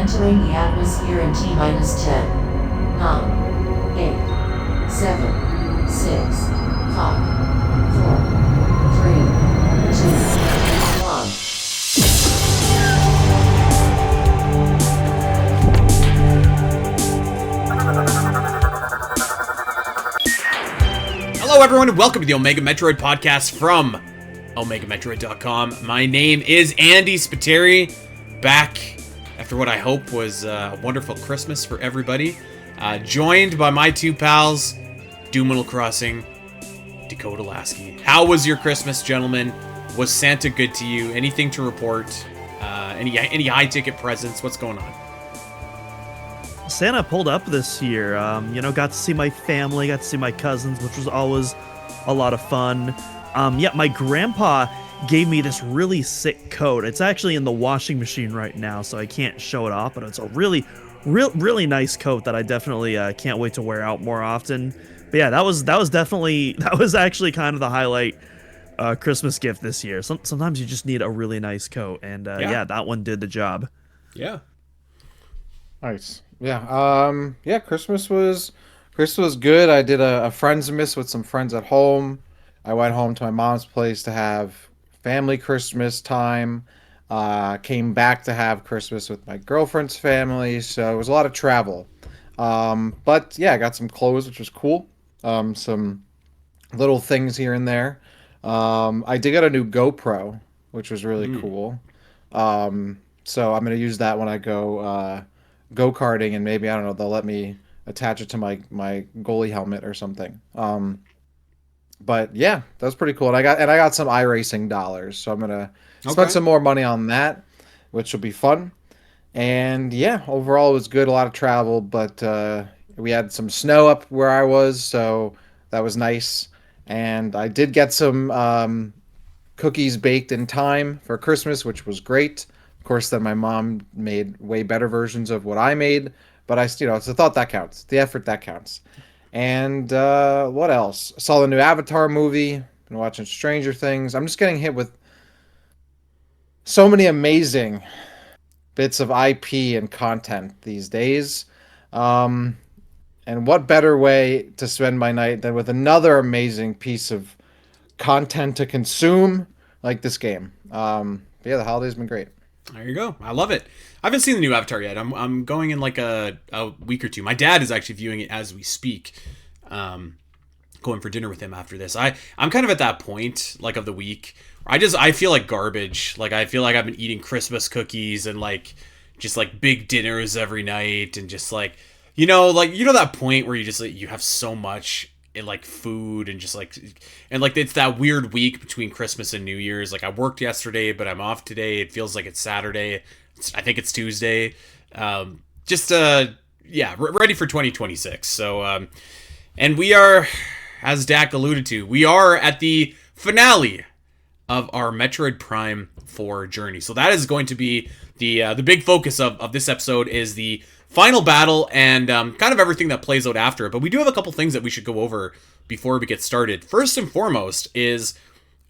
Entering the atmosphere in T minus 10, 9, 8, 7, 6, 5, 4, 3, 2, 1. Hello everyone and welcome to the Omega Metroid podcast from OmegaMetroid.com. My name is Andy Spiteri, back after what I hope was a wonderful Christmas for everybody. Joined by my two pals, Doom Crossing, Dakota Lasky. How was your Christmas, gentlemen? Was Santa good to you? Anything to report? Any high-ticket presents? What's going on? Santa pulled up this year. Got to see my family, got to see my cousins, which was always a lot of fun. My grandpa gave me this really sick coat. It's actually in the washing machine right now, so I can't show it off, but it's a really nice coat that I definitely can't wait to wear out more often. But yeah, that was actually kind of the highlight Christmas gift this year. Sometimes you just need a really nice coat, and that one did the job. Yeah. Nice. Yeah. Christmas was good. I did a friends miss with some friends at home. I went home to my mom's place to have family Christmas time. Came back to have Christmas with my girlfriend's family. So it was a lot of travel. But yeah, I got some clothes, which was cool. Some little things here and there. I did get a new GoPro, which was really cool. So I'm gonna use that when I go-karting, and maybe, I don't know, they'll let me attach it to my goalie helmet or something. But yeah, that was pretty cool. And I got some iRacing dollars, so I'm gonna spend some more money on that, which will be fun. And yeah, overall it was good. A lot of travel, but we had some snow up where I was, so that was nice. And I did get some cookies baked in time for Christmas, which was great. Of course, then my mom made way better versions of what I made, but it's the thought that counts, the effort that counts. And what else? Saw the new Avatar movie. Been watching Stranger Things. I'm just getting hit with so many amazing bits of IP and content these days. And what better way to spend my night than with another amazing piece of content to consume like this game. But yeah, the holiday's been great. There you go. I love it. I haven't seen the new Avatar yet. I'm going in like a week or two. My dad is actually viewing it as we speak. Going for dinner with him after this. I'm kind of at that point like of the week. I feel like garbage. Like I feel like I've been eating Christmas cookies and just big dinners every night, and just that point where you just you have so much in food and it's that weird week between Christmas and New Year's. I worked yesterday, but I'm off today. It feels like it's Saturday. I think it's Tuesday. Ready for 2026. So, and we are, as Dak alluded to, we are at the finale of our Metroid Prime 4 journey. So that is going to be the big focus of this episode, is the final battle and kind of everything that plays out after it. But we do have a couple things that we should go over before we get started. First and foremost is,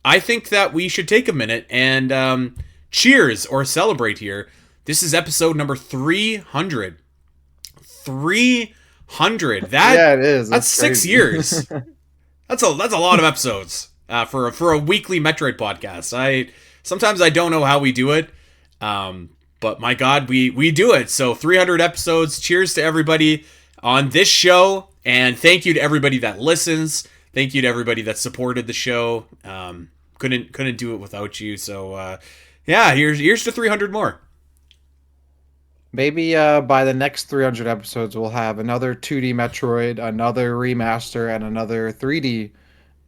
I think that we should take a minute and cheers or celebrate here. This is episode number 300. 300. Yeah, it is. That's 6 years. That's a lot of episodes for a weekly Metroid podcast. Sometimes I don't know how we do it. But my God, we do it. So 300 episodes. Cheers to everybody on this show. And thank you to everybody that listens. Thank you to everybody that supported the show. Couldn't do it without you. So here's to 300 more. Maybe by the next 300 episodes, we'll have another 2D Metroid, another remaster, and another 3D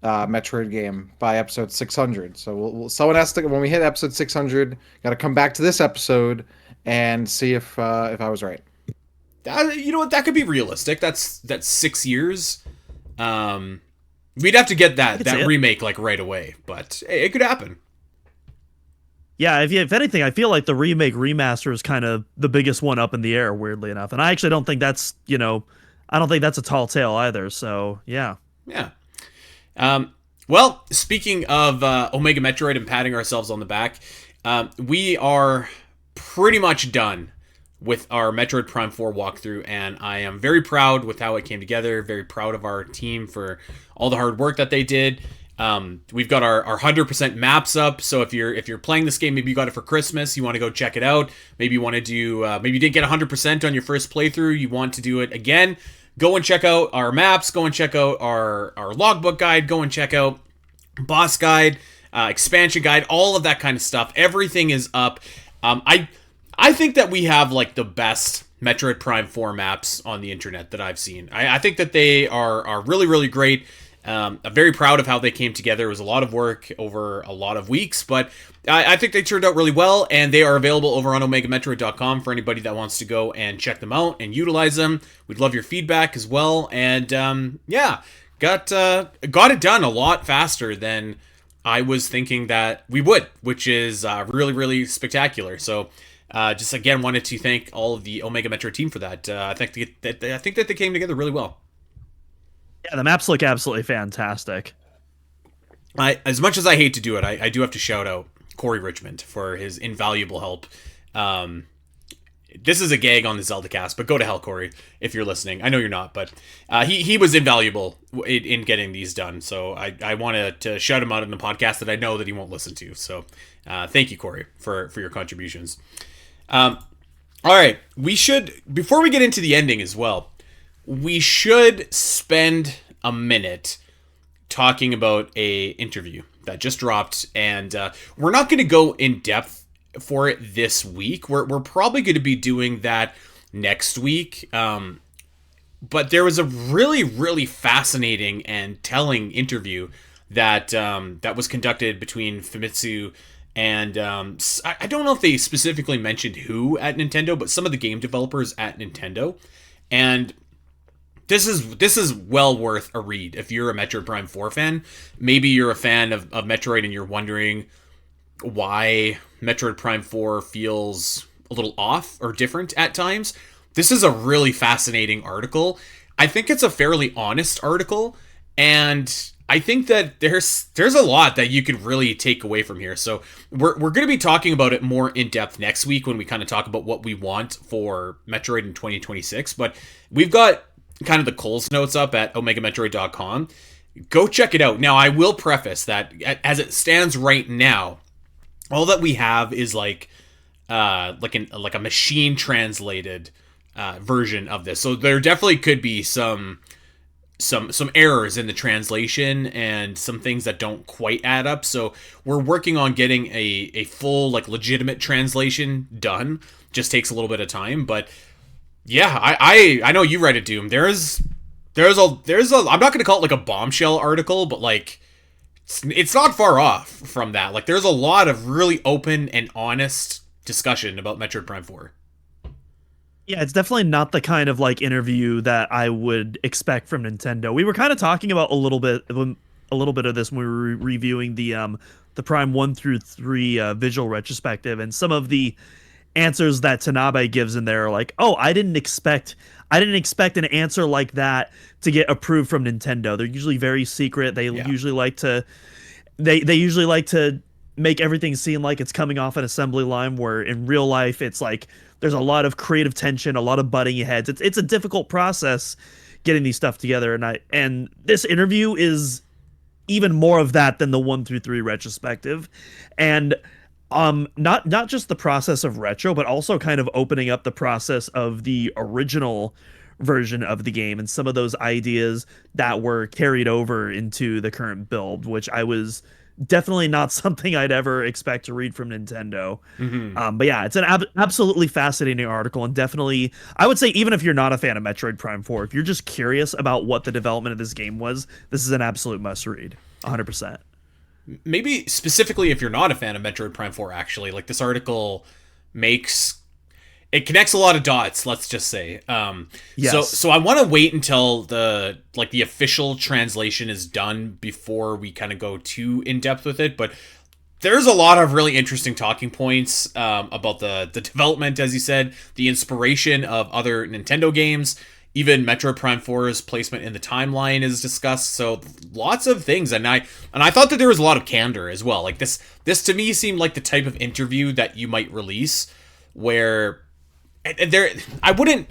Metroid game by episode 600. So someone has to, when we hit episode 600, got to come back to this episode and see if I was right. You know what? That could be realistic. That's 6 years. We'd have to get that remake right away, but hey, it could happen. Yeah, if anything, I feel like the remaster is kind of the biggest one up in the air, weirdly enough. And I actually don't think that's, I don't think that's a tall tale either. So, yeah. Yeah. Well, speaking of Omega Metroid and patting ourselves on the back, we are pretty much done with our Metroid Prime 4 walkthrough, and I am very proud with how it came together. Very proud of our team for all the hard work that they did. We've got our 100% maps up, so if you're playing this game, maybe you got it for Christmas, you want to go check it out. Maybe you want to do, maybe you didn't get 100% on your first playthrough, you want to do it again. Go and check out our maps. Go and check out our logbook guide. Go and check out boss guide, expansion guide, all of that kind of stuff. Everything is up. I think that we have like the best Metroid Prime 4 maps on the internet that I've seen. I think that they are really, really great. I'm very proud of how they came together. It was a lot of work over a lot of weeks, but I think they turned out really well, and they are available over on OmegaMetroid.com for anybody that wants to go and check them out and utilize them. We'd love your feedback as well, and yeah, got it done a lot faster than I was thinking that we would, which is really, really spectacular. So just again wanted to thank all of the Omega Metro team for that. I think that they came together really well. Yeah, the maps look absolutely fantastic. As much as I hate to do it, I do have to shout out Corey Richmond for his invaluable help. This is a gag on the Zelda cast, but go to hell, Corey, if you're listening. I know you're not, but he was invaluable in getting these done. So I wanted to shout him out in the podcast that I know that he won't listen to. So thank you, Corey, for your contributions. All right, we should, before we get into the ending as well, we should spend a minute talking about a interview that just dropped, and we're not going to go in depth for it this week. We're probably going to be doing that next week. But there was a really, really fascinating and telling interview that that was conducted between Famitsu and I don't know if they specifically mentioned who at Nintendo, but some of the game developers at Nintendo. And this is well worth a read if you're a Metroid Prime 4 fan. Maybe you're a fan of Metroid and you're wondering why Metroid Prime 4 feels a little off or different at times. This is a really fascinating article. I think it's a fairly honest article, and I think that there's a lot that you could really take away from here. So we're going to be talking about it more in depth next week when we kind of talk about what we want for Metroid in 2026. But we've got kind of the Coles notes up at OmegaMetroid.com. Go check it out. Now, I will preface that as it stands right now, all that we have is like a machine translated version of this. So there definitely could be some errors in the translation and some things that don't quite add up. So we're working on getting a full, like, legitimate translation done. Just takes a little bit of time, but yeah, I know you read it, Doom. There's a I'm not going to call it like a bombshell article, but like it's not far off from that. Like there's a lot of really open and honest discussion about Metroid Prime 4. Yeah, it's definitely not the kind of like interview that I would expect from Nintendo. We were kind of talking about a little bit of this when we were reviewing the Prime 1 through 3 visual retrospective, and some of the answers that Tanabe gives in there are like, oh, I didn't expect an answer like that to get approved from Nintendo. They're usually very secret. They usually like to make everything seem like it's coming off an assembly line, where in real life it's like there's a lot of creative tension, a lot of butting heads. It's a difficult process getting these stuff together, and this interview is even more of that than the 1 through 3 retrospective. And not just the process of retro, but also kind of opening up the process of the original version of the game and some of those ideas that were carried over into the current build, which I was definitely not something I'd ever expect to read from Nintendo. Mm-hmm. But yeah, it's an absolutely fascinating article, and definitely, I would say, even if you're not a fan of Metroid Prime 4, if you're just curious about what the development of this game was, this is an absolute must read, 100%. Maybe specifically if you're not a fan of Metroid Prime 4, actually, like this article connects a lot of dots, let's just say. Yes. So I want to wait until the official translation is done before we kind of go too in depth with it. But there's a lot of really interesting talking points about the development, as you said, the inspiration of other Nintendo games. Even Metroid Prime 4's placement in the timeline is discussed. So lots of things, and I thought that there was a lot of candor as well. Like this to me seemed like the type of interview that you might release, where They're I wouldn't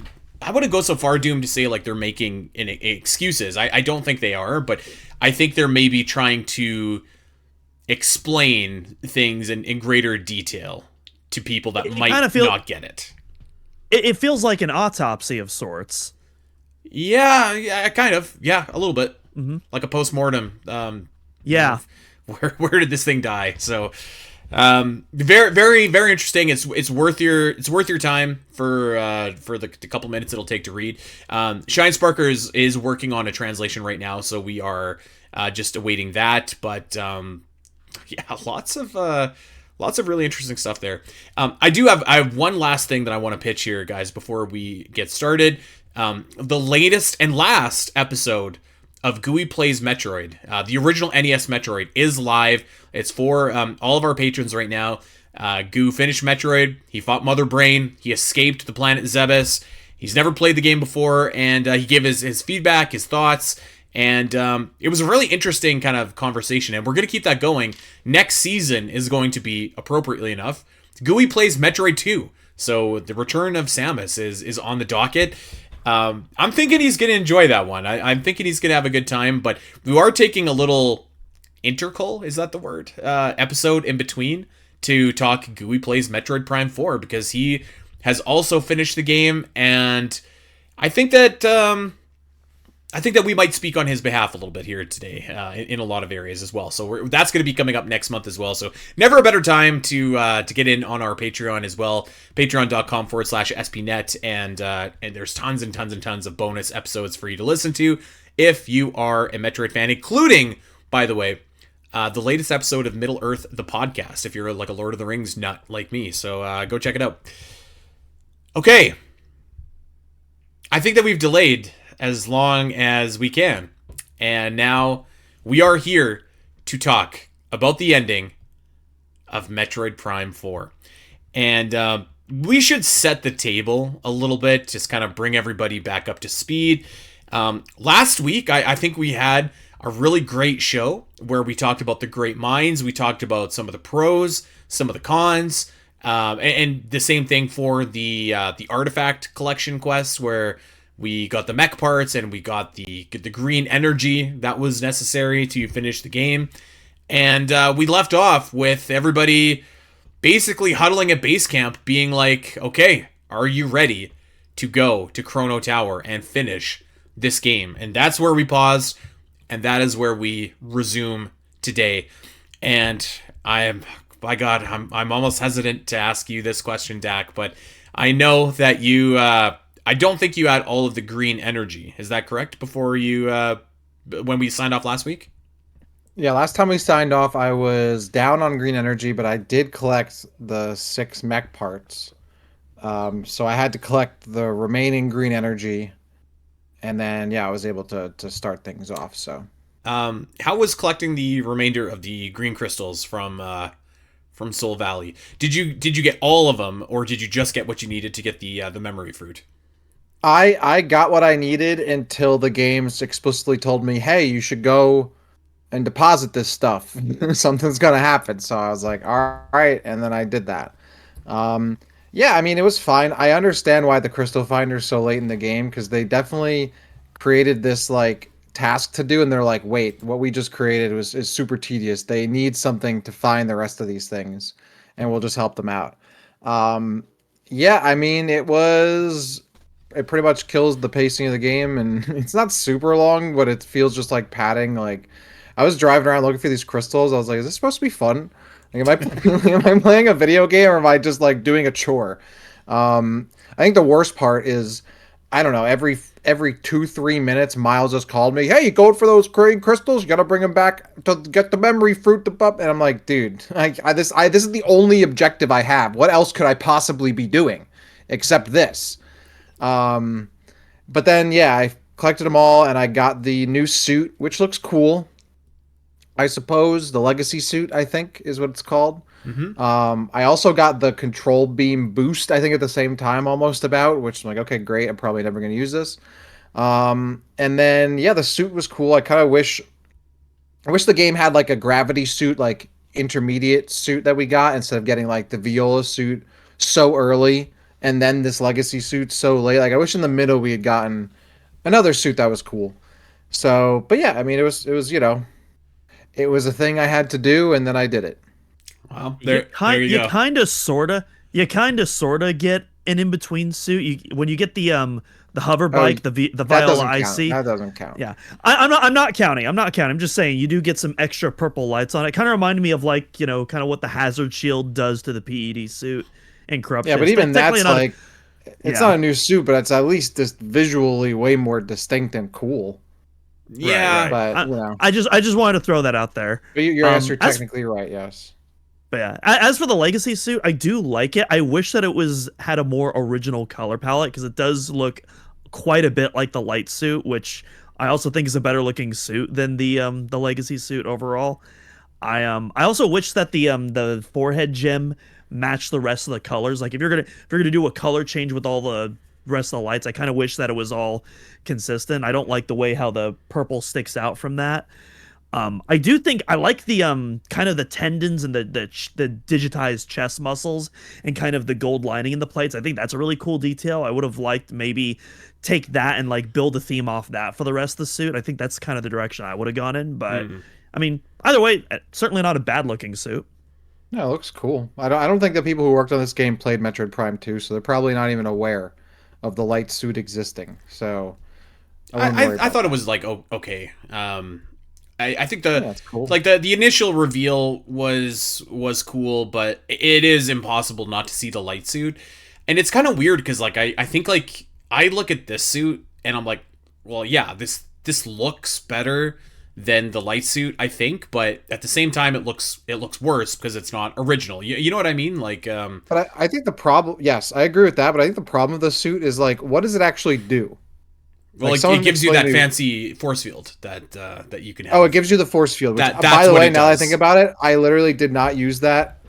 go so far, Doom, to say like they're making excuses. I don't think they are, but I think they're maybe trying to explain things in greater detail to people that might not get it. It feels like an autopsy of sorts. Yeah, kind of. Yeah, a little bit. Mm-hmm. Like a post-mortem. Yeah. Where did this thing die? So, very, very, very interesting. It's worth your time for the couple minutes it'll take to read. Shine Sparker is working on a translation right now, so we are just awaiting that. But yeah, lots of really interesting stuff there. I have one last thing that I want to pitch here, guys, before we get started. The latest and last episode of Gooey Plays Metroid, the original NES Metroid, is live. It's for all of our patrons right now. Goo finished Metroid. He fought Mother Brain. He escaped the planet Zebes. He's never played the game before, and he gave his feedback, his thoughts, and it was a really interesting kind of conversation, and we're going to keep that going. Next season is going to be, appropriately enough, Gooey Plays Metroid 2. So the return of Samus is on the docket. I'm thinking he's going to enjoy that one. I'm thinking he's going to have a good time, but we are taking a little intercal, is that the word? Episode in between to talk Gooey Plays Metroid Prime 4, because he has also finished the game, and I think that we might speak on his behalf a little bit here today in a lot of areas as well. So that's going to be coming up next month as well. So never a better time to get in on our Patreon as well. Patreon.com/SPNet. And there's tons and tons and tons of bonus episodes for you to listen to if you are a Metroid fan, including, by the way, the latest episode of Middle Earth, the podcast, if you're like a Lord of the Rings nut like me. So go check it out. Okay. I think that we've delayed as long as we can. And now we are here to talk about the ending of Metroid Prime 4. And we should set the table a little bit, just kind of bring everybody back up to speed. Last week, I think we had a really great show where we talked about the great minds. We talked about some of the pros, some of the cons, and the same thing for the artifact collection quest, where we got the mech parts and we got the green energy that was necessary to finish the game. And we left off with everybody basically huddling at base camp being like, okay, are you ready to go to Chrono Tower and finish this game? And that's where we paused, and that is where we resume today. And I'm almost hesitant to ask you this question, Dak, but I know that you... I don't think you had all of the green energy. Is that correct? Before you, when we signed off last week? Yeah, last time we signed off, I was down on green energy, but I did collect the 6 mech parts. So I had to collect the remaining green energy, and then I was able to start things off. So, how was collecting the remainder of the green crystals from Soul Valley? Did you get all of them, or did you just get what you needed to get the memory fruit? I got what I needed until the games explicitly told me, hey, you should go and deposit this stuff. Something's going to happen. So I was like, all right. And then I did that. Yeah, I mean, it was fine. I understand why the Crystal Finder's so late in the game, because they definitely created this like task to do. And they're like, wait, what we just created is super tedious. They need something to find the rest of these things, and we'll just help them out. Yeah, I mean, it pretty much kills the pacing of the game, and it's not super long, but it feels just like padding. Like, I was driving around looking for these crystals. I was like, is this supposed to be fun? Like, am I playing a video game, or am I just like doing a chore? I think the worst part is, I don't know, every 2-3 minutes, Miles just called me, hey, you going for those green crystals? You gotta bring them back to get the memory fruit to up. And I'm like, dude, this is the only objective I have. What else could I possibly be doing except this? But then, I collected them all, and I got the new suit, which looks cool. I suppose the legacy suit, I think, is what it's called. Mm-hmm. I also got the control beam boost, I think, at the same time, almost about, which I'm like, okay, great. I'm probably never going to use this. And then, the suit was cool. I wish the game had like a gravity suit, like intermediate suit that we got, instead of getting like the Viola suit so early and then this legacy suit so late. Like I wish in the middle we had gotten another suit that was cool. So, but yeah, I mean, it was it was a thing I had to do, and then I did it. Well, there you go. You kind of sorta get an in between suit. When you get the hover bike, the That Viola doesn't count. IC. That doesn't count. Yeah, I'm not counting. I'm not counting. I'm just saying you do get some extra purple lights on it. Kind of reminded me of like kind of what the hazard shield does to the PED suit in Corruption. Yeah, but even that's like it's Yeah. not a new suit, but it's at least just visually way more distinct and cool. Yeah. right. But I just wanted to throw that out there. but your answer as- technically right. Yes. But yeah, as for the legacy suit, I do like it. I wish that it had a more original color palette because it does look quite a bit like the light suit, which I also think is a better looking suit than the legacy suit overall. I also wish that the forehead gem matched the rest of the colors. Like if you're gonna do a color change with all the rest of the lights, I kind of wish that it was all consistent. I don't like the way how the purple sticks out from that. I do think I like the kind of the tendons and the digitized chest muscles and kind of the gold lining in the plates. I think that's a really cool detail. I would have liked maybe take that and like build a theme off that for the rest of the suit. I think that's kind of the direction I would have gone in. But I mean, either way, certainly not a bad looking suit. No, it looks cool. I don't think the people who worked on this game played Metroid Prime 2, so they're probably not even aware of the light suit existing. So I thought it was like okay. I think it's cool. like the initial reveal was cool, but it is impossible not to see the light suit, and it's kind of weird because like I think like I look at this suit and I'm like, well, yeah, this looks better than the light suit, I think, but at the same time it looks worse because it's not original. You know what I mean? Like, But I think the problem, yes, I agree with that. But I think the problem with the suit is like, what does it actually do? well, Like, it gives you that explain to me- fancy force field that you can have. Oh, it gives you the force field. Which, That's by the what way, it now that I does. think about it, I literally did not use that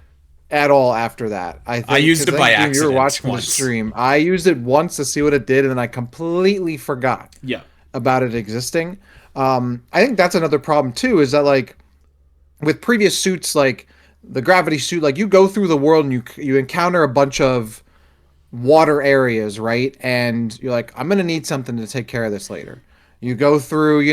at all after that. I used it by You were accident watching once. the stream. I used it once to see what it did, and then I completely forgot Yeah. about it existing. I think that's another problem too. Is that like with previous suits, like the gravity suit, like you go through the world and you encounter a bunch of water areas, right? And you're like, I'm gonna need something to take care of this later. You go through,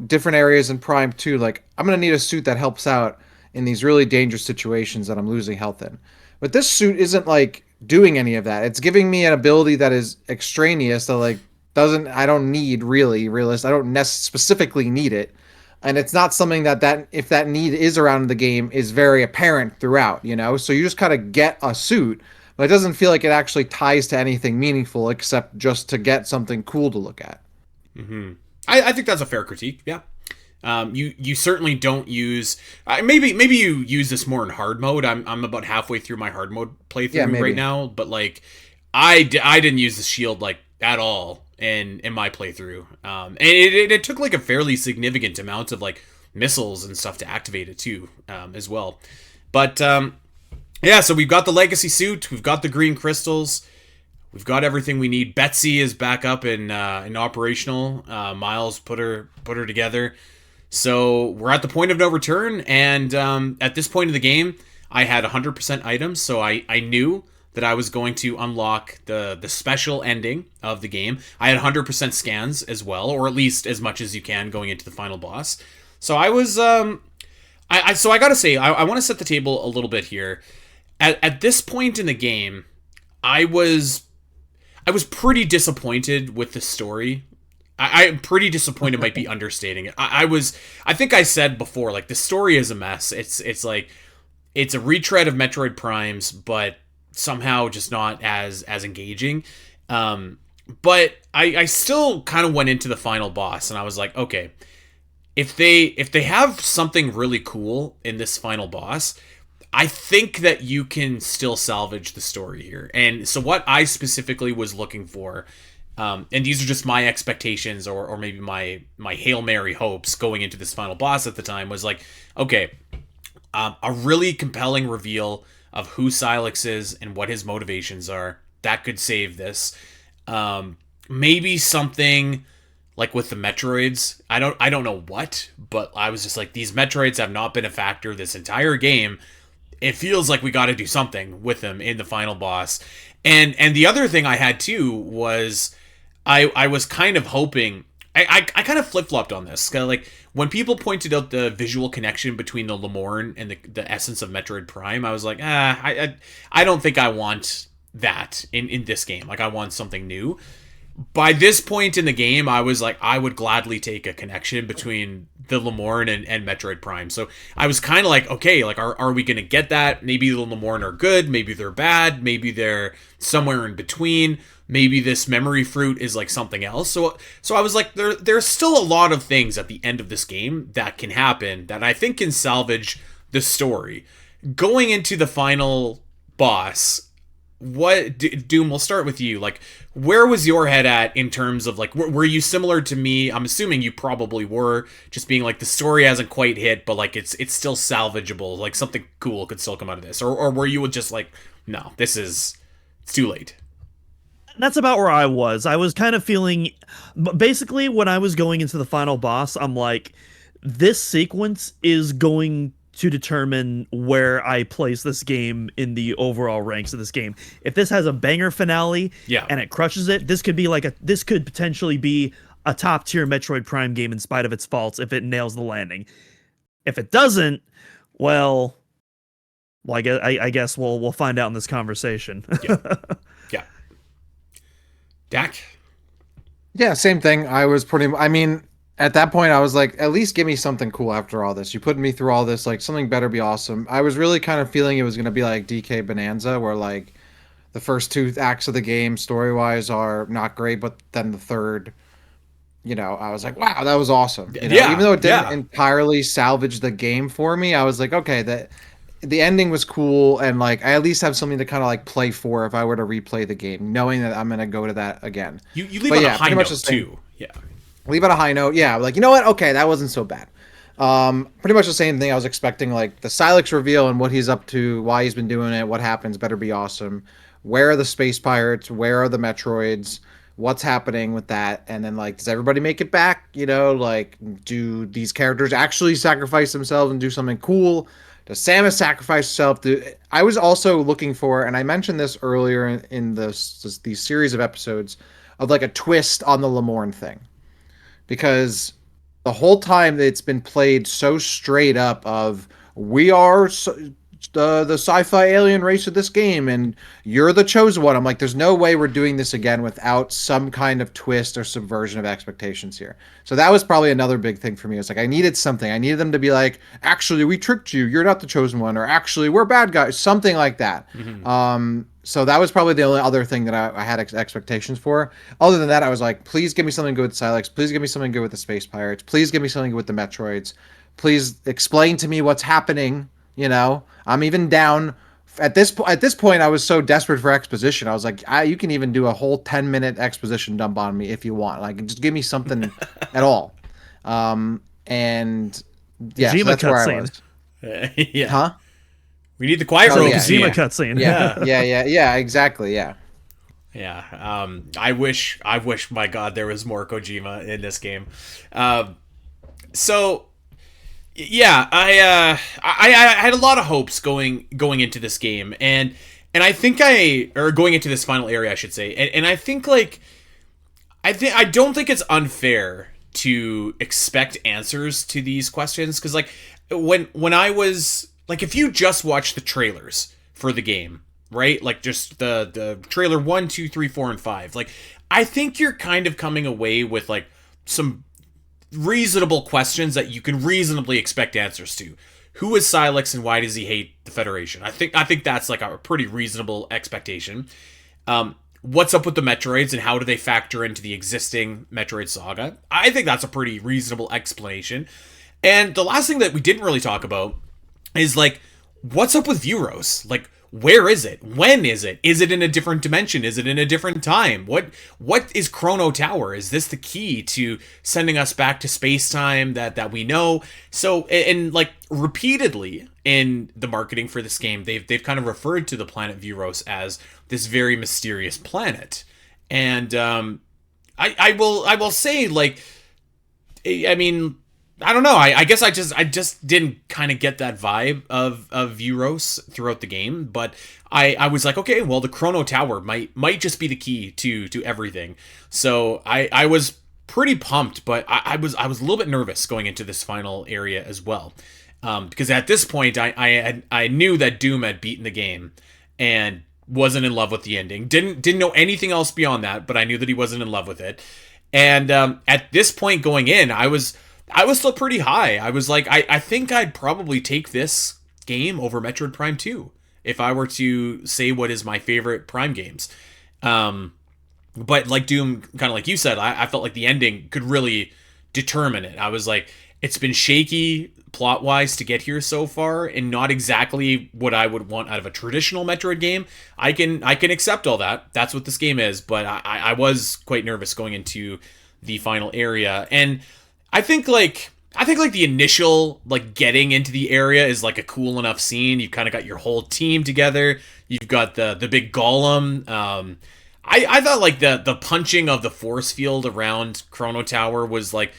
different areas in Prime 2, like, I'm gonna need a suit that helps out in these really dangerous situations that I'm losing health in. But this suit isn't like doing any of that. It's giving me an ability that is extraneous that like I don't need really realist. I don't specifically need it. And it's not something that if that need is around in the game is very apparent throughout, So you just kind of get a suit, but it doesn't feel like it actually ties to anything meaningful except just to get something cool to look at. I think that's a fair critique. Yeah. You certainly don't use maybe you use this more in hard mode. I'm about halfway through my hard mode playthrough right now, but like I didn't use the shield like at all in my playthrough. And it took like a fairly significant amount of like missiles and stuff to activate it too, as well. But yeah, so we've got the legacy suit, we've got the green crystals. We've got everything we need. Betsy is back up in operational. Miles put her together. So we're at the point of no return. And at this point of the game, I had 100% items. So I knew that I was going to unlock the special ending of the game. I had 100% scans as well, or at least as much as you can going into the final boss. So I was... so I gotta say, I want to set the table a little bit here. At this point in the game, I was pretty disappointed with the story. I'm pretty disappointed might be understating it. I think I said before, like, the story is a mess. It's like, it's a retread of Metroid Primes, but somehow just not as engaging. But I still kind of went into the final boss, and I was like, okay, if they have something really cool in this final boss, I think that you can still salvage the story here. And so what I specifically was looking for, and these are just my expectations or maybe my Hail Mary hopes going into this final boss at the time, was like, okay, a really compelling reveal of who Sylux is and what his motivations are. That could save this. Maybe something like with the Metroids. I don't know what, but I was just like, these Metroids have not been a factor this entire game. it feels like we got to do something with him in the final boss. And the other thing I had too was I was kind of hoping I kind of flip-flopped on this. Kinda like when people pointed out the visual connection between the Lemorne and the essence of Metroid Prime, I was like, I don't think I want that in this game. Like I want something new. By this point in the game, I was like, I would gladly take a connection between the Lemorne and Metroid Prime. So I was kind of like, okay, like, are we going to get that? Maybe the Lemorne are good. Maybe they're bad. Maybe they're somewhere in between. Maybe this memory fruit is like something else. So I was like, there's still a lot of things at the end of this game that can happen that I think can salvage the story. Going into the final boss, what Doom, we'll start with you. Like, where was your head at in terms of like, were you similar to me? I'm assuming you probably were, just being like the story hasn't quite hit, but like it's still salvageable, like something cool could still come out of this, or were you just like, no, it's too late? That's about where I was. I was kind of feeling, basically when I was going into the final boss, I'm like, this sequence is going to determine where I place this game in the overall ranks of this game. If this has a banger finale, and it crushes it, this could potentially be a top tier Metroid Prime game in spite of its faults if it nails the landing. If it doesn't, well, I guess we'll find out in this conversation. Yeah. Dak? Yeah, same thing. I mean, at that point, I was like, at least give me something cool after all this. You put me through all this, like, something better be awesome. I was really kind of feeling it was going to be like DK Bonanza, where, like, the first two acts of the game, story-wise, are not great, but then the third, I was like, wow, that was awesome. Even though it didn't entirely salvage the game for me, I was like, okay, the ending was cool, and, like, I at least have something to kind of, like, play for if I were to replay the game, knowing that I'm going to go to that again. You leave on a high note, too. Yeah. Leave it a high note. Yeah, like, you know what? Okay, that wasn't so bad. Pretty much the same thing. I was expecting, like, the Sylux reveal and what he's up to, why he's been doing it, what happens, better be awesome. Where are the space pirates? Where are the Metroids? What's happening with that? And then, like, does everybody make it back? Like, do these characters actually sacrifice themselves and do something cool? Does Samus sacrifice herself? I was also looking for, and I mentioned this earlier in these series of episodes, of, like, a twist on the Lemorne thing. Because the whole time it's been played so straight up of, we are the sci-fi alien race of this game, and you're the chosen one. I'm like, there's no way we're doing this again without some kind of twist or subversion of expectations here. So that was probably another big thing for me. It's like, I needed something. I needed them to be like, actually, we tricked you. You're not the chosen one. Or actually, we're bad guys. Something like that. Mm-hmm. So that was probably the only other thing that I had expectations for. Other than that, I was like, please give me something good with Sylux. Please give me something good with the Space Pirates. Please give me something good with the Metroids. Please explain to me what's happening. I'm even down. At this point, I was so desperate for exposition. I was like, you can even do a whole 10-minute exposition dump on me if you want. Like, just give me something at all. And yeah, so that's where I was. Yeah. Huh? We need the quiet room. Kojima cutscene. Yeah, exactly. Yeah. Yeah. I wish, my God, there was more Kojima in this game. So, yeah, I had a lot of hopes going into this game, and I think going into this final area, I should say, and I think, like, I don't think it's unfair to expect answers to these questions, because, like, when I was, like, if you just watch the trailers for the game, right, like, just the trailer 1, 2, 3, 4, and 5, like, I think you're kind of coming away with, like, some reasonable questions that you can reasonably expect answers to. Who is Sylux and why does he hate the Federation? I think that's, like, a pretty reasonable expectation. What's up with the Metroids and how do they factor into the existing Metroid saga? I think that's a pretty reasonable explanation. And the last thing that we didn't really talk about is, like, what's up with Vuros? Like, where is it? When is it? Is it in a different dimension? Is it in a different time? What is Chrono Tower? Is this the key to sending us back to space-time that we know? So, and like, repeatedly in the marketing for this game, they've kind of referred to the planet Vuros as this very mysterious planet. And I will say, like, I mean, I don't know. I guess I just didn't kind of get that vibe of Euros throughout the game, but I was like, okay, well the Chrono Tower might just be the key to everything. So I was pretty pumped, but I was a little bit nervous going into this final area as well. Because at this point I knew that Doom had beaten the game and wasn't in love with the ending. Didn't know anything else beyond that, but I knew that he wasn't in love with it. And at this point going in, I was still pretty high. I was like, I think I'd probably take this game over Metroid Prime 2 if I were to say what is my favorite Prime games. But like Doom, kind of like you said, I felt like the ending could really determine it. I was like, it's been shaky plot-wise to get here so far, and not exactly what I would want out of a traditional Metroid game. I can accept all that. That's what this game is, but I was quite nervous going into the final area. And I think the initial like getting into the area is like a cool enough scene. You've kind of got your whole team together. You've got the big golem. I thought like the punching of the force field around Chrono Tower was like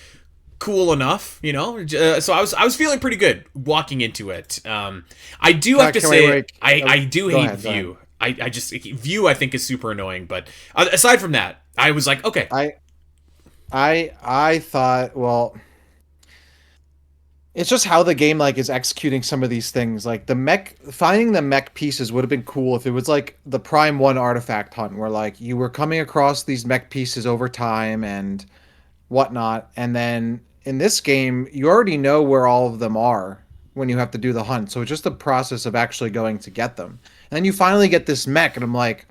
cool enough, you know. So I was feeling pretty good walking into it. I do have to say I do hate View. I just View I think is super annoying. But aside from that, I was like, okay. I thought, well, it's just how the game like is executing some of these things. Like finding the mech pieces would have been cool if it was like the Prime 1 artifact hunt, where like you were coming across these mech pieces over time and whatnot, and then in this game you already know where all of them are when you have to do the hunt. So it's just a process of actually going to get them. And then you finally get this mech, and I'm like,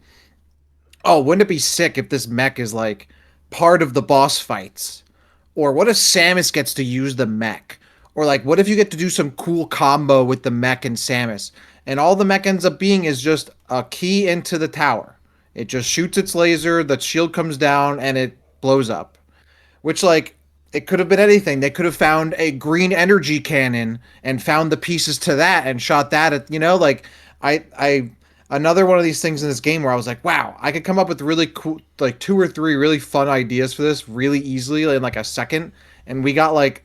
oh, wouldn't it be sick if this mech is like part of the boss fights? Or what if Samus gets to use the mech? Or like, what if you get to do some cool combo with the mech and Samus? And all the mech ends up being is just a key into the tower. It just shoots its laser, the shield comes down, and it blows up. Which, like, it could have been anything. They could have found a green energy cannon and found the pieces to that and shot that at, you know, like, another one of these things in this game where I was like, wow, I could come up with really cool, like 2 or 3 really fun ideas for this really easily in like a second. And we got like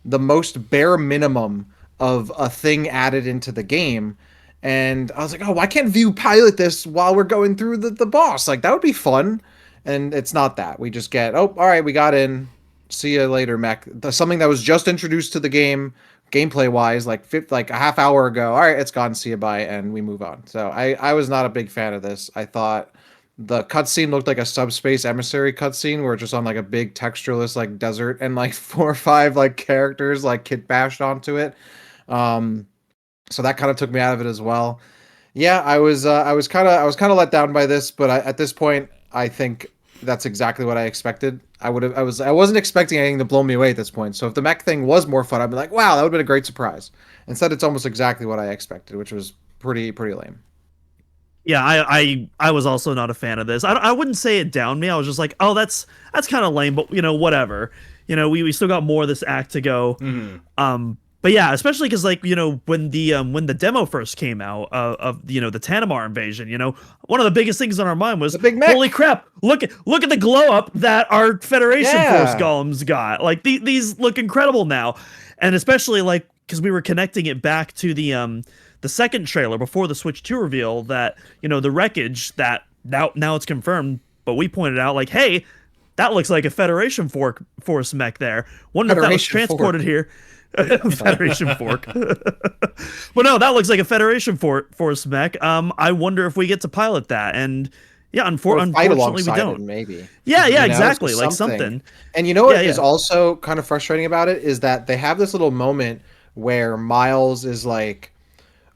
the most bare minimum of a thing added into the game. And I was like, oh, why can't View pilot this while we're going through the boss? Like, that would be fun. And it's not that. We just get, oh, all right, we got in. See you later, mech. Something that was just introduced to the game, gameplay-wise, like a half hour ago. All right, it's gone. See you, bye, and we move on. So I was not a big fan of this. I thought the cutscene looked like a Subspace Emissary cutscene where it's just on like a big textureless like desert and like 4 or 5 like characters like kit bashed onto it. So that kind of took me out of it as well. Yeah, I was kind of let down by this, but at this point I think that's exactly what I expected. I wasn't expecting anything to blow me away at this point. So if the mech thing was more fun, I'd be like, wow, that would have been a great surprise. Instead, it's almost exactly what I expected, which was pretty lame. Yeah, I was also not a fan of this. I wouldn't say it downed me. I was just like, oh, that's kind of lame, but you know, whatever. You know, we still got more of this act to go. Mm-hmm. But yeah, especially because like, you know, when the demo first came out of you know the Tanamar invasion, you know, one of the biggest things on our mind was, holy crap, look at the glow up that our Federation Force golems got. Like these look incredible now, and especially like because we were connecting it back to the second trailer before the Switch 2 reveal that, you know, the wreckage that now it's confirmed, but we pointed out like, hey, that looks like a Federation Force mech there. Wonder if that was transported here. Federation Fork. But no, that looks like a Federation Force mech. I wonder if we get to pilot that. And yeah, unfortunately we don't. Maybe. Yeah, exactly. Like something. And you know what is also kind of frustrating about it is that they have this little moment where Miles is like,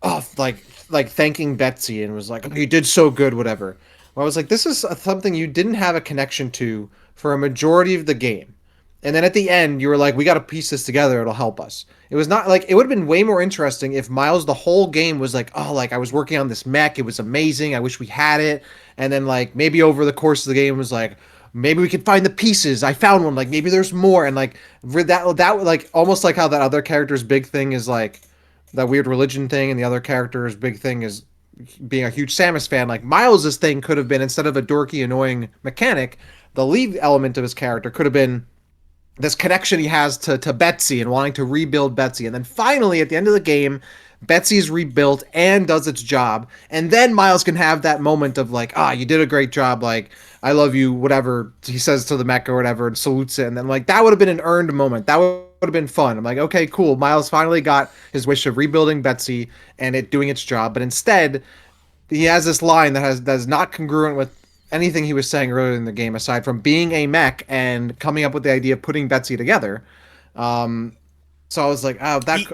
oh, like thanking Betsy and was like, oh, you did so good, whatever. Well, I was like, this is something you didn't have a connection to for a majority of the game. And then at the end, you were like, we got to piece this together. It'll help us. It was not like, it would have been way more interesting if Miles, the whole game was like, oh, like I was working on this mech. It was amazing. I wish we had it. And then like, maybe over the course of the game was like, maybe we could find the pieces. I found one. Like maybe there's more. And like that like almost like how that other character's big thing is like that weird religion thing. And the other character's big thing is being a huge Samus fan. Like Miles's thing could have been, instead of a dorky, annoying mechanic, the lead element of his character could have been, this connection he has to Betsy and wanting to rebuild Betsy. And then finally, at the end of the game, Betsy's rebuilt and does its job. And then Miles can have that moment of like, you did a great job. Like, I love you, whatever he says to the mech or whatever, and salutes it. And then like that would have been an earned moment. That would have been fun. I'm like, okay, cool. Miles finally got his wish of rebuilding Betsy and it doing its job. But instead, he has this line that's not congruent with anything he was saying earlier in the game, aside from being a mech and coming up with the idea of putting Betsy together. So I was like,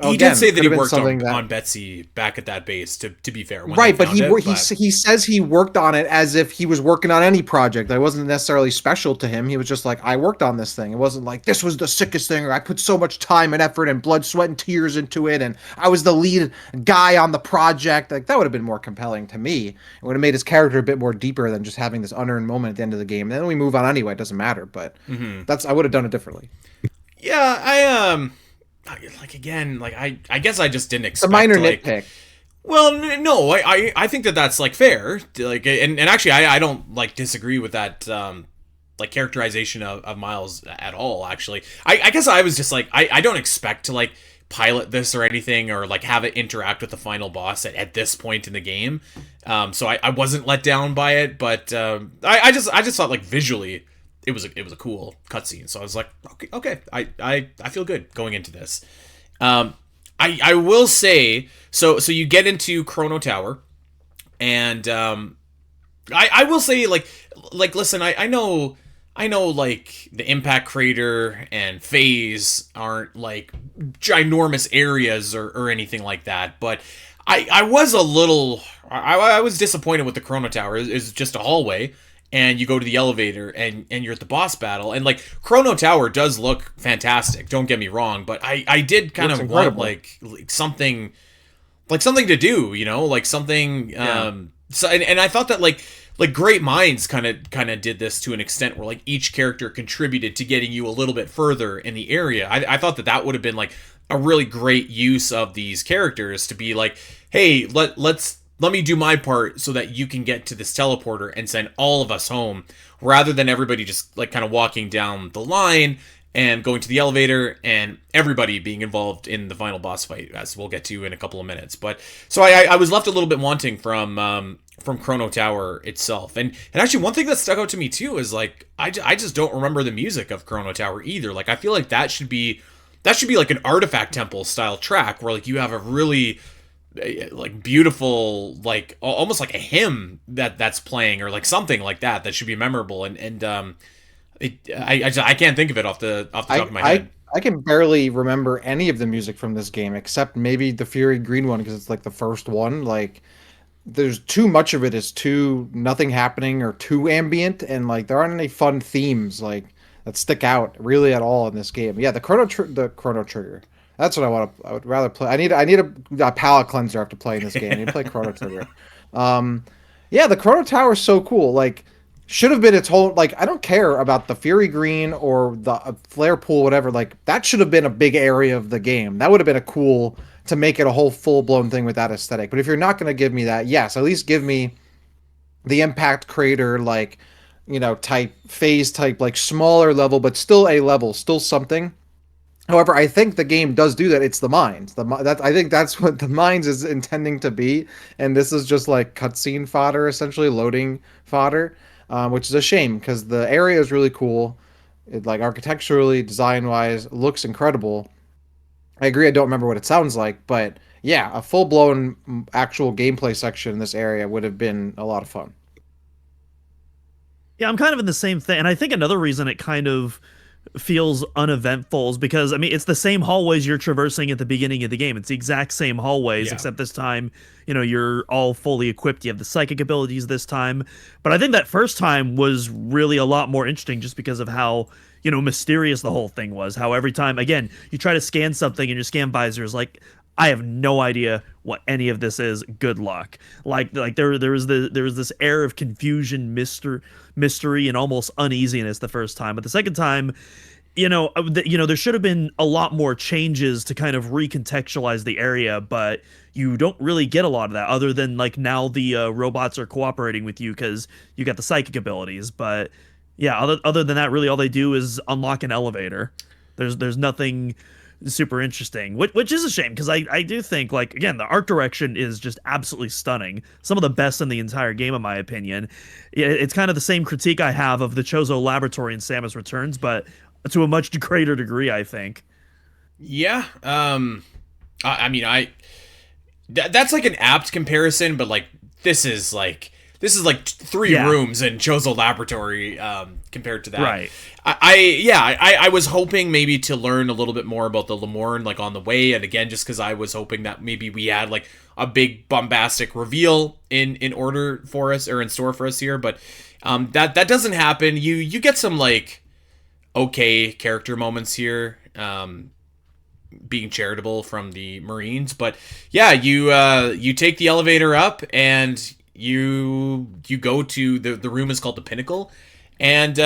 he did say that he worked on Betsy back at that base. To be fair, right? But he says he worked on it as if he was working on any project. That wasn't necessarily special to him. He was just like, I worked on this thing. It wasn't like this was the sickest thing, or I put so much time and effort and blood, sweat, and tears into it, and I was the lead guy on the project. Like that would have been more compelling to me. It would have made his character a bit more deeper than just having this unearned moment at the end of the game. And then we move on anyway. It doesn't matter. But I would have done it differently. Yeah, I guess I just didn't expect. It's a minor nitpick. Well, no, I think that's like fair. Like, and actually, I don't like disagree with that. Like characterization of Miles at all. Actually, I guess I was just like, I don't expect to like pilot this or anything, or like have it interact with the final boss at this point in the game. So I wasn't let down by it, but I just thought like visually. It was a cool cutscene, so I was like, okay, I feel good going into this. I will say, so you get into Chrono Tower, and I will say like listen, I know like the Impact Crater and Phase aren't like ginormous areas or anything like that, but I was a little I was disappointed with the Chrono Tower. It's just a hallway. And you go to the elevator and you're at the boss battle. And like Chrono Tower does look fantastic. Don't get me wrong, but I did kind of want like something to do, you know, like something. Yeah. So and I thought that like Great Minds kind of did this to an extent where like each character contributed to getting you a little bit further in the area. I thought that would have been like a really great use of these characters to be like, hey, let me do my part so that you can get to this teleporter and send all of us home, rather than everybody just like kind of walking down the line and going to the elevator and everybody being involved in the final boss fight, as we'll get to in a couple of minutes. But so I was left a little bit wanting from Chrono Tower itself. And actually one thing that stuck out to me too is like I just don't remember the music of Chrono Tower either. Like I feel like that should be like an Artifact Temple style track where like you have a really like beautiful, like almost like a hymn that's playing, or like something like that should be memorable. And I can't think of it off the top of my head. I can barely remember any of the music from this game except maybe the Fury Green one, because it's like the first one. Like there's too much of it is too nothing happening or too ambient, and like there aren't any fun themes like that stick out really at all in this game. Yeah, the Chrono Trigger. That's what I would rather play. I need a palate cleanser after playing this game. I need to play Chrono Trigger. Yeah, the Chrono Tower is so cool. Like, should have been its whole. Like, I don't care about the Fury Green or the Flare Pool, whatever. Like, that should have been a big area of the game. That would have been a cool to make it a whole full blown thing with that aesthetic. But if you're not going to give me that, yes, at least give me the Impact Crater, like, you know, type phase type, like smaller level, but still a level, still something. However, I think the game does do that. It's the mines. I think that's what the mines is intending to be, and this is just like cutscene fodder, essentially loading fodder, which is a shame because the area is really cool. It like architecturally, design-wise, looks incredible. I agree. I don't remember what it sounds like, but yeah, a full-blown actual gameplay section in this area would have been a lot of fun. Yeah, I'm kind of in the same thing, and I think another reason it kind of feels uneventful is because, I mean, it's the same hallways you're traversing at the beginning of the game. It's the exact same hallways, except this time, you know, you're all fully equipped. You have the psychic abilities this time. But I think that first time was really a lot more interesting just because of how, you know, mysterious the whole thing was. How every time, again, you try to scan something and your scan visor is like, I have no idea what any of this is. Good luck. Like there was this air of confusion, mystery, and almost uneasiness the first time. But the second time, there should have been a lot more changes to kind of recontextualize the area, but you don't really get a lot of that other than like now the robots are cooperating with you because you got the psychic abilities. But yeah, other than that, really all they do is unlock an elevator. There's nothing super interesting, which is a shame because I do think, like, again, the art direction is just absolutely stunning, some of the best in the entire game in my opinion. It's kind of the same critique I have of the Chozo Laboratory in Samus Returns, but to a much greater degree, I think. Yeah. I mean, that's like an apt comparison, but like this is like three rooms in Chozo Laboratory compared to that. Right. I was hoping maybe to learn a little bit more about the Lemorne like on the way, and again, just because I was hoping that maybe we had like a big bombastic reveal in order for us or in store for us here, but that doesn't happen. You get some like okay character moments here. Being charitable from the Marines, but yeah, you take the elevator up and you go to the room is called the Pinnacle, and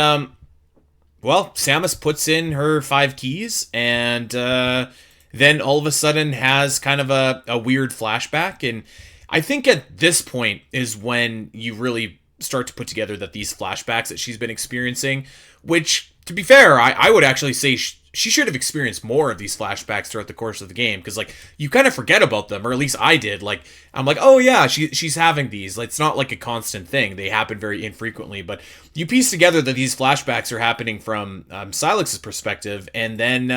well, Samus puts in her 5 keys, and then all of a sudden has kind of a weird flashback, and I think at this point is when you really start to put together that these flashbacks that she's been experiencing, which, to be fair, I would actually say she should have experienced more of these flashbacks throughout the course of the game, because like you kind of forget about them, or at least I did. Like I'm like, oh yeah, she's having these. Like, it's not like a constant thing; they happen very infrequently. But you piece together that these flashbacks are happening from Sylux's perspective, and then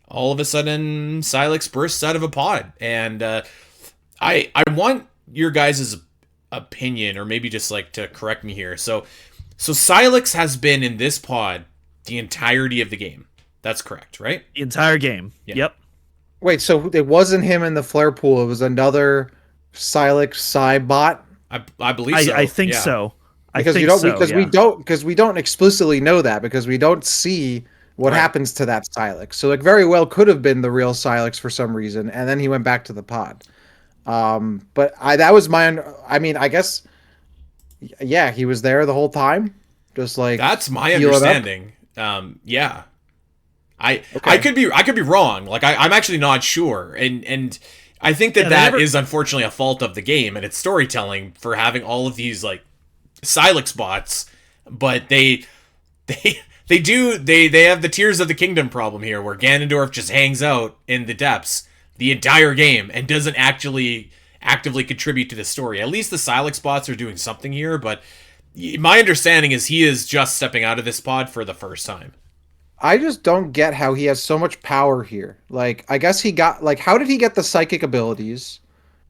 all of a sudden Sylux bursts out of a pod, and I want your guys' opinion, or maybe just like to correct me here. So Sylux has been in this pod the entirety of the game. That's correct, right? The entire game. Yeah. Yep. Wait, so it wasn't him in the flare pool. It was another Sylux Cybot? I believe so. I think so. Because we don't explicitly know that, because we don't see what happens to that Sylux. So it very well could have been the real Sylux for some reason, and then he went back to the pod. But that was I mean, I guess, yeah, he was there the whole time, just like that's my understanding. Yeah, I could be wrong. Like I'm actually not sure, and I think that is unfortunately a fault of the game and its storytelling for having all of these like Sylux bots, but they have the Tears of the Kingdom problem here, where Ganondorf just hangs out in the depths the entire game and doesn't actually actively contribute to the story. At least the Sylux bots are doing something here, but my understanding is he is just stepping out of this pod for the first time. I just don't get how he has so much power here. Like, I guess he got, like, how did he get the psychic abilities?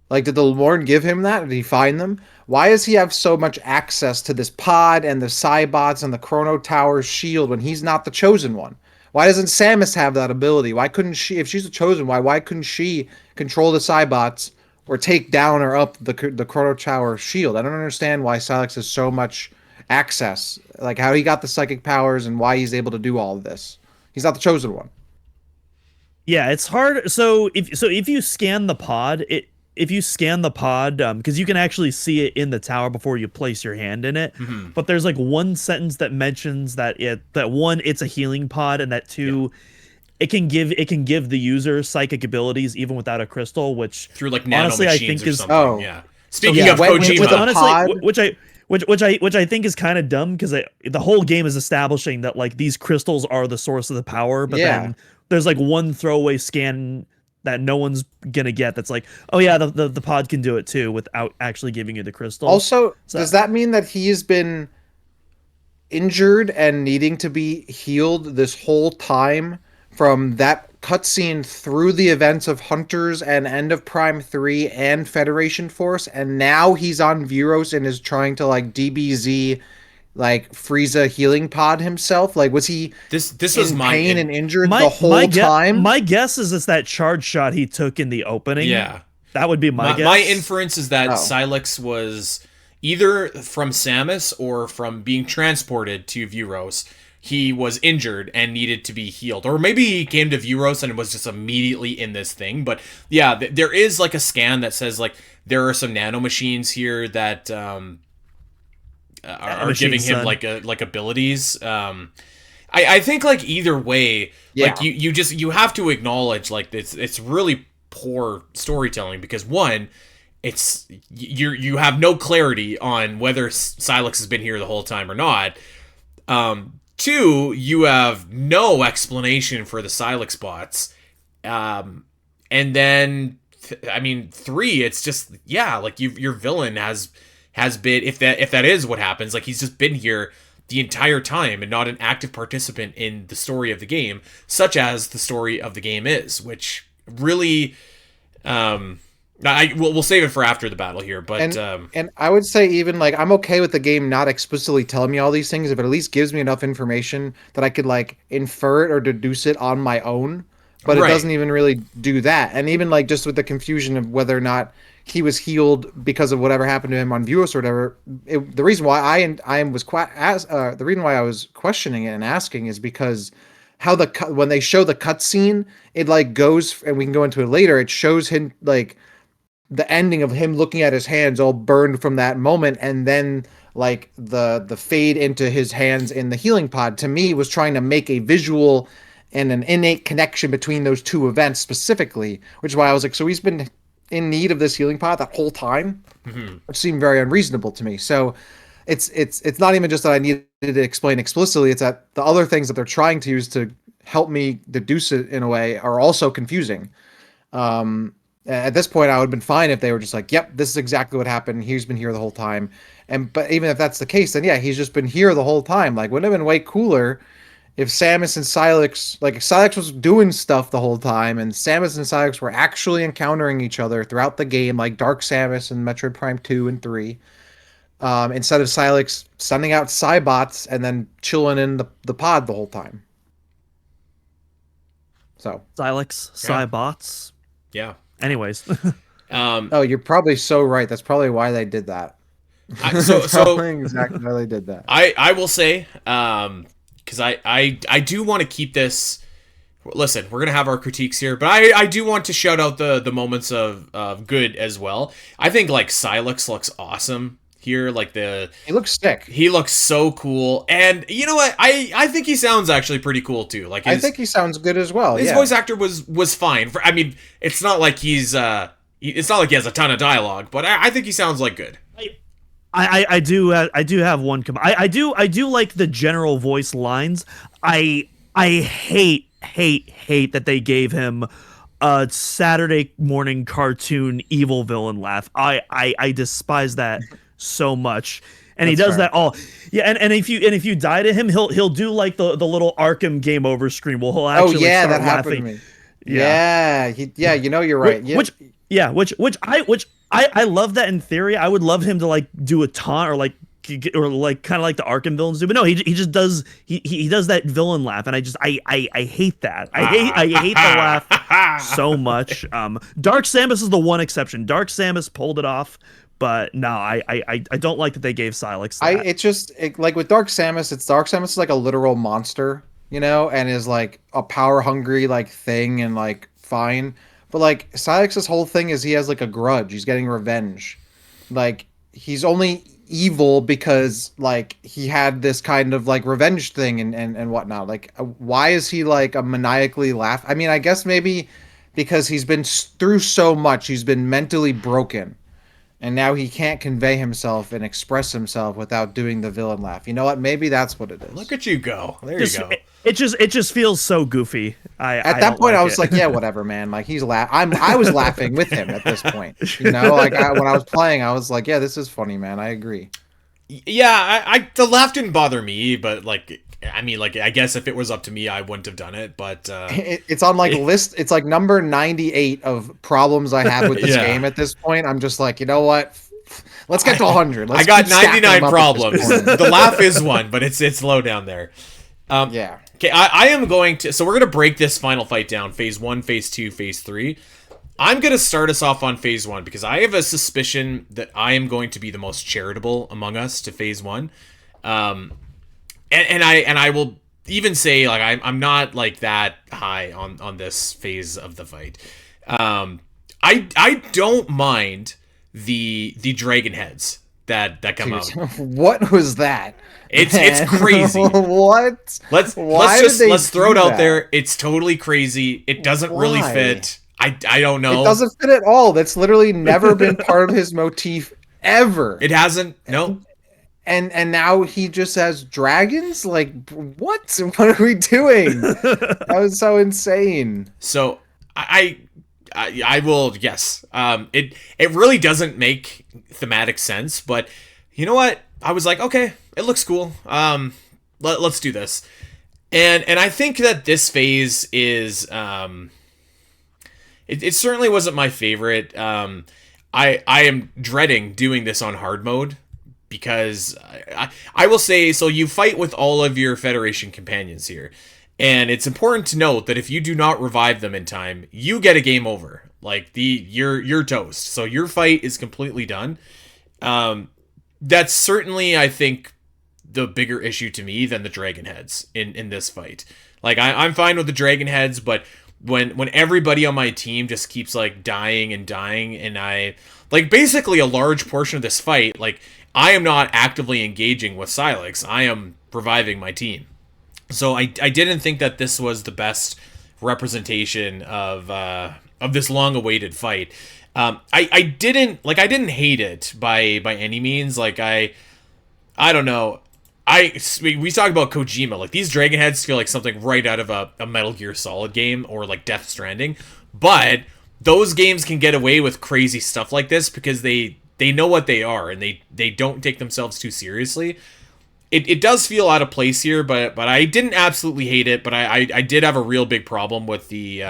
Like, did the Lemorne give him that? Did he find them? Why does he have so much access to this pod and the Cybots and the Chrono Tower's shield when he's not the chosen one? Why doesn't Samus have that ability? Why couldn't she, if she's the chosen one, why couldn't she control the Cybots or take down or up the Chrono Tower shield? I don't understand why Sylux has so much access. Like, how he got the psychic powers and why he's able to do all of this. He's not the chosen one. Yeah, it's hard. So if you scan the pod, because you can actually see it in the tower before you place your hand in it. Mm-hmm. But there's like one sentence that mentions that one, it's a healing pod, and that two, it can give the user psychic abilities even without a crystal, which through like nano honestly machines I think or is something. Yeah. Speaking of Kojima, honestly, which I think is kind of dumb, because the whole game is establishing that like these crystals are the source of the power, but then there's like one throwaway scan that no one's gonna get that's like, oh yeah, the pod can do it too without actually giving you the crystal. Also, does that mean that he's been injured and needing to be healed this whole time from that cutscene through the events of Hunters and End of Prime 3 and Federation Force, and now he's on Vuros and is trying to like DBZ like Frieza healing pod himself? Like, was he this was in pain and injured the whole my time? My guess is it's that charge shot he took in the opening. Yeah, that would be my guess. My inference is that Sylux was either from Samus or from being transported to Vuros. He was injured and needed to be healed, or maybe he came to Vuros and was just immediately in this thing. But yeah, there is like a scan that says like there are some nano machines here that are giving him like abilities. I think like either way, like you have to acknowledge like it's really poor storytelling, because one, it's you have no clarity on whether Sylux has been here the whole time or not. 2, you have no explanation for the Sylux bots. And then, 3, it's just, yeah, like your villain has been, if that is what happens, like he's just been here the entire time and not an active participant in the story of the game, such as the story of the game is, which really, we'll save it for after the battle here, but and I would say even like I'm okay with the game not explicitly telling me all these things if it at least gives me enough information that I could like infer it or deduce it on my own. But Right. It doesn't even really do that. And even like just with the confusion of whether or not he was healed because of whatever happened to him on Viewers or whatever, the reason why the reason why I was questioning it and asking is because how when they show the cutscene, it like goes, and we can go into it later. It shows him like the ending of him looking at his hands all burned from that moment, and then like the fade into his hands in the healing pod, to me was trying to make a visual and an innate connection between those two events specifically, which is why I was like, so he's been in need of this healing pod that whole time, which seemed very unreasonable to me. So it's not even just that I needed to explain explicitly, it's that the other things that they're trying to use to help me deduce it in a way are also confusing. At this point, I would have been fine if they were just like, yep, this is exactly what happened. He's been here the whole time. But even if that's the case, then yeah, he's just been here the whole time. Like, wouldn't it have been way cooler if Samus and Sylux, like Sylux was doing stuff the whole time, and Samus and Sylux were actually encountering each other throughout the game, like Dark Samus and Metroid Prime 2 and 3, instead of Sylux sending out Cybots and then chilling in the pod the whole time. So Sylux, Cybots. Yeah. Anyways. Oh, you're probably so right. That's probably why they did that. So exactly why they did that. I will say, because I do want to keep this. Listen, we're gonna have our critiques here, but I do want to shout out the moments of good as well. I think like Sylux looks awesome here. Like he looks sick. He looks so cool, and you know what? I think he sounds actually pretty cool too. Like I think he sounds good as well. His voice actor was fine. I mean, it's not like it's not like he has a ton of dialogue, but I think he sounds like good. I do have one I do like the general voice lines. I hate that they gave him a Saturday morning cartoon evil villain laugh. I despise that so much. And he does that all. Yeah, and if you die to him, he'll do like the little Arkham game over screen. Well, he'll actually start that laughing. happened to me. Yeah, you know, you're right. Which I love that in theory. I would love him to like do a taunt or like kind of like the Arkham villains do. But no, he just does he does that villain laugh, and I hate that. I hate the laugh so much. Dark Samus is the one exception. Dark Samus pulled it off. But no, I don't like that they gave Sylux that. Like with Dark Samus, Dark Samus is like a literal monster, you know, and is like a power hungry like thing and like fine. But like Sylux's whole thing is he has like a grudge. He's getting revenge. Like he's only evil because like he had this kind of like revenge thing and whatnot. Like why is he like a maniacally laugh? I mean, I guess maybe because he's been through so much. He's been mentally broken. And now he can't convey himself and express himself without doing the villain laugh. You know what? Maybe that's what it is. Look at you go. There you go. It just feels so goofy. At that point, I was like, yeah, whatever, man. Like he's I was laughing with him at this point. You know, like when I was playing, I was like, yeah, this is funny, man. I agree. Yeah, the laugh didn't bother me, but like, I mean, like, I guess if it was up to me, I wouldn't have done it. But it's on like list. It's like number 98 of problems I have with this game at this point. I'm just like, you know what? Let's get to 100. I got 99 problems. The laugh is one, but it's low down there. Yeah. Okay, I am going to. So we're gonna break this final fight down: phase 1, phase 2, phase 3. I'm gonna start us off on phase 1 because I have a suspicion that I am going to be the most charitable among us to phase 1. And I will even say like I'm not like that high on this phase of the fight. I don't mind the dragon heads that come out. What was that? It's crazy. What? Let's throw it out there. It's totally crazy. It doesn't really fit. I don't know. It doesn't fit at all. That's literally never been part of his motif ever. It hasn't. No. and now he just has dragons. Like what? What are we doing? That was so insane. So I will, yes. It really doesn't make thematic sense, but you know what? I was like, okay, it looks cool. Let's do this. And I think that this phase is it certainly wasn't my favorite. I am dreading doing this on hard mode because I will say, so you fight with all of your Federation companions here. And it's important to note that if you do not revive them in time, you get a game over. Like you're toast. So your fight is completely done. That's certainly, I think, the bigger issue to me than the dragon heads in this fight. Like I'm fine with the dragon heads, but when everybody on my team just keeps like dying and dying, and I like basically a large portion of this fight, like I am not actively engaging with Sylux. I am reviving my team. So I didn't think that this was the best representation of this long-awaited fight. I didn't hate it by any means. Like I don't know. We talk about Kojima. Like these dragon heads feel like something right out of a Metal Gear Solid game or like Death Stranding. But those games can get away with crazy stuff like this because they know what they are and they don't take themselves too seriously. It does feel out of place here, but I didn't absolutely hate it, but I did have a real big problem with the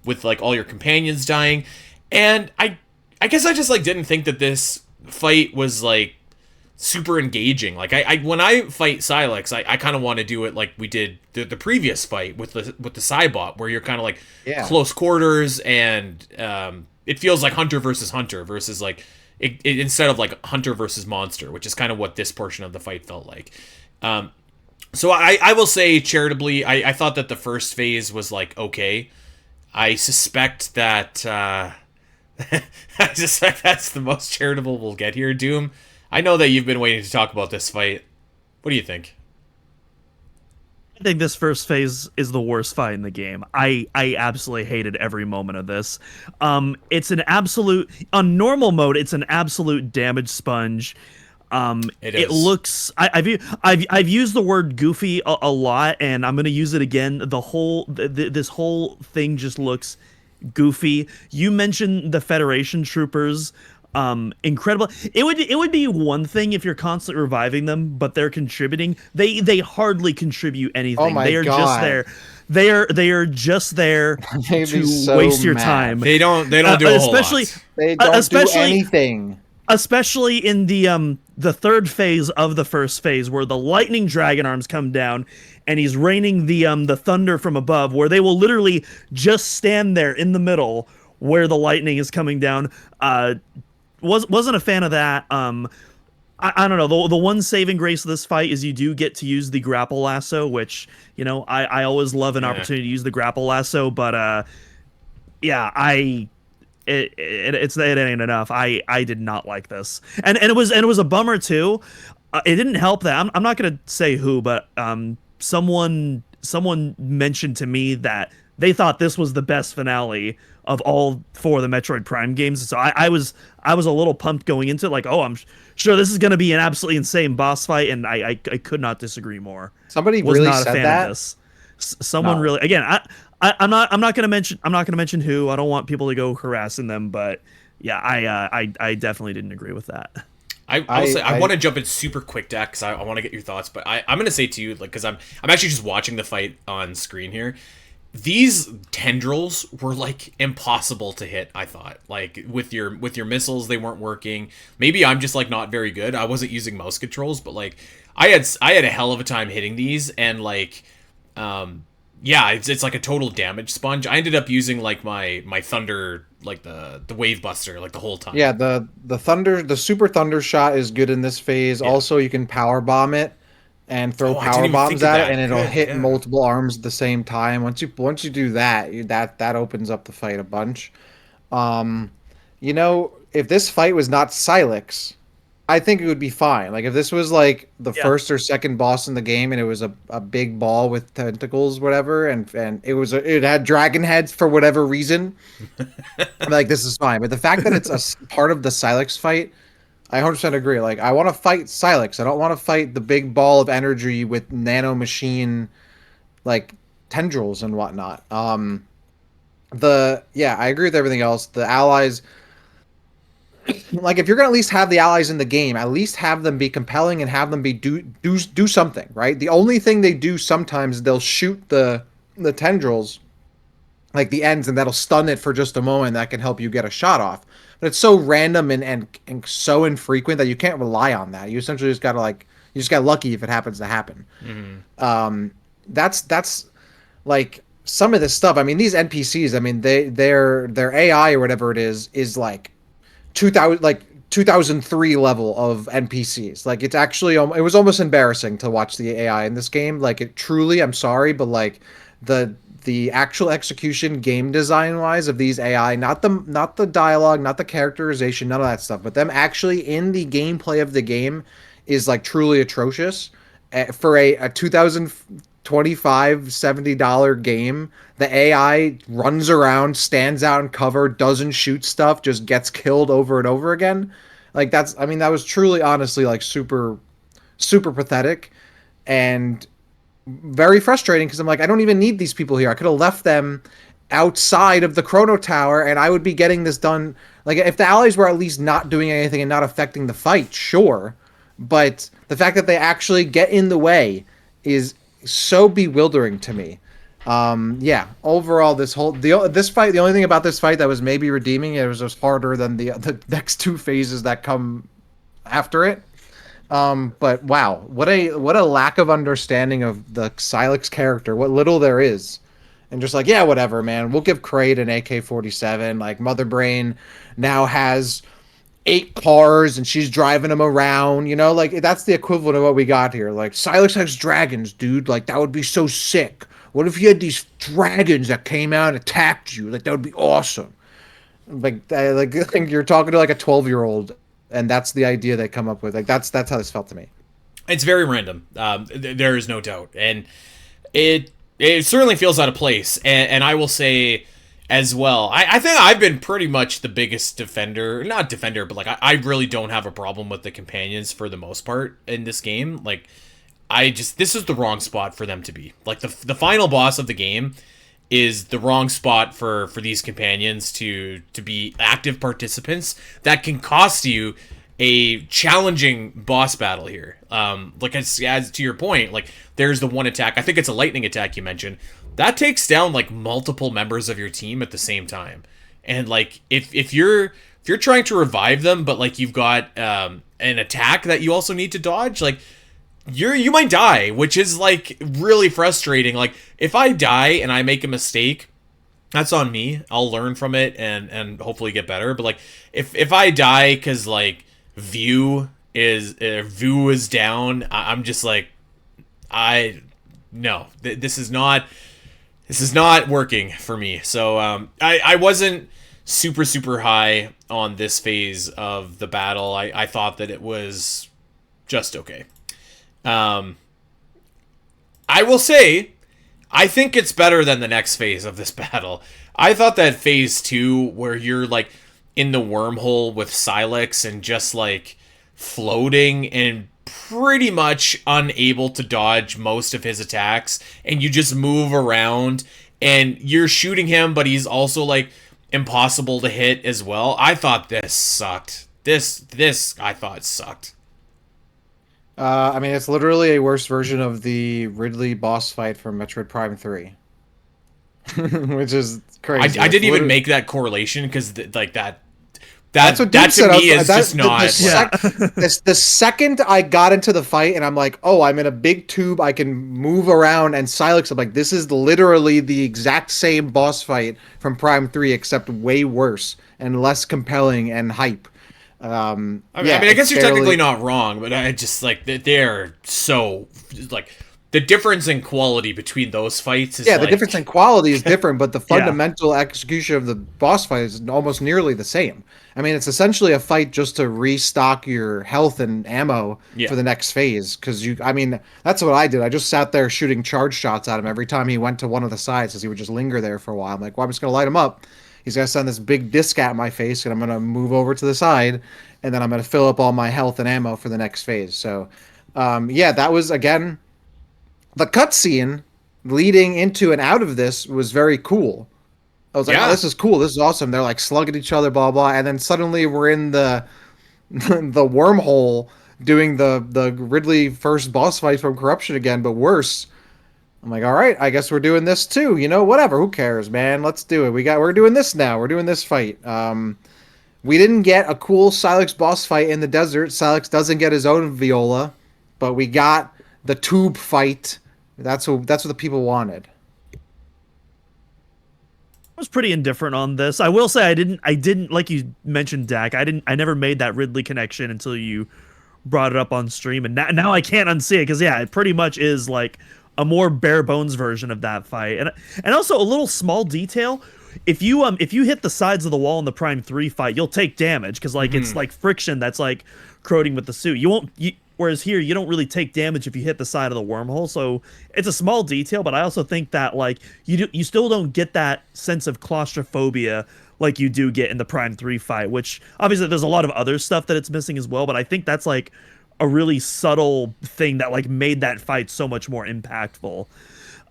with like all your companions dying. And I guess I just like didn't think that this fight was like super engaging. Like I when I fight Sylux, I kind of want to do it like we did the previous fight with the Cybot, where you're kind of like close quarters, and it feels like Hunter versus like instead of like Hunter versus monster, which is kind of what this portion of the fight felt like. So I will say charitably, I thought that the first phase was like okay. I suspect that I suspect that's the most charitable we'll get here, Doom. I know that you've been waiting to talk about this fight. What do you think? I think this first phase is the worst fight in the game. I absolutely hated every moment of this. It's an absolute, on normal mode, it's an absolute damage sponge. It looks. I've used the word goofy a lot, and I'm gonna use it again. This whole thing just looks goofy. You mentioned the Federation troopers. Incredible. It would be one thing if you're constantly reviving them, but they're contributing. They hardly contribute anything. Oh my they are God. just there. They are just there They'd be to so waste your mad. time. They don't do a whole lot. They don't especially- do anything. Especially in the third phase of the first phase, where the lightning dragon arms come down and he's raining the thunder from above, where they will literally just stand there in the middle where the lightning is coming down. Wasn't a fan of that. I don't know. The one saving grace of this fight is you do get to use the grapple lasso, which, you know, I always love an opportunity to use the grapple lasso, but yeah, it ain't enough. I did not like this, and it was a bummer too. It didn't help that I'm not gonna say who, but someone mentioned to me that they thought this was the best finale of all four of the Metroid Prime games. So I was a little pumped going into it, like, oh, I'm sure this is gonna be an absolutely insane boss fight, and I could not disagree more. Somebody Was really not a said fan that. of this. Someone No. really, again, I'm not gonna mention who. I don't want people to go harassing them, but yeah, I definitely didn't agree with that. I want to jump in super quick, Dak, because I want to get your thoughts. But I'm going to say to you, like, because I'm actually just watching the fight on screen here. These tendrils were like impossible to hit. I thought, like with your missiles, they weren't working. Maybe I'm just like not very good. I wasn't using mouse controls, but like I had a hell of a time hitting these, and like yeah, it's like a total damage sponge. I ended up using like my thunder, like the wave buster, like the whole time. Yeah, the super thunder shot is good in this phase. Yeah. Also, you can power bomb it and throw I didn't power even bombs think of at that. it, and it'll Good, hit yeah. multiple arms at the same time. Once you do that, that opens up the fight a bunch. You know, if this fight was not Sylux, I think it would be fine. Like if this was like the first or second boss in the game, and it was a big ball with tentacles, whatever, and it had dragon heads for whatever reason. I'm like, this is fine. But the fact that it's a part of the Sylux fight, I 100% agree. Like, I want to fight Sylux. I don't want to fight the big ball of energy with nano machine, like, tendrils and whatnot. I agree with everything else. The allies, like, if you're gonna at least have the allies in the game, at least have them be compelling and have them be do something, right? The only thing they do sometimes they'll shoot the tendrils, like the ends, and that'll stun it for just a moment. That can help you get a shot off. But it's so random and so infrequent that you can't rely on that. You essentially just gotta like you just got lucky if it happens to happen. That's like some of this stuff. I mean, these NPCs. I mean, their AI or whatever it is like 2003 level of NPCs. Like, it's actually it was almost embarrassing to watch the AI in this game. Like, it truly, I'm sorry, but like the actual execution game design wise of these AI, not the dialogue, not the characterization, none of that stuff, but them actually in the gameplay of the game is like truly atrocious. For a 2025 $70 game, the AI runs around, stands out in cover, doesn't shoot stuff, just gets killed over and over again. Like, that was truly, honestly, like super pathetic and very frustrating, because I'm like, I don't even need these people here. I could have left them outside of the Chrono Tower and I would be getting this done. Like, if the allies were at least not doing anything and not affecting the fight, sure. But the fact that they actually get in the way is so bewildering to me. Overall, this fight, the only thing about this fight that was maybe redeeming, it was just harder than the next two phases that come after it. But wow, what a lack of understanding of the Sylux character, what little there is. And just like, yeah, whatever, man. We'll give Kraid an AK-47. Like, Mother Brain now has 8 cars and she's driving them around, you know? Like, that's the equivalent of what we got here. Like, Sylux has dragons, dude. Like, that would be so sick. What if you had these dragons that came out and attacked you? Like, that would be awesome. Like, I think you're talking to like a 12-year-old, and that's the idea they come up with. Like, that's how this felt to me. It's very random. There is no doubt, and it certainly feels out of place. And I will say as well, I think I've been pretty much the biggest not defender, but like I really don't have a problem with the companions for the most part in this game. Like, this is the wrong spot for them to be. Like, the final boss of the game is the wrong spot for these companions to be active participants that can cost you a challenging boss battle here. Like, as to your point, like, there's the one attack, I think it's a lightning attack you mentioned, that takes down like multiple members of your team at the same time. And like, if you're trying to revive them, but like you've got an attack that you also need to dodge, like, you might die, which is like really frustrating. Like, if I die and I make a mistake, that's on me. I'll learn from it and hopefully get better. But like, if I die because like view is down, I'm just like, this is not working for me. So I wasn't super high on this phase of the battle. I thought that it was just okay. I will say, I think it's better than the next phase of this battle. I thought that phase 2, where you're like in the wormhole with Sylux and just like floating and pretty much unable to dodge most of his attacks, and you just move around and you're shooting him, but he's also like impossible to hit as well. I thought this sucked. This I thought sucked. I mean, it's literally a worse version of the Ridley boss fight from Metroid Prime 3. Which is crazy. I didn't even make that correlation, because like that to said. Me is just not. The second I got into the fight and I'm like, oh, I'm in a big tube, I can move around, and Sylux, I'm like, this is literally the exact same boss fight from Prime 3, except way worse and less compelling and hype. I mean, I guess you're technically not wrong, but I just like they're so like the difference in quality between those fights is the difference in quality is different, but the fundamental execution of the boss fight is almost nearly the same. I mean, it's essentially a fight just to restock your health and ammo for the next phase. Because that's what I did. I just sat there shooting charge shots at him every time he went to one of the sides, because he would just linger there for a while. I'm like, well, I'm just gonna light him up. He's gonna send this big disc at my face, and I'm gonna move over to the side, and then I'm gonna fill up all my health and ammo for the next phase. So, yeah, that was again the cutscene leading into and out of this was very cool. I was like, Yeah. oh, this is cool. This is awesome. They're like slugging each other, blah blah, and then suddenly we're in the the wormhole doing the Ridley first boss fight from Corruption again, but worse. I'm like, all right, I guess we're doing this too. You know, whatever. Who cares, man? Let's do it. We're doing this now. We're doing this fight. We didn't get a cool Sylux boss fight in the desert. Sylux doesn't get his own viola, but we got the tube fight. That's what the people wanted. I was pretty indifferent on this. I will say I didn't like you mentioned, Dak. I never made that Ridley connection until you brought it up on stream, and now I can't unsee it because yeah, it pretty much is like a more bare bones version of that fight, and also a little small detail. If you hit the sides of the wall in the Prime 3 fight, you'll take damage because like it's like friction that's like corroding with the suit. Whereas here you don't really take damage if you hit the side of the wormhole. So it's a small detail, but I also think that like you still don't get that sense of claustrophobia like you do get in the Prime 3 fight, which obviously there's a lot of other stuff that it's missing as well, but I think that's like a really subtle thing that like made that fight so much more impactful.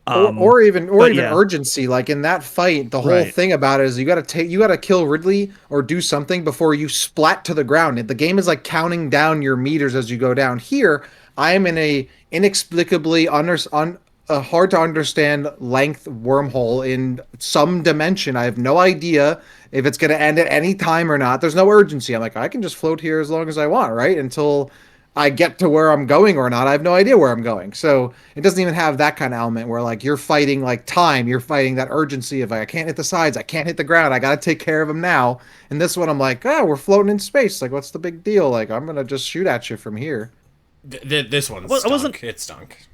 Or even yeah. urgency. Like in that fight, the whole Right. thing about it is you gotta kill Ridley or do something before you splat to the ground. The game is like counting down your meters as you go down. Here, I am in a inexplicably hard to understand length wormhole in some dimension. I have no idea if it's gonna end at any time or not. There's no urgency. I'm like, I can just float here as long as I want, right? Until I get to where I'm going or not. I have no idea where I'm going. So it doesn't even have that kind of element where like you're fighting like time. You're fighting that urgency of like, I can't hit the sides. I can't hit the ground. I got to take care of them now. And this one, I'm like, we're floating in space. Like, what's the big deal? Like, I'm going to just shoot at you from here. This one Well, I wasn't- stunk. It stunk.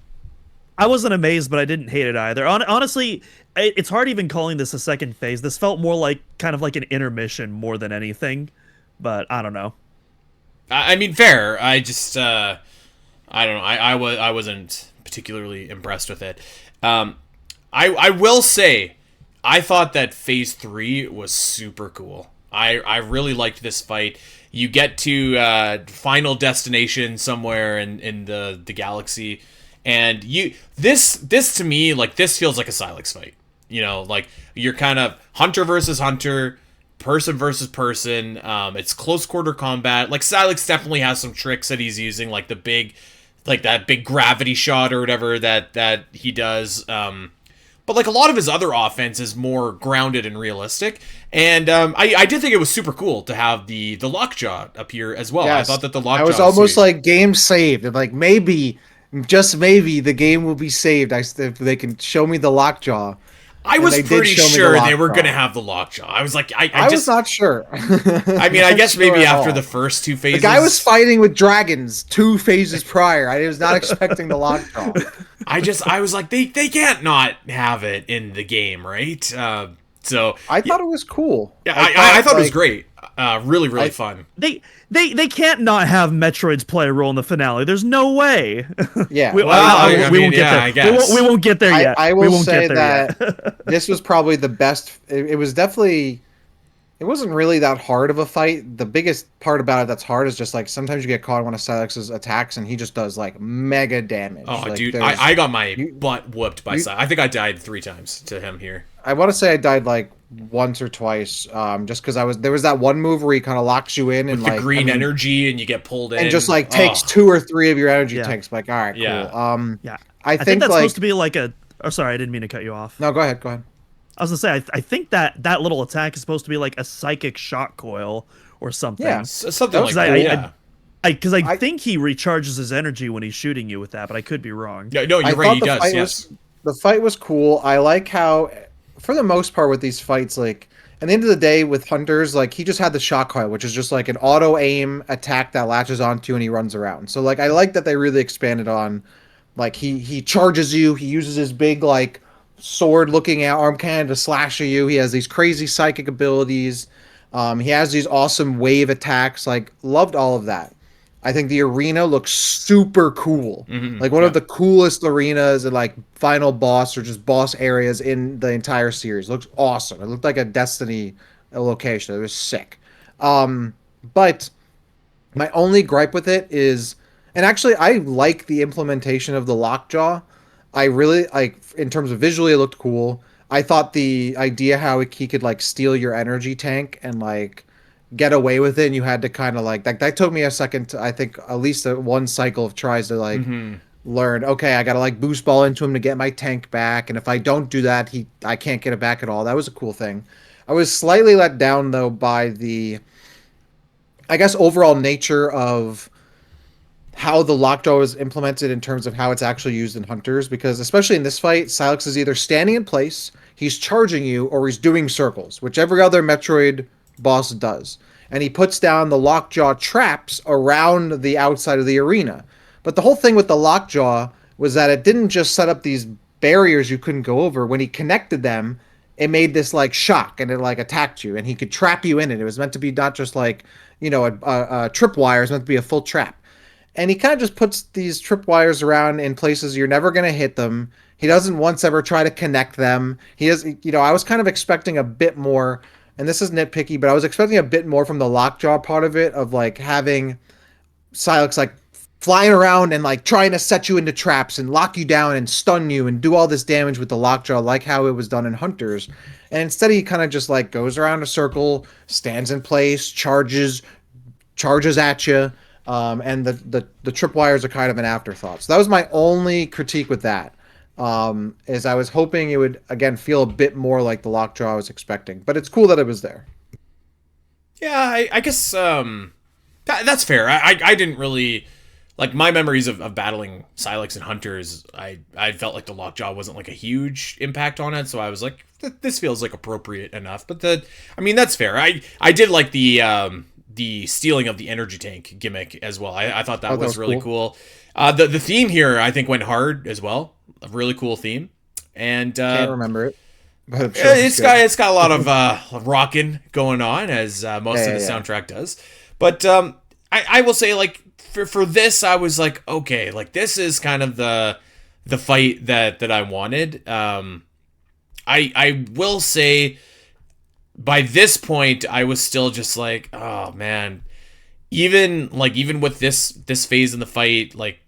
I wasn't amazed, but I didn't hate it either. Honestly, it's hard even calling this a second phase. This felt more like kind of like an intermission more than anything, but I don't know. I mean, fair. I just, I don't know. I wasn't particularly impressed with it. I will say, I thought that Phase 3 was super cool. I really liked this fight. You get to final destination somewhere in the galaxy, and this to me, like, this feels like a Sylux fight. You know, like, you're kind of hunter versus hunter, person versus person. It's close quarter combat. Like, Sylux definitely has some tricks that he's using, like that big gravity shot or whatever that he does. But like a lot of his other offense is more grounded and realistic. And I did think it was super cool to have the lockjaw appear as well. Yes. I thought that the lockjaw I was almost sweet. like game saved. And like maybe, just maybe, the game will be saved. If they can show me the lockjaw. I was they did pretty show me the sure they were lockjaw. going to have the lockjaw. I was like, I I just, was not sure. I mean, I guess maybe after the first two The phases. guy was fighting with dragons 2 phases prior. I was not expecting the lockjaw. I was like, they can't not have it in the game, right? So I thought it was cool. yeah, I thought it was like, great. Really fun. They can't not have Metroids play a role in the finale. There's no way. Yeah. we, Well, I we mean, won't get yeah, there. I guess. We won't get there yet. I we will won't say get there that yet. this was probably the best. It was definitely. It wasn't really that hard of a fight. The biggest part about it that's hard is just like sometimes you get caught in one of Sylux's attacks and he just does like mega damage. Oh, like, dude, there's- I got my butt whooped by you- Cy. I think I died 3 times to him here. I want to say I died like once or twice, just because there was that one move where he kind of locks you in and With the like green I mean, energy and you get pulled in. and just like takes Oh. 2 or 3 of your energy Yeah. tanks. Like, all right, cool. Yeah. Yeah, I think think that's like supposed to be like a. Oh, sorry, I didn't mean to cut you off. no, go ahead, go ahead. I was gonna say I think that little attack is supposed to be like a psychic shock coil or something. Yeah. Something like Because that. Yeah. because I think he recharges his energy when he's shooting you with that, but I could be wrong. No, you're I right. thought He the does. fight Yes. the fight was cool. I like how, for the most part, with these fights, like at the end of the day, with hunters, like he just had the shock coil, which is just like an auto aim attack that latches onto and he runs around. So like I like that they really expanded on, like he charges you. He uses his big like sword looking arm cannon to slash at you. He has these crazy psychic abilities. He has these awesome wave attacks. Like loved all of that. I think the arena looks super cool. Like one of the coolest arenas and like final boss or just boss areas in the entire series. Looks awesome. It looked like a Destiny location. It was sick. But my only gripe with it is, and actually I like the implementation of the lockjaw. I really like in terms of visually, it looked cool. I thought the idea how he could like steal your energy tank and like get away with it, and you had to kind of like that took me a second to, I think at least one cycle of tries to like learn, okay, I gotta like boost ball into him to get my tank back, and if I don't do that, I can't get it back at all. That was a cool thing. I was slightly let down though by the, I guess, overall nature of how the lockjaw is implemented in terms of how it's actually used in hunters, because especially in this fight, Sylux is either standing in place, he's charging you, or he's doing circles, which every other Metroid boss does. And he puts down the lockjaw traps around the outside of the arena. But the whole thing with the lockjaw was that it didn't just set up these barriers you couldn't go over. When he connected them, it made this like shock and it like attacked you, and he could trap you in it. It was meant to be not just like, you know, a tripwire. It was meant to be a full trap. And he kind of just puts these tripwires around in places you're never going to hit them. He doesn't once ever try to connect them. He is, you know, I was kind of expecting a bit more, and this is nitpicky, but I was expecting a bit more from the lockjaw part of it, of like having Sylux like flying around and like trying to set you into traps and lock you down and stun you and do all this damage with the lockjaw, like how it was done in Hunters. And instead he kind of just like goes around a circle, stands in place, charges at you. And the tripwires are kind of an afterthought. So that was my only critique with that. Is I was hoping it would again feel a bit more like the lockjaw I was expecting, but it's cool that it was there. Yeah, I guess that's fair. I didn't really like my memories of battling Sylux and Hunters. I felt like the lockjaw wasn't like a huge impact on it, so I was like, this feels like appropriate enough. But that's fair. I did like the stealing of the energy tank gimmick as well. I thought that was really cool. The theme here I think went hard as well. A really cool theme, and can't remember it. But I'm sure it's got a lot of rocking going on, as most of the soundtrack does. But I will say, like for this, I was like, okay, like this is kind of the fight that I wanted. I will say, by this point, I was still just like, oh man, even with this phase in the fight, like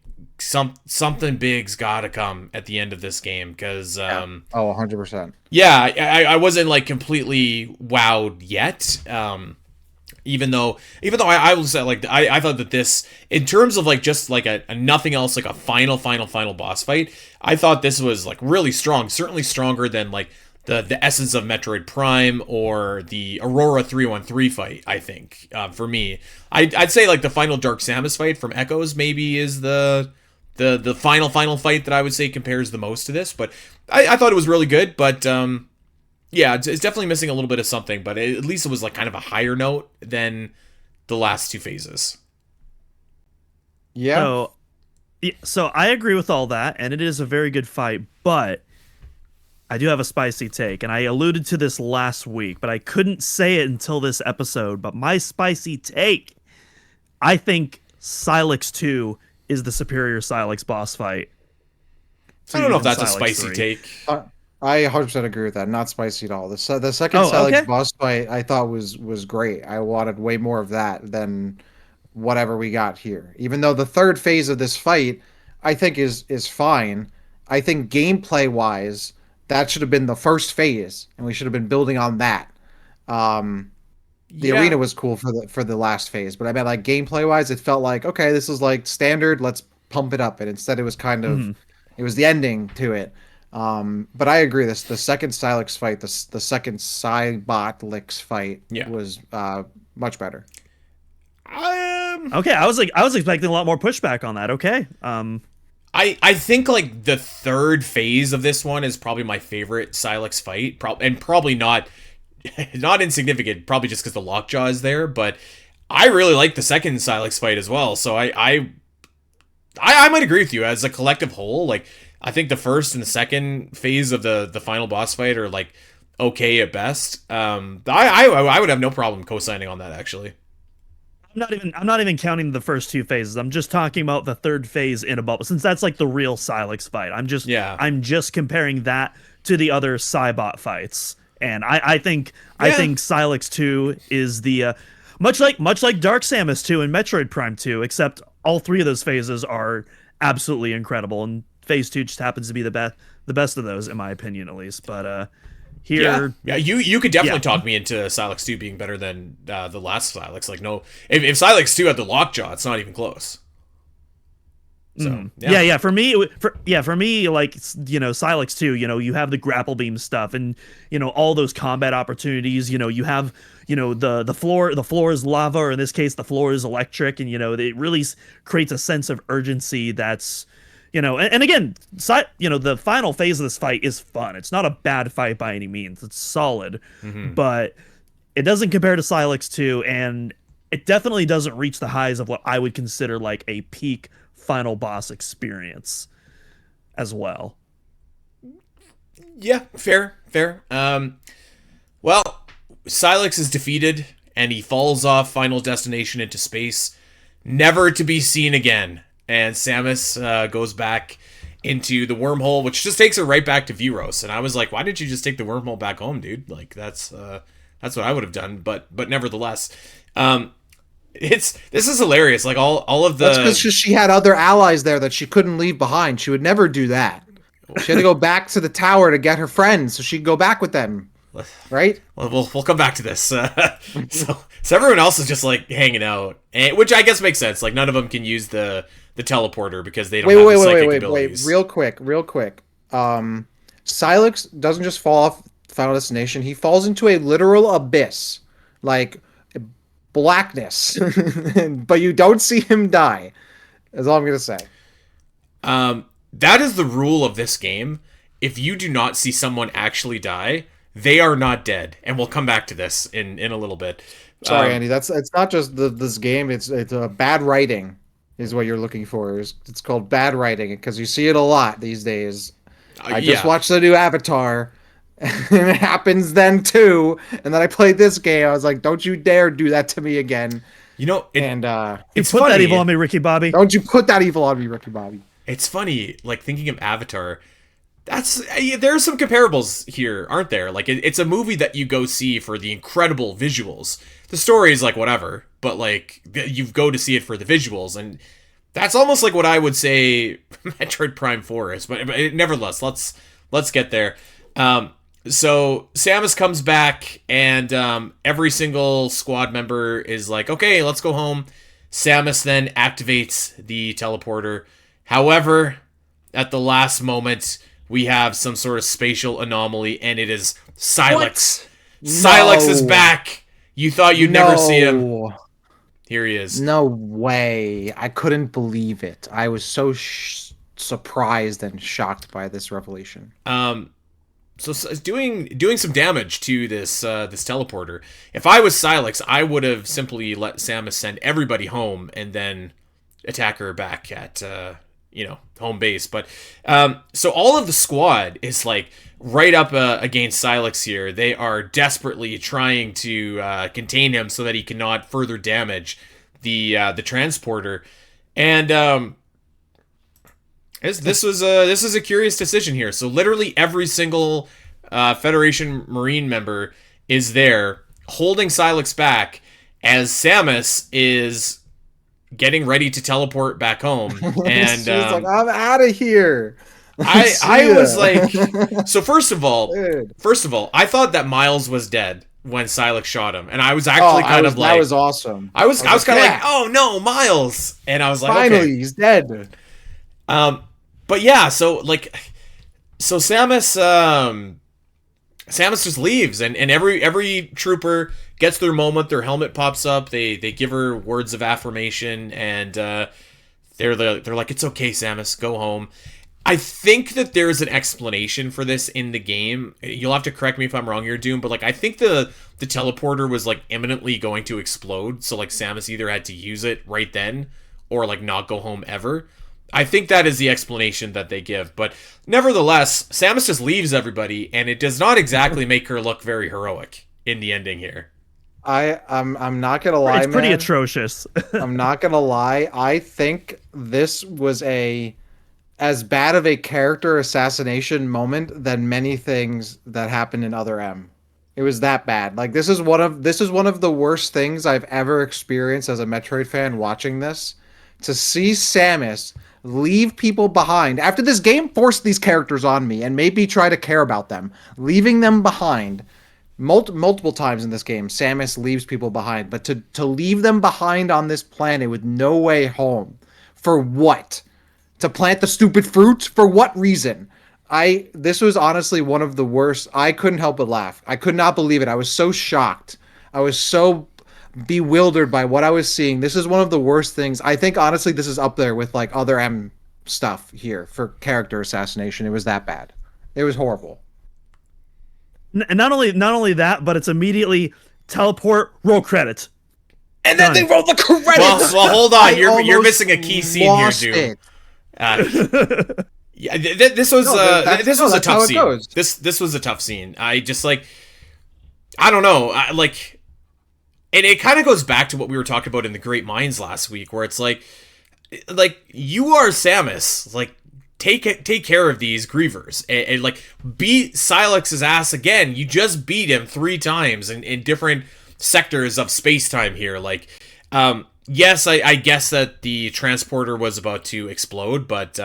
something big's gotta come at the end of this game, because 100%. Yeah, I wasn't like completely wowed yet. Even though I will say, like, I thought that this, in terms of like just like a nothing else, like a final boss fight, I thought this was like really strong, certainly stronger than like the essence of Metroid Prime or the Aurora 313 fight. I think for me, I'd say like the final Dark Samus fight from Echoes maybe is the final fight that I would say compares the most to this. But I thought it was really good. But yeah, it's definitely missing a little bit of something. But at least it was like kind of a higher note than the last two phases. Yeah. So I agree with all that, and it is a very good fight, but I do have a spicy take, and I alluded to this last week, but I couldn't say it until this episode. But my spicy take, I think Sylux 2 is the superior Sylux boss fight. I don't know if that's a spicy take. I 100% agree with that. Not spicy at all. The second Sylux boss fight I thought was great. I wanted way more of that than whatever we got here. Even though the third phase of this fight I think is fine. I think gameplay wise, that should have been the first phase, and we should have been building on that. The arena was cool for the last phase, but I meant like gameplay wise, it felt like, okay, this is like standard, let's pump it up, and instead it was kind of it was the ending to it. But I agree, the second Sylux fight, the second Cybotlix fight was much better. Okay, I was expecting a lot more pushback on that. Okay. I think like the third phase of this one is probably my favorite Sylux fight, and probably not insignificant, probably just because the lockjaw is there, but I really like the second Sylux fight as well. So I might agree with you as a collective whole. Like, I think the first and the second phase of the final boss fight are like okay at best. I would have no problem co-signing on that, actually. I'm not even counting the first two phases. I'm just talking about the third phase in a bubble, since that's like the real Sylux fight. Yeah. I'm just comparing that to the other Cybot fights. And I think Sylux 2 is the much like Dark Samus 2 and Metroid Prime 2, except all three of those phases are absolutely incredible, and phase 2 just happens to be the best of those, in my opinion, at least. But here, you could definitely talk me into Sylux 2 being better than the last Sylux. Like, no, if Sylux 2 had the lockjaw, it's not even close. So for me, like, Sylux 2, you have the grapple beam stuff, and all those combat opportunities. You have the floor is lava, or in this case the floor is electric, and it really creates a sense of urgency that's and again, the final phase of this fight is fun. It's not a bad fight by any means. It's solid, but it doesn't compare to Sylux 2, and it definitely doesn't reach the highs of what I would consider like a peak final boss experience as well. Yeah, fair. Well, Sylux is defeated, and he falls off Final Destination into space, never to be seen again. And Samus goes back into the wormhole, which just takes her right back to Viros. And I was like, why didn't you just take the wormhole back home, dude? Like, that's what I would have done. But nevertheless, this is hilarious. Like, all of the... That's because she had other allies there that she couldn't leave behind. She would never do that. She had to go back to the tower to get her friends so she could go back with them. Right? Well, we'll come back to this. So everyone else is just like hanging out, which I guess makes sense. Like, none of them can use the teleporter because they don't have the psychic abilities. Real quick. Sylux doesn't just fall off Final Destination. He falls into a literal abyss, like blackness, but you don't see him die. That's all I'm gonna say. That is the rule of this game. If you do not see someone actually die, they are not dead, and we'll come back to this in a little bit. Sorry, Andy. It's not just this game. It's bad writing is what you're looking for. It's called bad writing because you see it a lot these days. I just watched the new Avatar, and it happens then too. And then I played this game. I was like, "Don't you dare do that to me again!" It's put funny. that evil on me, Ricky Bobby. Don't you put that evil on me, Ricky Bobby. It's funny, like, thinking of Avatar. There are some comparables here, aren't there? Like, it's a movie that you go see for the incredible visuals. The story is like whatever, but like you go to see it for the visuals, and that's almost like what I would say Metroid Prime 4 is. But nevertheless, let's get there. So Samus comes back, and every single squad member is like, okay, let's go home. Samus then activates the teleporter. However, at the last moment, we have some sort of spatial anomaly, and it is Sylux. Sylux is back. You thought you'd never see him. Here he is. No way. I couldn't believe it. I was so surprised and shocked by this revelation. So it's doing some damage to this teleporter. If I was Sylux, I would have simply let Samus send everybody home and then attack her back at home base. But so all of the squad is like right up against Sylux here. They are desperately trying to contain him so that he cannot further damage the transporter. And this is a curious decision here. So literally every single Federation Marine member is there holding Sylux back as Samus is getting ready to teleport back home. And she's like, I'm out of here. I was like, so first of all, I thought that Miles was dead when Sylux shot him, and I was actually that was awesome. I was kind of like, oh no, Miles, and I was like, finally, okay. He's dead. But yeah, so Samus just leaves, and every trooper gets their moment. Their helmet pops up. They give her words of affirmation, and they're like, it's okay, Samus, go home. I think that there's an explanation for this in the game. You'll have to correct me if I'm wrong here, Doom, but like I think the teleporter was like imminently going to explode, so like Samus either had to use it right then or like not go home ever. I think that is the explanation that they give, but nevertheless, Samus just leaves everybody, and it does not exactly make her look very heroic in the ending here. I'm not gonna lie, It's pretty man. atrocious. I'm not gonna lie. I think this was as bad of a character assassination moment than many things that happened in Other M. It was that bad. Like this is one of the worst things I've ever experienced as a Metroid fan watching this. To see Samus leave people behind after this game forced these characters on me and made me try to care about them, leaving them behind multiple times in this game. Samus leaves people behind, but to leave them behind on this planet with no way home, for what? To plant the stupid fruit? For what reason? This was honestly one of the worst. I couldn't help but laugh. I could not believe it. I was so shocked. I was so bewildered by what I was seeing. This is one of the worst things. I think honestly this is up there with like Other M stuff here for character assassination. It was that bad. It was horrible. And not only that, but it's immediately teleport, roll credits. And then they roll the credits. Well, hold on. You're almost missing a key scene here, lost dude. it. Yeah, this was this was a that's how tough it scene. goes. This was a tough scene. I just like, I don't know, and it kind of goes back to what we were talking about in the Great Minds last week, where it's like you are Samus, like take care of these grievers and like beat Sylux's ass again. You just beat him 3 times in different sectors of space time here, like. Yes, I guess that the transporter was about to explode, but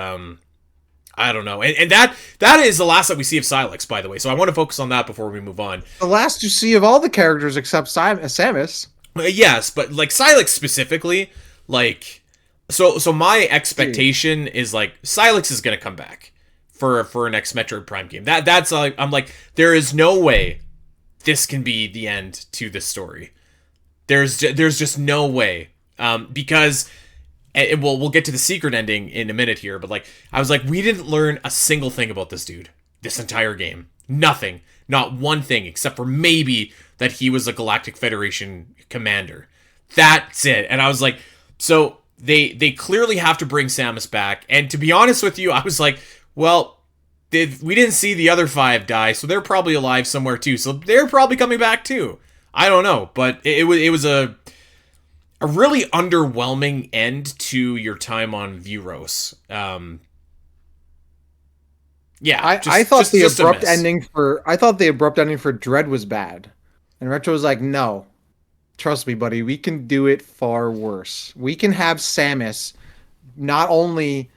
I don't know. And that is the last that we see of Sylux, by the way. So I want to focus on that before we move on. The last you see of all the characters except Samus. Yes, but like Sylux specifically, like so my expectation is like Sylux is going to come back for a next Metroid Prime game. That's like I'm like there is no way this can be the end to this story. There's just no way. Because and we'll get to the secret ending in a minute here, but like I was like, we didn't learn a single thing about this dude this entire game. Nothing. Not one thing, except for maybe that he was a Galactic Federation commander. That's it. And I was like, so they clearly have to bring Samus back. And to be honest with you, I was like, well, we didn't see the other 5 die, so they're probably alive somewhere too. So they're probably coming back too. I don't know, but it was a really underwhelming end to your time on Vuros. Yeah, I thought the abrupt ending for Dread was bad, and Retro was like, "No, trust me, buddy, we can do it far worse. We can have Samus not only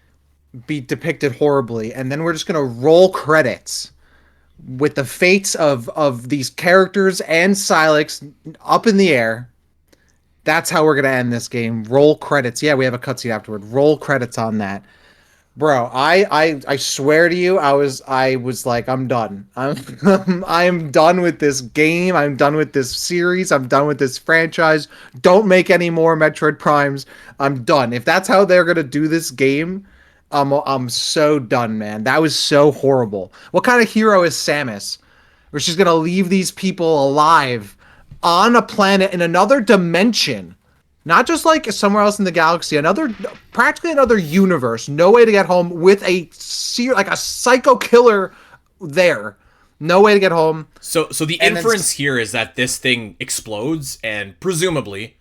be depicted horribly, and then we're just gonna roll credits with the fates of these characters and Sylux up in the air." That's how we're gonna end this game. Roll credits. Yeah, we have a cutscene afterward. Roll credits on that, bro. I swear to you, I was like, I'm done. I'm done with this game. I'm done with this series. I'm done with this franchise. Don't make any more Metroid Primes. I'm done. If that's how they're gonna do this game, I'm so done, man. That was so horrible. What kind of hero is Samus? Where she's gonna leave these people alive on a planet in another dimension, not just like somewhere else in the galaxy, practically another universe, no way to get home, with a psycho killer there, no way to get home. So the inference here is that this thing explodes and presumably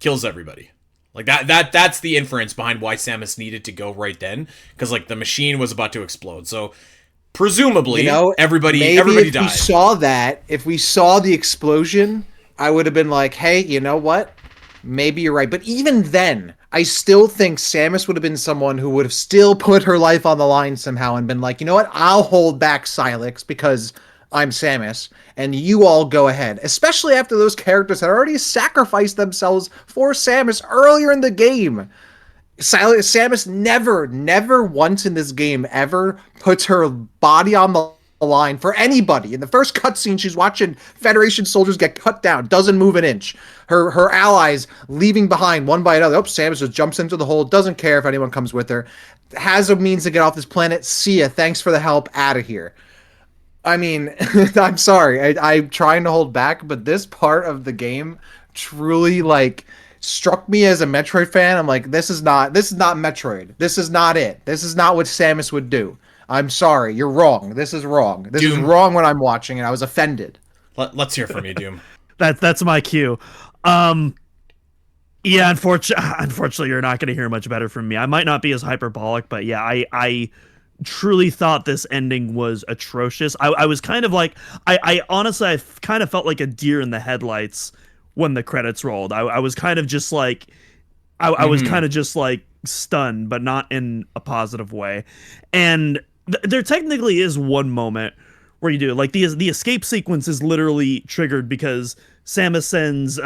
kills everybody. Like that's the inference behind why Samus needed to go right then, because like the machine was about to explode. So presumably, everybody died. If we saw the explosion, I would have been like, hey, you know what? Maybe you're right. But even then, I still think Samus would have been someone who would have still put her life on the line somehow and been like, you know what? I'll hold back Sylux because I'm Samus, and you all go ahead. Especially after those characters had already sacrificed themselves for Samus earlier in the game. Samus never once in this game ever puts her body on the line for anybody. In the first cutscene, she's watching Federation soldiers get cut down, doesn't move an inch. Her allies leaving behind one by another. Samus just jumps into the hole, doesn't care if anyone comes with her. Has a means to get off this planet. See ya. Thanks for the help. Out of here. I mean, I'm sorry. I'm trying to hold back, but this part of the game truly struck me as a Metroid fan. I'm like, this is not Metroid. This is not it. This is not what Samus would do. I'm sorry. You're wrong. This is wrong. This is wrong when I'm watching it. I was offended. Let's hear from you, Doom. That's my cue. Um, yeah, unfortunately, you're not going to hear much better from me. I might not be as hyperbolic, but yeah, I truly thought this ending was atrocious. I was kind of like, I honestly, kind of felt like a deer in the headlights when the credits rolled. I was kind of just like, I was kind of just like stunned, but not in a positive way. And there technically is one moment where you do like the escape sequence is literally triggered because Samus sends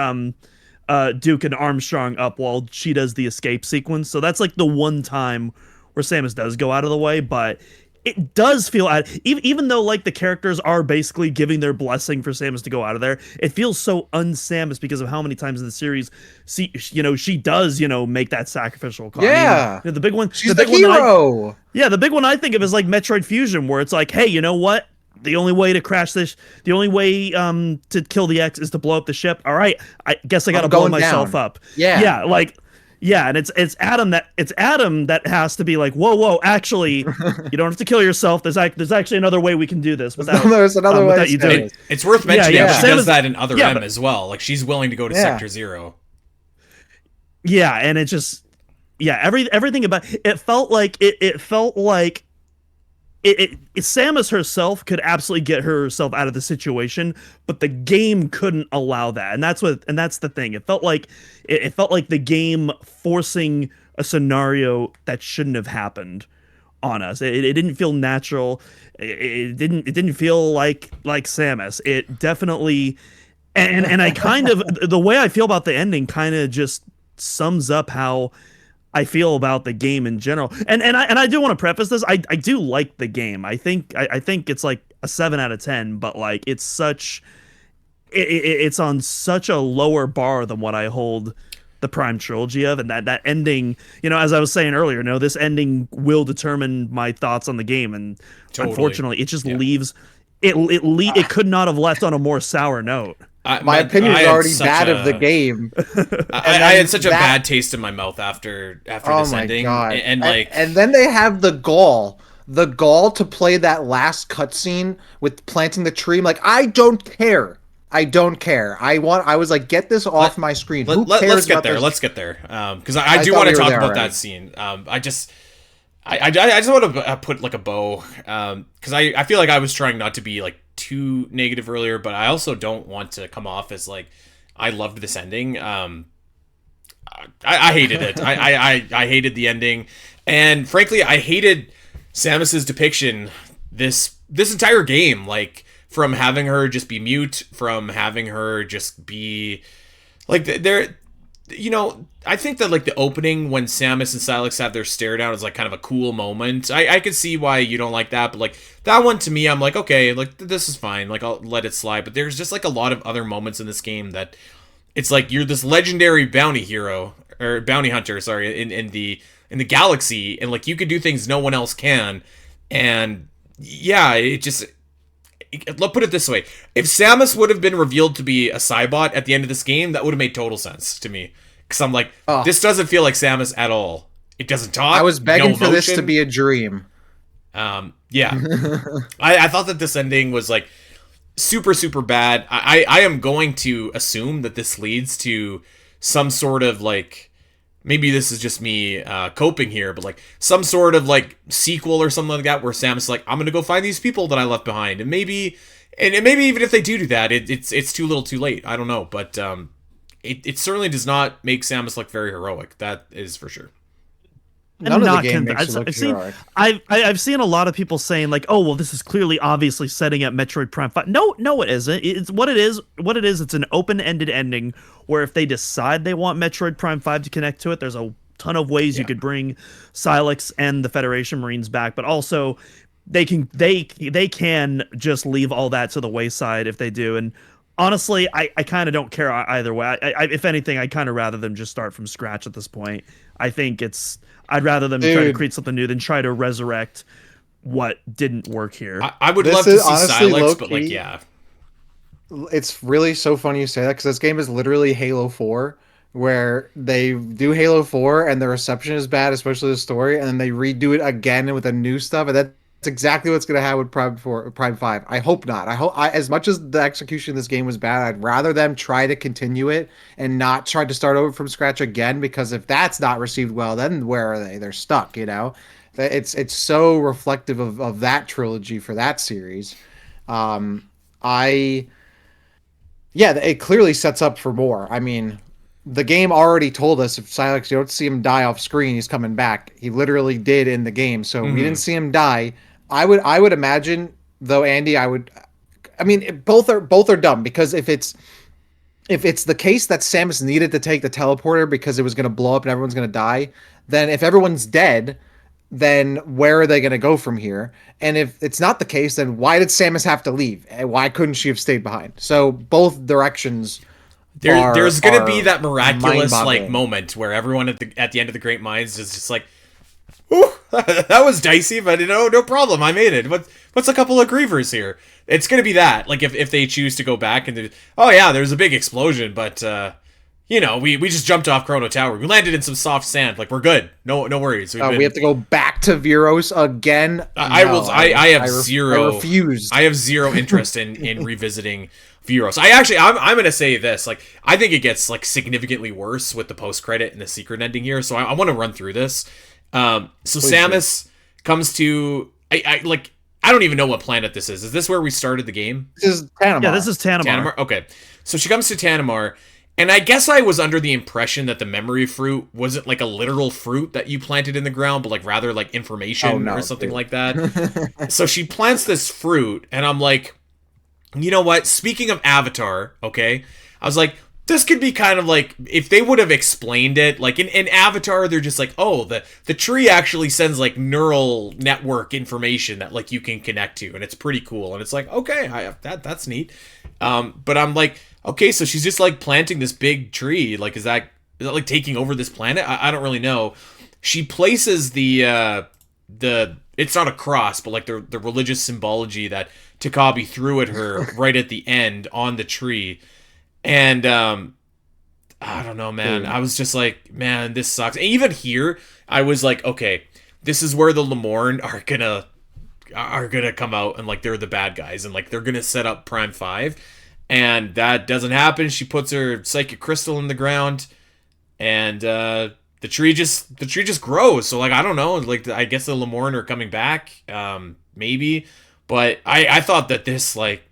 Duke and Armstrong up while she does the escape sequence. So that's like the one time where Samus does go out of the way, but it does feel even though like the characters are basically giving their blessing for Samus to go out of there, it feels so un-Samus because of how many times in the series she does make that sacrificial call. Yeah. The big one, She's the the big one hero. the big one I think of is like Metroid Fusion, where it's like, hey, you know what? The only way to crash this, the only way to kill the X is to blow up the ship. All right, I guess I got to blow going myself down. up. Yeah. And it's Adam that has to be like, whoa, actually, you don't have to kill yourself. There's actually another way we can do this without. There's another way without to you do doing it. It's worth mentioning yeah, that she Samus- does that in Other yeah, M but- as well. Like she's willing to go to Yeah. Sector Zero. Yeah, and it just everything about it felt like it felt like Samus herself could absolutely get herself out of the situation, but the game couldn't allow that, and that's the thing. It felt like the game forcing a scenario that shouldn't have happened on us. It didn't feel natural. It didn't feel like Samus. It definitely, and I kind of the way I feel about the ending kind of just sums up how I feel about the game in general. And I do want to preface this. I do like the game. I think it's like a 7 out of 10, but like it's on such a lower bar than what I hold the Prime trilogy of, and that ending, as I was saying earlier, this ending will determine my thoughts on the game, and Totally. unfortunately it just leaves it could not have left on a more sour note. My opinion is already bad of the game. I had such a bad taste in my mouth after Oh this my ending, god! and then they have the gall to play that last cutscene with planting the tree. I'm like, I don't care. I was like, get this off my screen. Who cares let's get about there. this? Let's get there. Because I do thought want to we were talk there about already. that scene. I just want to put like a bow. Because I feel like I was trying not to be like too negative earlier, but I also don't want to come off as like I loved this ending. I hated it. I hated the ending, and frankly, I hated Samus's depiction this entire game. Like, from having her just be mute, from having her just be like I think that like the opening when Samus and Sylux have their stare down is like kind of a cool moment. I could see why you don't like that, but like that one to me, I'm like, okay, like this is fine. Like I'll let it slide. But there's just like a lot of other moments in this game that it's like you're this legendary bounty hunter, sorry, in the galaxy, and like you could do things no one else can. And yeah, let's put it this way. If Samus would have been revealed to be a Cybot at the end of this game, that would have made total sense to me. Because I'm like, this doesn't feel like Samus at all. It doesn't talk. I was begging no for this to emotion. be a dream. Yeah. I thought that this ending was like super, super bad. I am going to assume that this leads to some sort of like, maybe this is just me coping here, but like some sort of like sequel or something like that where Samus is like, I'm gonna go find these people that I left behind, and maybe even if they do that, it's too little, too late. I don't know, but it certainly does not make Samus look very heroic. That is for sure. None of the game makes it look heroic. I've seen a lot of people saying like, oh well, this is clearly obviously setting up Metroid Prime 5. No, it isn't. It's what it is. It's an open-ended ending where if they decide they want Metroid Prime 5 to connect to it, there's a ton of ways you could bring Sylux and the Federation Marines back, but also they can just leave all that to the wayside if they do. And honestly, I kind of don't care either way. I if anything, I kind of rather them just start from scratch at this point. I think I'd rather them try to create something new than try to resurrect what didn't work here. I would This love to is see honestly Sylux, but low-key. like, yeah. It's really so funny you say that because this game is literally Halo 4, where they do Halo 4 and the reception is bad, especially the story, and then they redo it again with a new stuff, and exactly what's going to happen with Prime 5. I hope not. As much as the execution of this game was bad, I'd rather them try to continue it and not try to start over from scratch again, because if that's not received well, then where are they? They're stuck, you know? It's so reflective of that trilogy for that series. I Yeah, it clearly sets up for more. I mean, the game already told us if Sylux, you don't see him die off screen, he's coming back. He literally did in the game, so we didn't see him die. I would imagine though, Andy. I mean, both are dumb, because if it's the case that Samus needed to take the teleporter because it was going to blow up and everyone's going to die, then if everyone's dead, then where are they going to go from here? And if it's not the case, then why did Samus have to leave? And why couldn't she have stayed behind? So both directions. There's going to be that miraculous mind-boggling moment where everyone at the end of the Great Minds is just like, "Ooh, that was dicey, but no problem. I made it. What's a couple of grievers here?" It's going to be that. Like if they choose to go back and oh yeah, there's a big explosion, but we just jumped off Chrono Tower. We landed in some soft sand. Like, we're good. No worries. We have to go back to Viros again. I refuse. I have zero interest in revisiting Viros. I'm going to say this. Like, I think it gets like significantly worse with the post credit and the secret ending here. So I want to run through this. Samus comes to I don't even know what planet this is. Is this where we started the game? This is Tanamar. Yeah, this is Tanamar. Okay. So she comes to Tanamar, and I guess I was under the impression that the memory fruit wasn't like a literal fruit that you planted in the ground, but like rather like information or something like that. So she plants this fruit, and I'm like, you know what? Speaking of Avatar, okay, I was like, this could be kind of like, if they would have explained it, like in Avatar, they're just like, oh, the tree actually sends like neural network information that like you can connect to, and it's pretty cool. And it's like, okay, that's neat. But I'm like, okay, so she's just like planting this big tree. Like, is that like taking over this planet? I don't really know. She places the it's not a cross, but like the religious symbology that Takabi threw at her right at the end on the tree. And I don't know, man. I was just like, man, this sucks. And even here, I was like, okay, this is where the Lemorn are gonna come out, and like they're the bad guys, and like they're gonna set up Prime 5, and that doesn't happen. She puts her psychic crystal in the ground, and the tree just grows. So like, I don't know. Like, I guess the Lemorn are coming back, maybe. But I thought that this, like,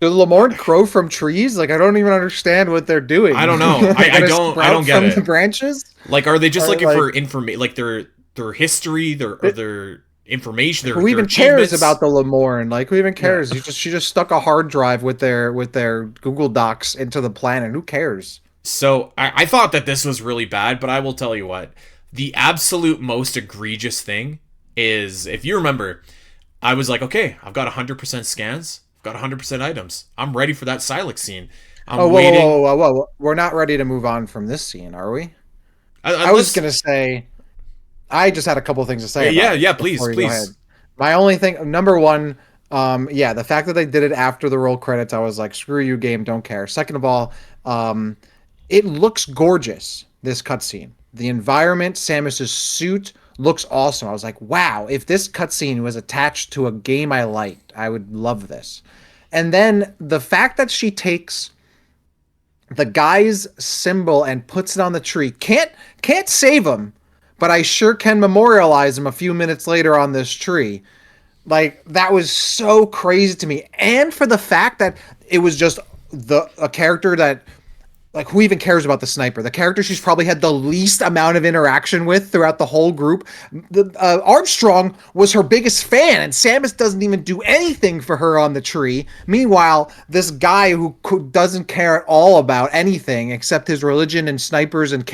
do Lemorn grow from trees? Like, I don't even understand what they're doing. I don't know. I don't get it. The branches? Like, are they just looking for information? Like their history, their information. Who even cares about the Lemorn? Like, who even cares? Yeah. She just stuck a hard drive with their Google Docs into the planet. Who cares? So I thought that this was really bad, but I will tell you what, the absolute most egregious thing is, if you remember, I was like, okay, I've got 100% scans. Got 100% items. I'm ready for that Sylux scene. I'm waiting. Whoa. We're not ready to move on from this scene, are we? I was going to say, I just had a couple of things to say. Yeah, please. My only thing, number one, the fact that they did it after the roll credits, I was like, screw you, game, don't care. Second of all, it looks gorgeous, this cutscene. The environment, Samus's suit, looks awesome. I was like, wow, if this cutscene was attached to a game I liked, I would love this. And then the fact that she takes the guy's symbol and puts it on the tree, can't save him, but I sure can memorialize him a few minutes later on this tree. Like, that was so crazy to me. And for the fact that it was just a character that, like, who even cares about the sniper? The character she's probably had the least amount of interaction with throughout the whole group. Armstrong was her biggest fan, and Samus doesn't even do anything for her on the tree. Meanwhile, this guy who doesn't care at all about anything except his religion and snipers and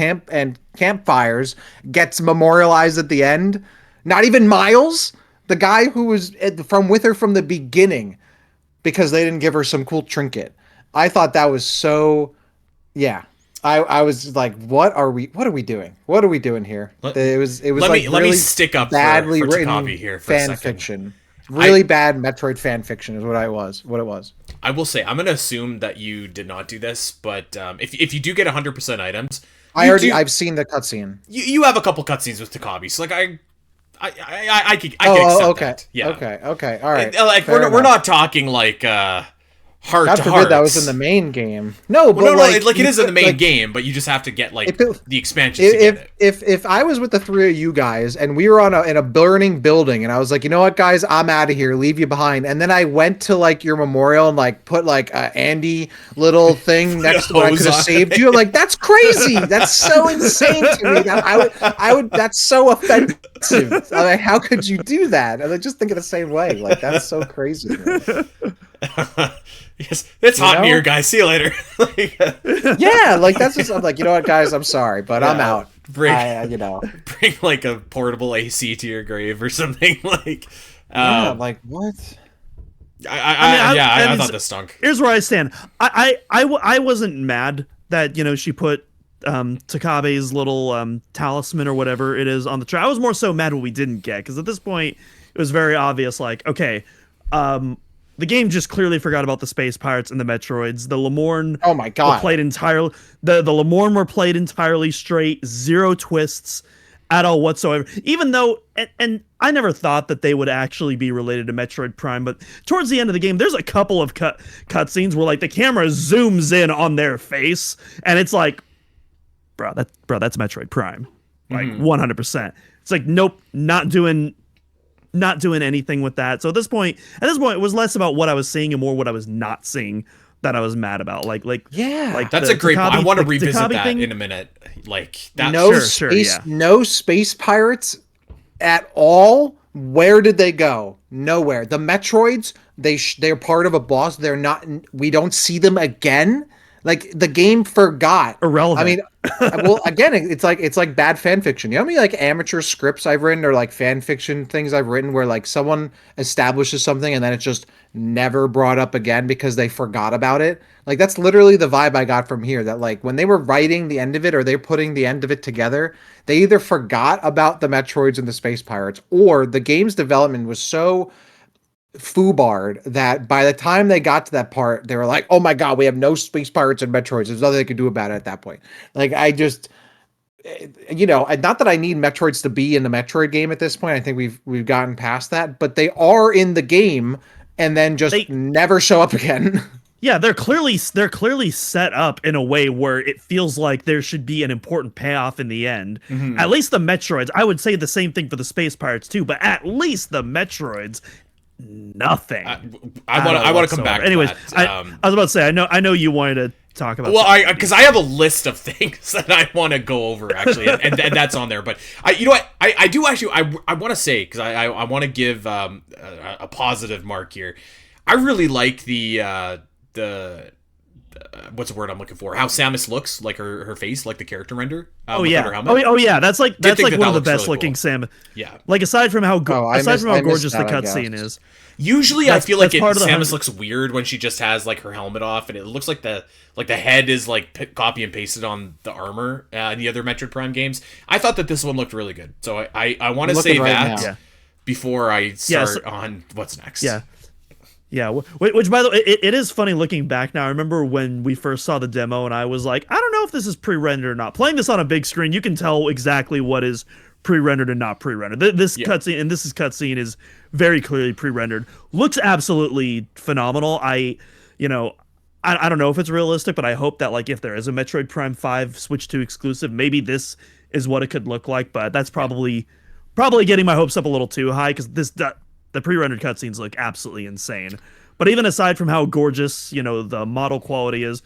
campfires gets memorialized at the end. Not even Miles, the guy who was with her from the beginning, because they didn't give her some cool trinket. I thought that was so... Yeah, I was like, what are we doing? What are we doing here? It was let me stick up badly for written Takabi here for fan fiction. Really bad Metroid fan fiction is what it was. I will say, I'm gonna assume that you did not do this, but if you do get 100% items, I've seen the cutscene. You have a couple cutscenes with Takabi, so like I can accept okay. that. Yeah. Okay. All right. Like Fair we're enough. not talking like heart God to forbid heart. that was in the main game. No, but Well, no, like it you is in the could, main like, game, but you just have to get like if it- the expansions to get it. if I was with the three of you guys and we were in a burning building and I was like, you know what, guys, I'm out of here, leave you behind, and then I went to like your memorial and like put like a Andy little thing next to what I hose could have on saved you, I'm like, that's crazy. That's so insane to me. That I would. That's so offensive. I'm like, how could you do that? And I just think of the same way. Like that's so crazy. Yes, it's hot in know? here, guys. See you later. Like, Yeah, like that's just. I'm like, you know what, guys, I'm sorry, but I'm Yeah. out. Bring bring like a portable AC to your grave or something. Like, Yeah, like what? I thought this stunk. Here's where I stand. I wasn't mad that she put Takabe's little talisman or whatever it is on the track. I was more so mad what we didn't get, because at this point it was very obvious. Like, okay, the game just clearly forgot about the space pirates and the Metroids. The Lemorn, Oh my God. were played entirely. The Lemorn were played entirely straight, zero twists at all whatsoever. Even though, and I never thought that they would actually be related to Metroid Prime, but towards the end of the game, there's a couple of cutscenes where like the camera zooms in on their face, and it's like, bro, that's Metroid Prime, like 100%. It's like, nope, not doing anything with that. So at this point, it was less about what I was seeing and more what I was not seeing that I was mad about. Like That's a great point. I want to revisit Takabe that thing. in a minute. Like that. No Sure, space, yeah. no space pirates at all. Where did they go? Nowhere. The Metroids, they're part of a boss. They're not. We don't see them again. Like the game forgot. Irrelevant. I mean, well, again, it's like bad fan fiction. You know how many like amateur scripts I've written or like fan fiction things I've written where like someone establishes something and then it's just never brought up again because they forgot about it. Like that's literally the vibe I got from here. That like when they were writing the end of it or they're putting the end of it together, they either forgot about the Metroids and the Space Pirates, or the game's development was so foobarred that by the time they got to that part, they were like, "Oh my god, we have no space pirates and Metroids. There's nothing they could do about it at that point." Like I just, not that I need Metroids to be in the Metroid game at this point. I think we've gotten past that, but they are in the game and then just never show up again. Yeah, they're clearly set up in a way where it feels like there should be an important payoff in the end. At least the Metroids. I would say the same thing for the Space Pirates too, but at least the Metroids, nothing. I want to come back. Anyways, to that. I was about to say, I know you wanted to talk about. Well, because I have a list of things that I want to go over actually, and that's on there. But you know what? I do actually. I want to say, because I want to give a positive mark here. I really like the what's the word I'm looking for? How Samus looks, like her face, like the character render. Oh without yeah. her helmet. Oh yeah. That's like think one of the looks best really looking cool. Samus. Yeah. Like aside from how I missed gorgeous the that, I cutscene guess. is. Usually, I feel like that's part of the Samus looks weird when she just has like her helmet off, and it looks like the head is like copy and pasted on the armor in the other Metroid Prime games. I thought that this one looked really good, so I want to say right that now. before I start on what's next. Yeah. Yeah, which by the way, it is funny looking back now. I remember when we first saw the demo and I was like, I don't know if this is pre-rendered or not. Playing this on a big screen, you can tell exactly what is pre-rendered and not pre-rendered. This cutscene is very clearly pre-rendered. Looks absolutely phenomenal. I don't know if it's realistic, but I hope that like if there is a Metroid Prime 5 Switch 2 exclusive, maybe this is what it could look like, but that's probably getting my hopes up a little too high, because the pre-rendered cutscenes look absolutely insane. But even aside from how gorgeous, the model quality is,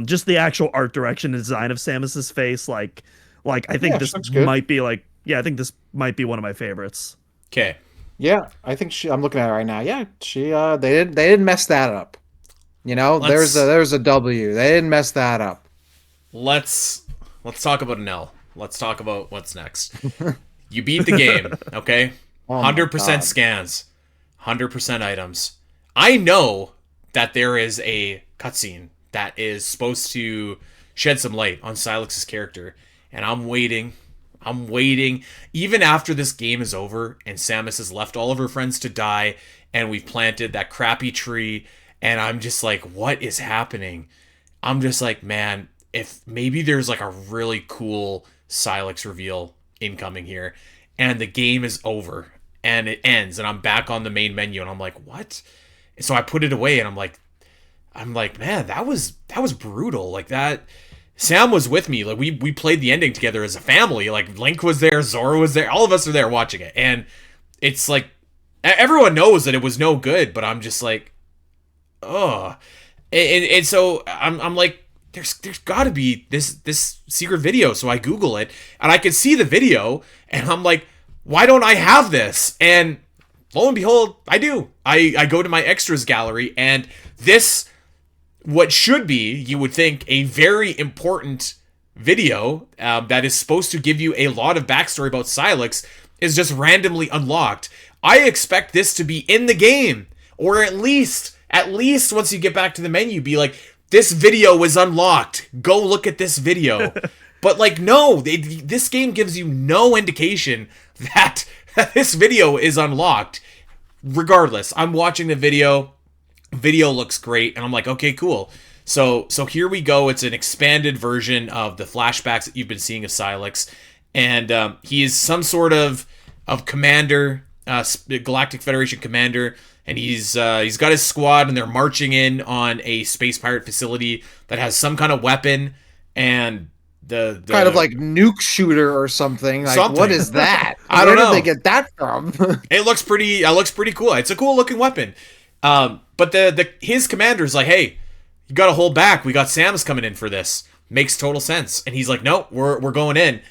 just the actual art direction and design of Samus's face, like I think this might be I think this might be one of my favorites. Okay. Yeah, I think I'm looking at it right now. Yeah, they didn't mess that up. There's a W. They didn't mess that up. Let's talk about an L. Let's talk about what's next. You beat the game, okay? 100% scans, 100% items. I know that there is a cutscene that is supposed to shed some light on Sylux's character, and I'm waiting. Even after this game is over and Samus has left all of her friends to die and we've planted that crappy tree, and I'm just like, what is happening? I'm just like, man, if maybe there's like a really cool Sylux reveal incoming here. and the game is over and it ends and I'm back on the main menu and I'm like, what? So I put it away and I'm like, man, that was brutal. Like that. Sam was with me. Like we played the ending together as a family. Like Link was there, Zora was there, all of us are there watching it. And it's like everyone knows that it was no good, but I'm just like, oh. And so I'm like, there's got to be this secret video. So I Google it and I can see the video and I'm like, why don't I have this? And lo and behold, I do. I go to my extras gallery and this, what should be, you would think, a very important video that is supposed to give you a lot of backstory about Sylux is just randomly unlocked. I expect this to be in the game, or at least once you get back to the menu, be like, this video was unlocked. Go look at this video. But like, no, this game gives you no indication that this video is unlocked. Regardless, I'm watching the video. Video looks great, and I'm like, okay, cool. So here we go. It's an expanded version of the flashbacks that you've been seeing of Sylux, and he is some sort of commander, Galactic Federation commander, and he's got his squad, and they're marching in on a space pirate facility that has some kind of weapon, and the kind of like nuke shooter or something. Like, something. What is that? I don't know. Where did they get that from? It looks pretty cool. It's a cool looking weapon. But his commander's like, hey, you gotta hold back. We got Samus coming in for this. Makes total sense. And he's like, no, we're going in.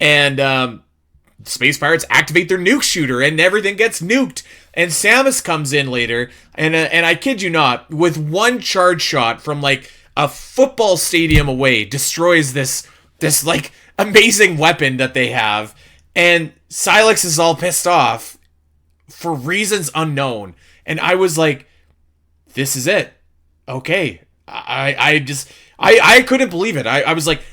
And space pirates activate their nuke shooter and everything gets nuked. And Samus comes in later, and I kid you not, with one charge shot from like a football stadium away, destroys this like amazing weapon that they have. And Sylux is all pissed off for reasons unknown. And I was like, this is it. Okay. I couldn't believe it. I was like,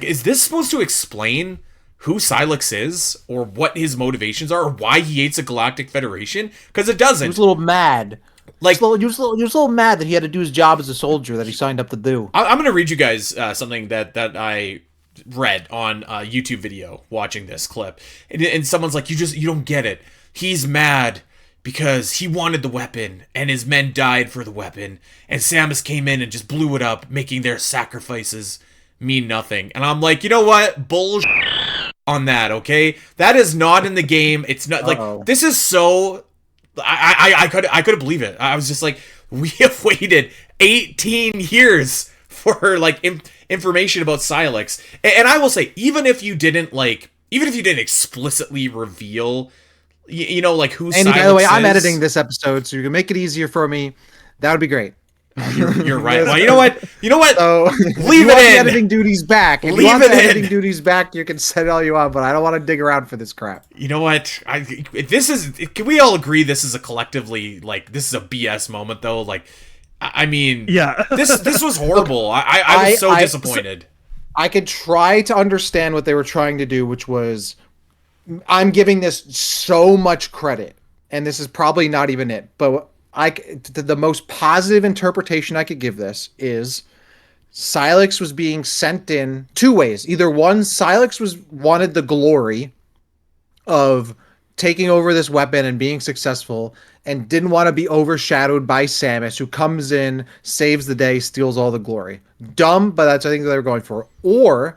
is this supposed to explain who Sylux is, or what his motivations are, or why he hates a Galactic Federation? Because it doesn't. He was a little mad. Like, he was a little mad that he had to do his job as a soldier that he signed up to do. I'm going to read you guys something that I read on a YouTube video watching this clip. And someone's like, you don't get it. He's mad because he wanted the weapon, and his men died for the weapon, and Samus came in and just blew it up, making their sacrifices mean nothing. And I'm like, you know what? Bullshit on that, okay? That is not in the game. It's not like, this is so... I couldn't believe it. I was just like, we have waited 18 years for like information about Sylux. And I will say, even if you didn't explicitly reveal, you know, like who Andy, Sylux by the way, I'm is. editing this episode, so you can make it easier for me. That would be great. You're right. Well, you know what? So, Leave it in. Editing duties back. If you want the editing duties back, you can set it all you want, but I don't want to dig around for this crap. You know what? Can we all agree this is a collectively, like, this is a BS moment, though? Like, I mean, Yeah. this was horrible. I was so disappointed. I could try to understand what they were trying to do, which was, I'm giving this so much credit, and this is probably not even it, but the most positive interpretation I could give this is Sylux was being sent in two ways. Either one, Sylux wanted the glory of taking over this weapon and being successful, and didn't want to be overshadowed by Samus, who comes in, saves the day, steals all the glory. Dumb, but that's I think what they were going for. Or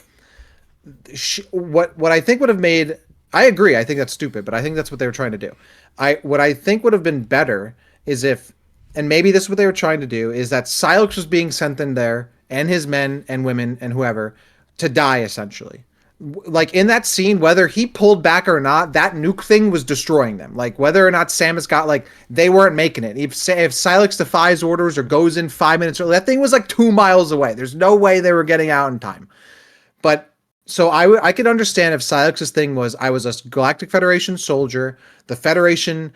what I think would have made, I agree, I think that's stupid, but I think that's what they were trying to do. What I think would have been better is if, and maybe this is what they were trying to do, is that Sylux was being sent in there, and his men and women and whoever, to die, essentially. Like, in that scene, whether he pulled back or not, that nuke thing was destroying them. Like, whether or not Samus got, like, they weren't making it. If Sylux defies orders or goes in 5 minutes early, that thing was, like, 2 miles away. There's no way they were getting out in time. But, so I could understand if Sylux's thing was, I was a Galactic Federation soldier, the Federation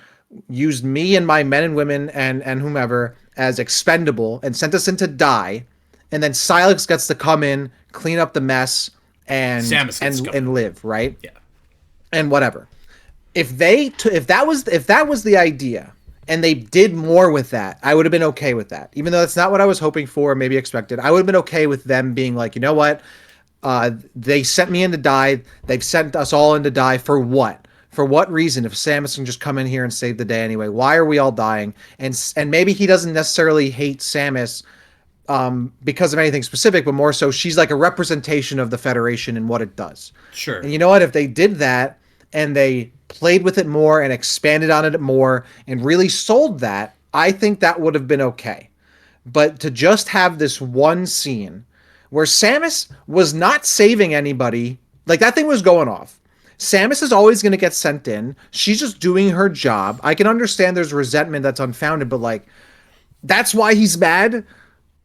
used me and my men and women and whomever as expendable and sent us in to die, and then Sylux gets to come in, clean up the mess, and live, right? Yeah. And whatever. If that was the idea, and they did more with that, I would have been okay with that. Even though that's not what I was hoping for, maybe expected. I would have been okay with them being like, you know what? They sent me in to die. They've sent us all in to die for what? For what reason? If Samus can just come in here and save the day anyway, why are we all dying? And maybe he doesn't necessarily hate Samus because of anything specific, but more so she's like a representation of the Federation and what it does. Sure. And you know what? If they did that and they played with it more and expanded on it more and really sold that, I think that would have been okay. But to just have this one scene where Samus was not saving anybody, like that thing was going off. Samus is always going to get sent in. She's just doing her job. I can understand there's resentment that's unfounded, but like that's why he's mad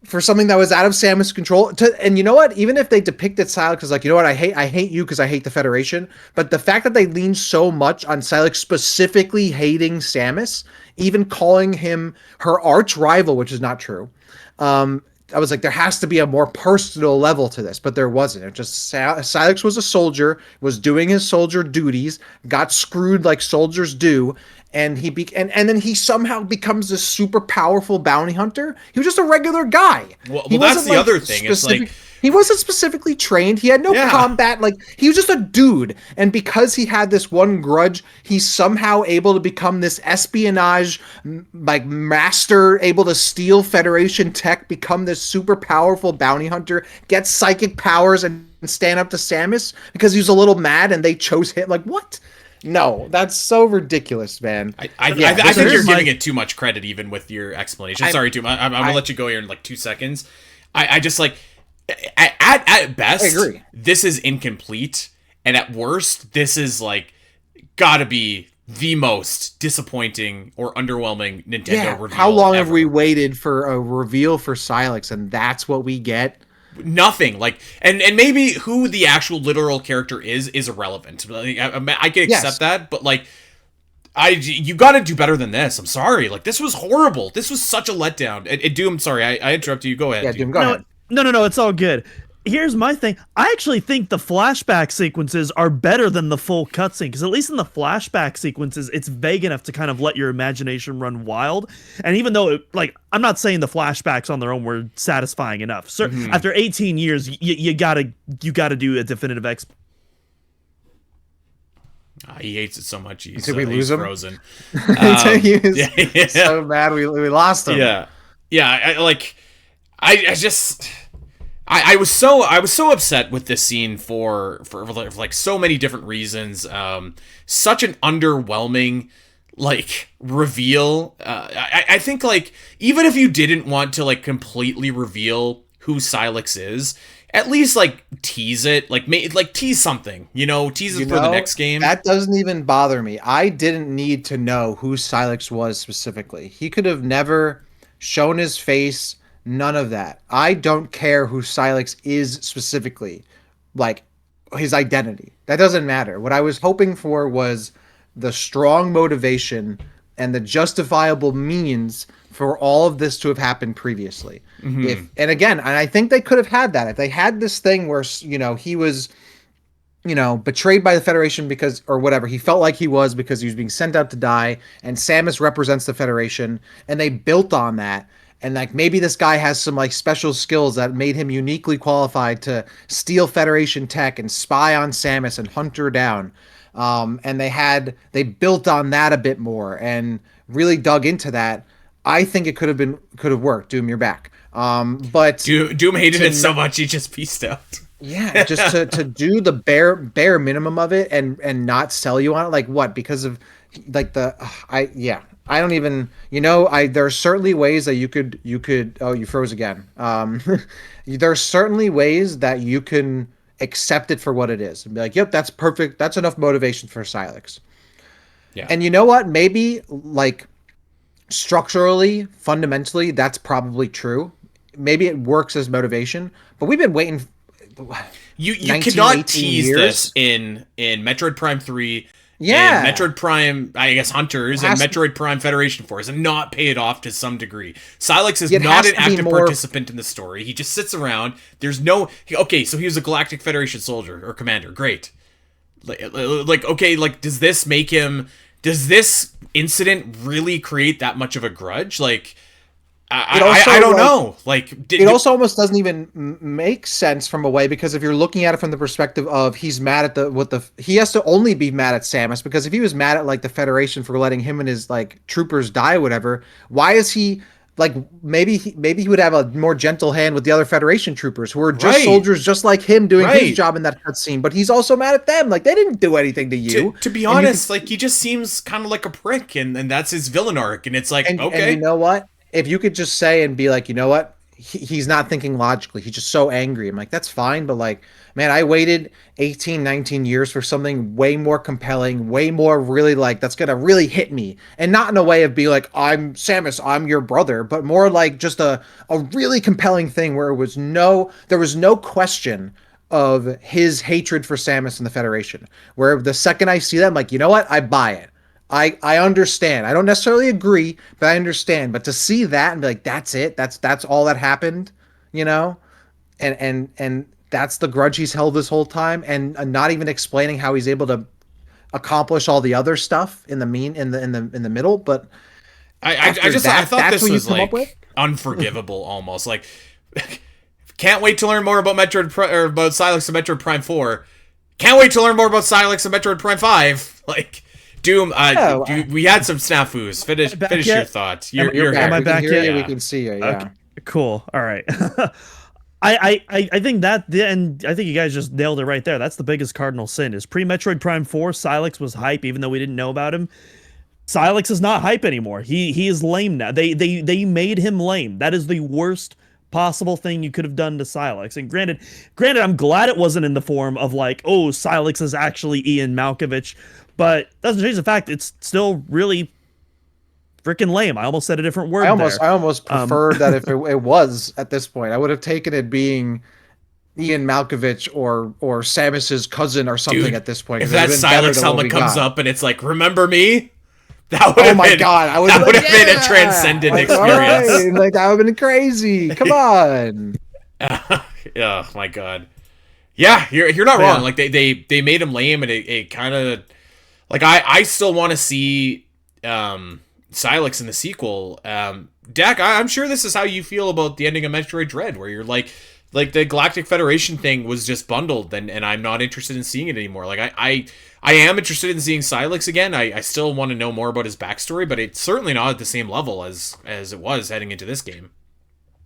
for something that was out of Samus' control. And you know what? Even if they depicted Sylux as like, you know what, I hate you because I hate the Federation. But the fact that they lean so much on Sylux specifically hating Samus, even calling him her arch rival, which is not true. I was like, there has to be a more personal level to this, but there wasn't. It just Sylux was a soldier, was doing his soldier duties, got screwed like soldiers do, and and then he somehow becomes this super powerful bounty hunter. He was just a regular guy. Well, that's the other thing. It's like he wasn't specifically trained. He had no combat. Like he was just a dude. And because he had this one grudge, he's somehow able to become this espionage like master, able to steal Federation tech, become this super powerful bounty hunter, get psychic powers and stand up to Samus because he was a little mad and they chose him. Like what? No, that's so ridiculous, man. I think you're giving it too much credit, even with your explanation. Sorry, Doom. I'm gonna let you go here in like 2 seconds. I just like at best, I agree. This is incomplete, and at worst, this is like gotta be the most disappointing or underwhelming Nintendo reveal. How long ever. have we waited for a reveal for Sylux, and that's what we get? Nothing. Like, and maybe who the actual literal character is irrelevant. Like, I can accept that, but like, you got to do better than this. I'm sorry. Like, this was horrible. This was such a letdown. And Doom, sorry, I interrupted you. Go ahead. Yeah, Doom, go ahead. No, it's all good. Here's my thing. I actually think the flashback sequences are better than the full cutscene, because at least in the flashback sequences, it's vague enough to kind of let your imagination run wild. And even though, I'm not saying the flashbacks on their own were satisfying enough. So after 18 years, you gotta do a definitive he hates it so much. He's, we lose him? Frozen. He's so mad we lost him. I was so upset with this scene for like so many different reasons. Such an underwhelming like reveal. I think like even if you didn't want to like completely reveal who Sylux is, at least like tease it, like tease something, tease it for the next game. That doesn't even bother me. I didn't need to know who Sylux was specifically. He could have never shown his face. None of that. I don't care who Sylux is specifically, like his identity. That doesn't matter. What I was hoping for was the strong motivation and the justifiable means for all of this to have happened previously. And I think they could have had that. If they had this thing where, he was, betrayed by the Federation because, or whatever, he felt like he was because he was being sent out to die, and Samus represents the Federation, and they built on that. And like maybe this guy has some like special skills that made him uniquely qualified to steal Federation tech and spy on Samus and hunt her down. And they built on that a bit more and really dug into that. I think it could have worked. Doom, you're back. But Doom hated it so much he just pieced out. Yeah, just to do the bare minimum of it and not sell you on it, like what? Because of like I don't even, there are certainly ways that you could, oh, you froze again. There are certainly ways that you can accept it for what it is and be like, yep, that's perfect. That's enough motivation for Sylux. Yeah. And you know what? Maybe like structurally, fundamentally, that's probably true. Maybe it works as motivation, but we've been waiting. You cannot tease this in Metroid Prime 3. Yeah, and Metroid Prime, I guess, Hunters and Metroid Prime Federation Force, and not pay it off to some degree. Sylux is not an active participant in the story. He just sits around. There's no... Okay, so he was a Galactic Federation soldier or commander. Great. Does this make him... Does this incident really create that much of a grudge? Like, I don't know. Like, it also almost doesn't even make sense from a way, because if you're looking at it from the perspective of he's mad at he has to only be mad at Samus, because if he was mad at like the Federation for letting him and his like troopers die or whatever, why is he like maybe he would have a more gentle hand with the other Federation troopers who are just soldiers just like him doing his job in that cutscene, but he's also mad at them. Like, they didn't do anything to you. To be honest, like, he just seems kind of like a prick, and that's his villain arc, and it's like, okay. And you know what? If you could just say and be like, you know what? He's not thinking logically. He's just so angry. I'm like, that's fine. But like, man, I waited 18, 19 years for something way more compelling, way more really like, that's going to really hit me. And not in a way of being like, I'm Samus, I'm your brother, but more like just a really compelling thing where there was no question of his hatred for Samus and the Federation. Where the second I see that, I'm like, you know what? I buy it. I understand. I don't necessarily agree, but I understand. But to see that and be like, that's it, that's all that happened, you know, and that's the grudge he's held this whole time, and not even explaining how he's able to accomplish all the other stuff in the middle. But I thought this was like unforgivable almost. Like, can't wait to learn more about about Sylux and Metroid Prime 4. Can't wait to learn more about Sylux and Metroid Prime 5. Like, Doom, we had some snafus. Finish your thoughts. You're back. Am I back yet? Yeah. We can see you. Yeah. Okay, cool. All right. I think and I think you guys just nailed it right there. That's the biggest cardinal sin. Is pre-Metroid Prime 4, Sylux was hype, even though we didn't know about him. Sylux is not hype anymore. He is lame now. They made him lame. That is the worst possible thing you could have done to Sylux. And granted, I'm glad it wasn't in the form of like, oh, Sylux is actually Ian Malkovich. But doesn't change the fact it's still really freaking lame. I almost said a different word. I almost preferred that if it was at this point. I would have taken it being Ian Malkovich or Samus's cousin or something. Dude, at this point. If that Sylux helmet comes up and it's like, remember me? That would have been a transcendent experience. Right. Like, that would have been crazy. Come on. Oh my god. Yeah, you're not wrong. Like, they made him lame, and it kind of, like, I still want to see Sylux in the sequel. Dak, I'm sure this is how you feel about the ending of Metroid Dread, where you're like the Galactic Federation thing was just bundled, and I'm not interested in seeing it anymore. Like, I am interested in seeing Sylux again. I still want to know more about his backstory, but it's certainly not at the same level as it was heading into this game.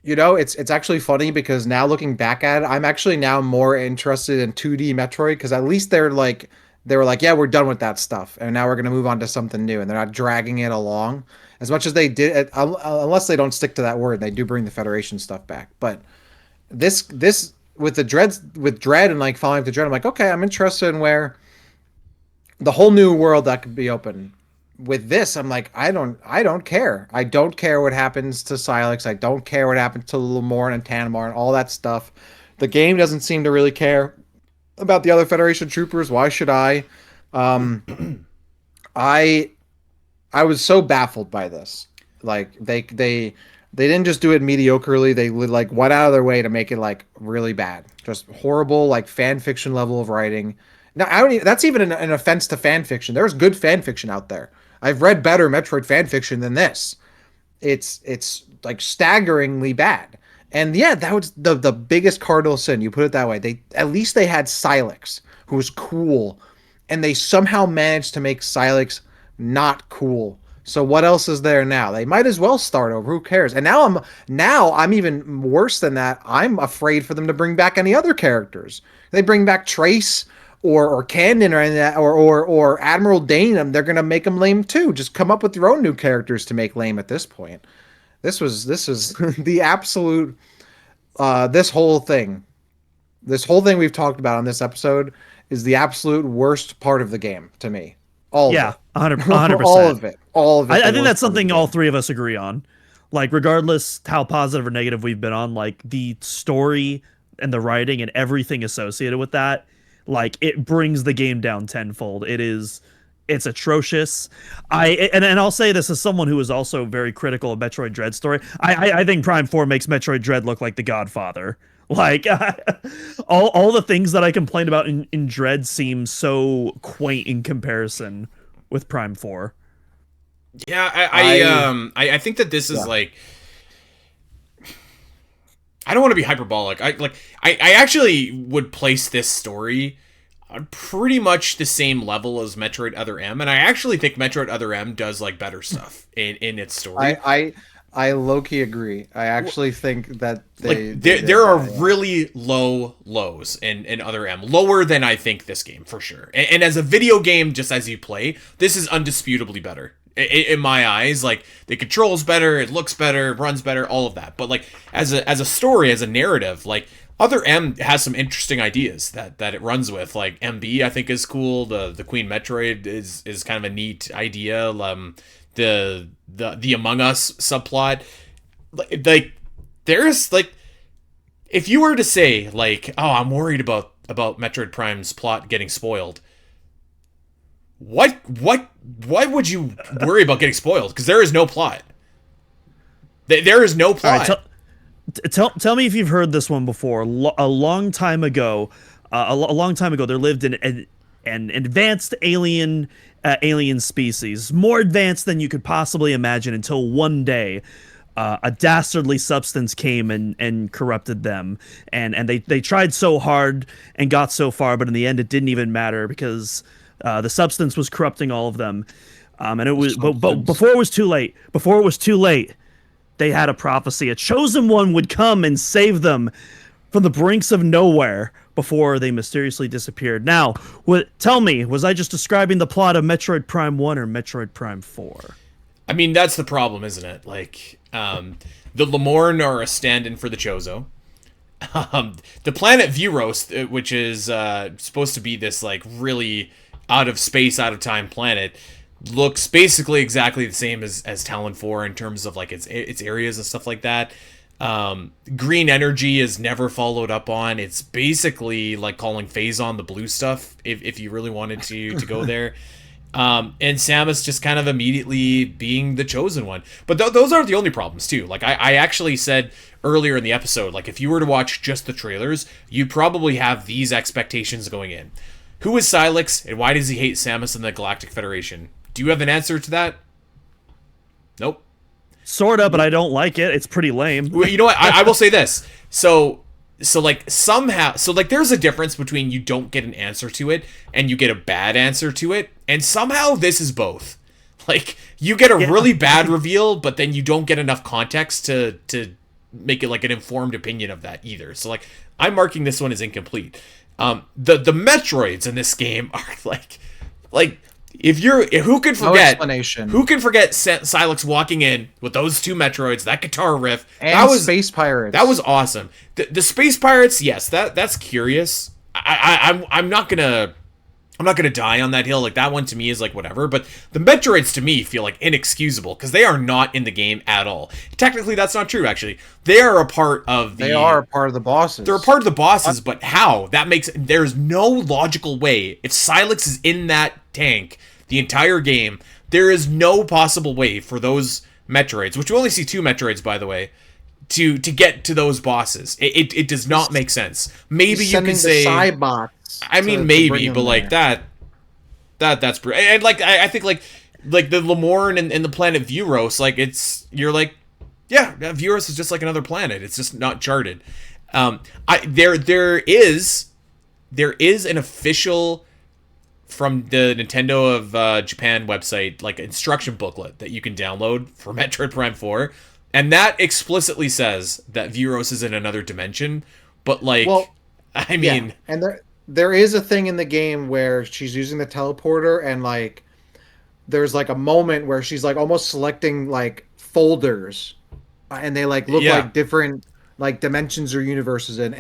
You know, it's actually funny, because now looking back at it, I'm actually now more interested in 2D Metroid, because at least they were like, yeah, we're done with that stuff, and now we're going to move on to something new, and they're not dragging it along as much as they did, unless they don't stick to that word. They do bring the Federation stuff back, but this with Dread and like following the Dread, I'm like, okay, I'm interested in where the whole new world that could be open. With this, I'm like, I don't care. I don't care what happens to Sylux. I don't care what happens to Lamorne and Tanamar and all that stuff. The game doesn't seem to really care about the other Federation troopers. Why should I? I was so baffled by this. Like, they didn't just do it mediocrely. They like went out of their way to make it like really bad, just horrible, like fan fiction level of writing. Now, that's even an offense to fan fiction. There's good fan fiction out there. I've read better Metroid fan fiction than this. It's like staggeringly bad. And yeah, that was the biggest cardinal sin. You put it that way. At least they had Sylux, who was cool, and they somehow managed to make Sylux not cool. So what else is there now? They might as well start over. Who cares? And now I'm even worse than that. I'm afraid for them to bring back any other characters. They bring back Trace or Candon or any of that, or Admiral Dane, they're gonna make them lame too. Just come up with your own new characters to make lame at this point. This is the absolute this whole thing we've talked about on this episode is the absolute worst part of the game to me. All of it. 100%. All of it. I think that's something all three of us agree on. Like, regardless how positive or negative we've been on, like, the story and the writing and everything associated with that, like, it brings the game down tenfold. It's atrocious. And I'll say this as someone who is also very critical of Metroid Dread story. I think Prime 4 makes Metroid Dread look like The Godfather. Like, all the things that I complained about in Dread seem so quaint in comparison with Prime 4. Yeah, I think that this is like, I don't want to be hyperbolic. I actually would place this story on pretty much the same level as Metroid Other M, and I actually think Metroid Other M does like better stuff in its story. I low-key agree. I actually think that there are really low lows in Other M, lower than I think this game for sure. And as a video game, just as you play, this is undisputably better in my eyes. Like, the controls better, it looks better, runs better, all of that. But like as a story, as a narrative, like Other M has some interesting ideas that it runs with. Like MB, I think, is cool. The Queen Metroid is kind of a neat idea. The Among Us subplot, like there's like, if you were to say like, oh, I'm worried about Metroid Prime's plot getting spoiled, what would you worry about getting spoiled? Because there is no plot. There is no plot. All right, tell me if you've heard this one before. A long time ago, there lived an advanced alien species, more advanced than you could possibly imagine, until one day a dastardly substance came and corrupted them, and they tried so hard and got so far, but in the end it didn't even matter, because the substance was corrupting all of them, and it was but before it was too late, they had a prophecy. A chosen one would come and save them from the brinks of nowhere before they mysteriously disappeared. Now, tell me, was I just describing the plot of Metroid Prime 1 or Metroid Prime 4? I mean, that's the problem, isn't it? Like, the Lemorn are a stand-in for the Chozo. The planet Vuros, which is supposed to be this like really out of space, out of time planet, looks basically exactly the same as Talon 4 in terms of like its areas and stuff like that. Green energy is never followed up on. It's basically like calling Phazon the blue stuff, if you really wanted to go there. And Samus just kind of immediately being the chosen one. But those aren't the only problems too. Like I actually said earlier in the episode, like if you were to watch just the trailers, you'd probably have these expectations going in. Who is Sylux, and why does he hate Samus and the Galactic Federation? Do you have an answer to that? Nope. Sorta, but I don't like it. It's pretty lame. Well, you know what? I will say this. So like somehow, so like there's a difference between you don't get an answer to it and you get a bad answer to it, and somehow this is both. Like you get a really bad reveal, but then you don't get enough context to make it like an informed opinion of that either. So like I'm marking this one as incomplete. The Metroids in this game are like who can forget Sylux walking in with those two Metroids, that guitar riff, and that was space pirates. That was awesome. The space pirates, yes, that's curious. I'm not gonna die on that hill. Like that one to me is like whatever, but the Metroids to me feel like inexcusable because they are not in the game at all. Technically, that's not true. Actually, they are a part of the. They are a part of the bosses. They're a part of the bosses, but how? There's no logical way. If Sylux is in that tank the entire game, there is no possible way for those Metroids, which we only see two Metroids, by the way, to get to those bosses. It does not make sense. Maybe you can say Cybots. I mean, maybe, but like that's and like I think like the Lemorn and the planet Vuros, like you're like, yeah, Vuros is just like another planet. It's just not charted. There is an official from the Nintendo of Japan website, like instruction booklet that you can download for Metroid Prime 4, and that explicitly says that Vuros is in another dimension. But like, well, I mean, yeah. And there is a thing in the game where she's using the teleporter, and like there's like a moment where she's like almost selecting like folders, and they like look like different like dimensions or universes, and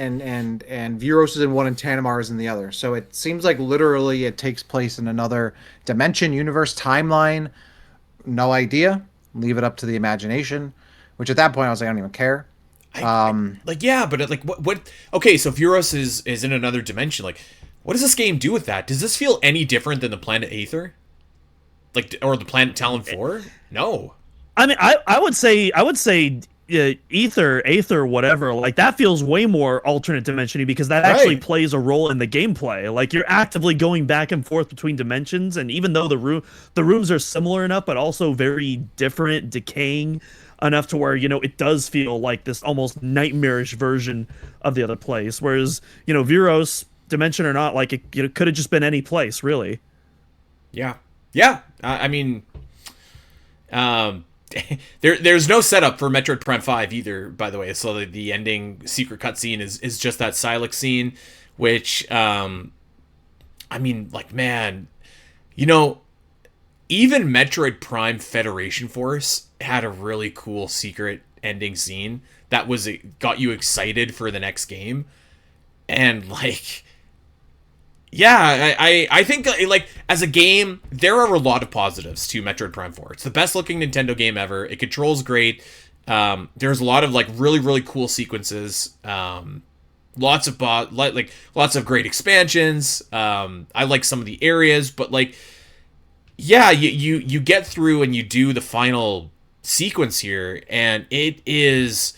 Vuros is in one and Tanimar is in the other. So it seems like literally it takes place in another dimension, universe, timeline. No idea. Leave it up to the imagination. Which at that point I was like, I don't even care. But like what? Okay, so Vuros is in another dimension. Like, what does this game do with that? Does this feel any different than the planet Aether? Like, or the planet Talon 4? No. I mean, I would say Aether, whatever, like that feels way more alternate dimension-y because that actually plays a role in the gameplay. Like you're actively going back and forth between dimensions, and even though the rooms are similar enough, but also very different, decaying, enough to where, it does feel like this almost nightmarish version of the other place. Whereas, Viros, Dimension or not, like it could have just been any place, really. Yeah. Yeah. I mean, there's no setup for Metroid Prime 5 either, by the way. So the ending secret cutscene is just that Sylux scene, which, I mean, like, man, even Metroid Prime Federation Force had a really cool secret ending scene that got you excited for the next game. And, like, yeah, I think, like, as a game, there are a lot of positives to Metroid Prime 4. It's the best looking Nintendo game ever. It controls great. There's a lot of, like, really, really cool sequences. Lots of great expansions. I like some of the areas, but, like, yeah, you get through and you do the final sequence here, and it is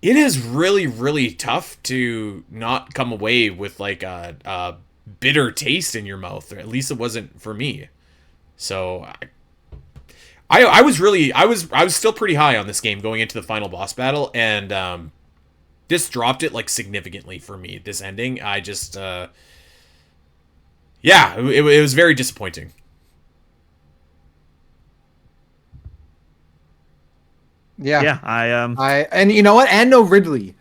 really, really tough to not come away with, like, a bitter taste in your mouth, or at least it wasn't for me. So I was still pretty high on this game going into the final boss battle, and this dropped it, like, significantly for me. This ending, I just yeah, it was very disappointing. Yeah, and you know what? And no Ridley.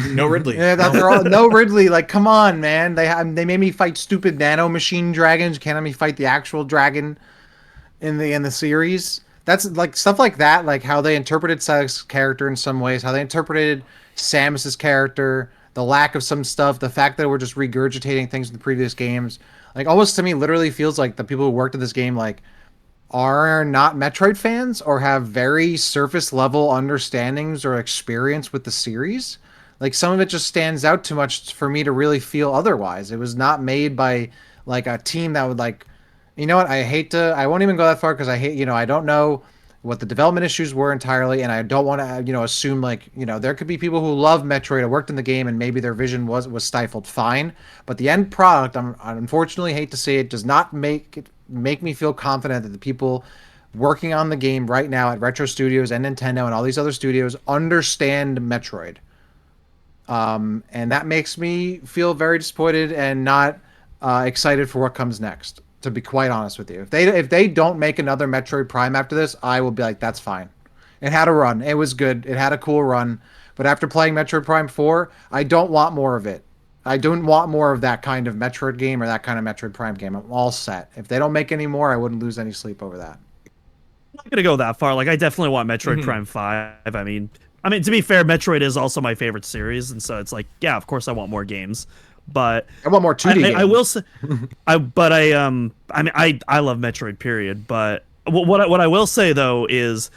No Ridley. Yeah, they're all, no Ridley. Like, come on, man. They made me fight stupid nano machine dragons. Can't let me fight the actual dragon in the series. That's like stuff like that. Like how they interpreted Sylux's character in some ways, how they interpreted Samus's character, the lack of some stuff, the fact that we're just regurgitating things in the previous games. Like, almost to me, literally feels like the people who worked at this game, like, are not Metroid fans or have very surface level understandings or experience with the series. Like, some of it just stands out too much for me to really feel otherwise. It was not made by, like, a team that would, like, you know what, I won't even go that far because I don't know what the development issues were entirely, and I don't want to, assume, like, there could be people who love Metroid or worked in the game and maybe their vision was stifled, fine. But the end product, I unfortunately hate to say it, does not make me feel confident that the people working on the game right now at Retro Studios and Nintendo and all these other studios understand Metroid. And that makes me feel very disappointed and not excited for what comes next, to be quite honest with you. If they don't make another Metroid Prime after this, I will be like, that's fine. It had a run. It was good. It had a cool run. But after playing Metroid Prime 4, I don't want more of it. I don't want more of that kind of Metroid game or that kind of Metroid Prime game. I'm all set. If they don't make any more, I wouldn't lose any sleep over that. I'm not gonna go that far. Like, I definitely want Metroid Prime 5. I mean, to be fair, Metroid is also my favorite series, and so it's like, yeah, of course I want more games. But I want more 2D games. I will say, I love Metroid, period. But what I will say though is,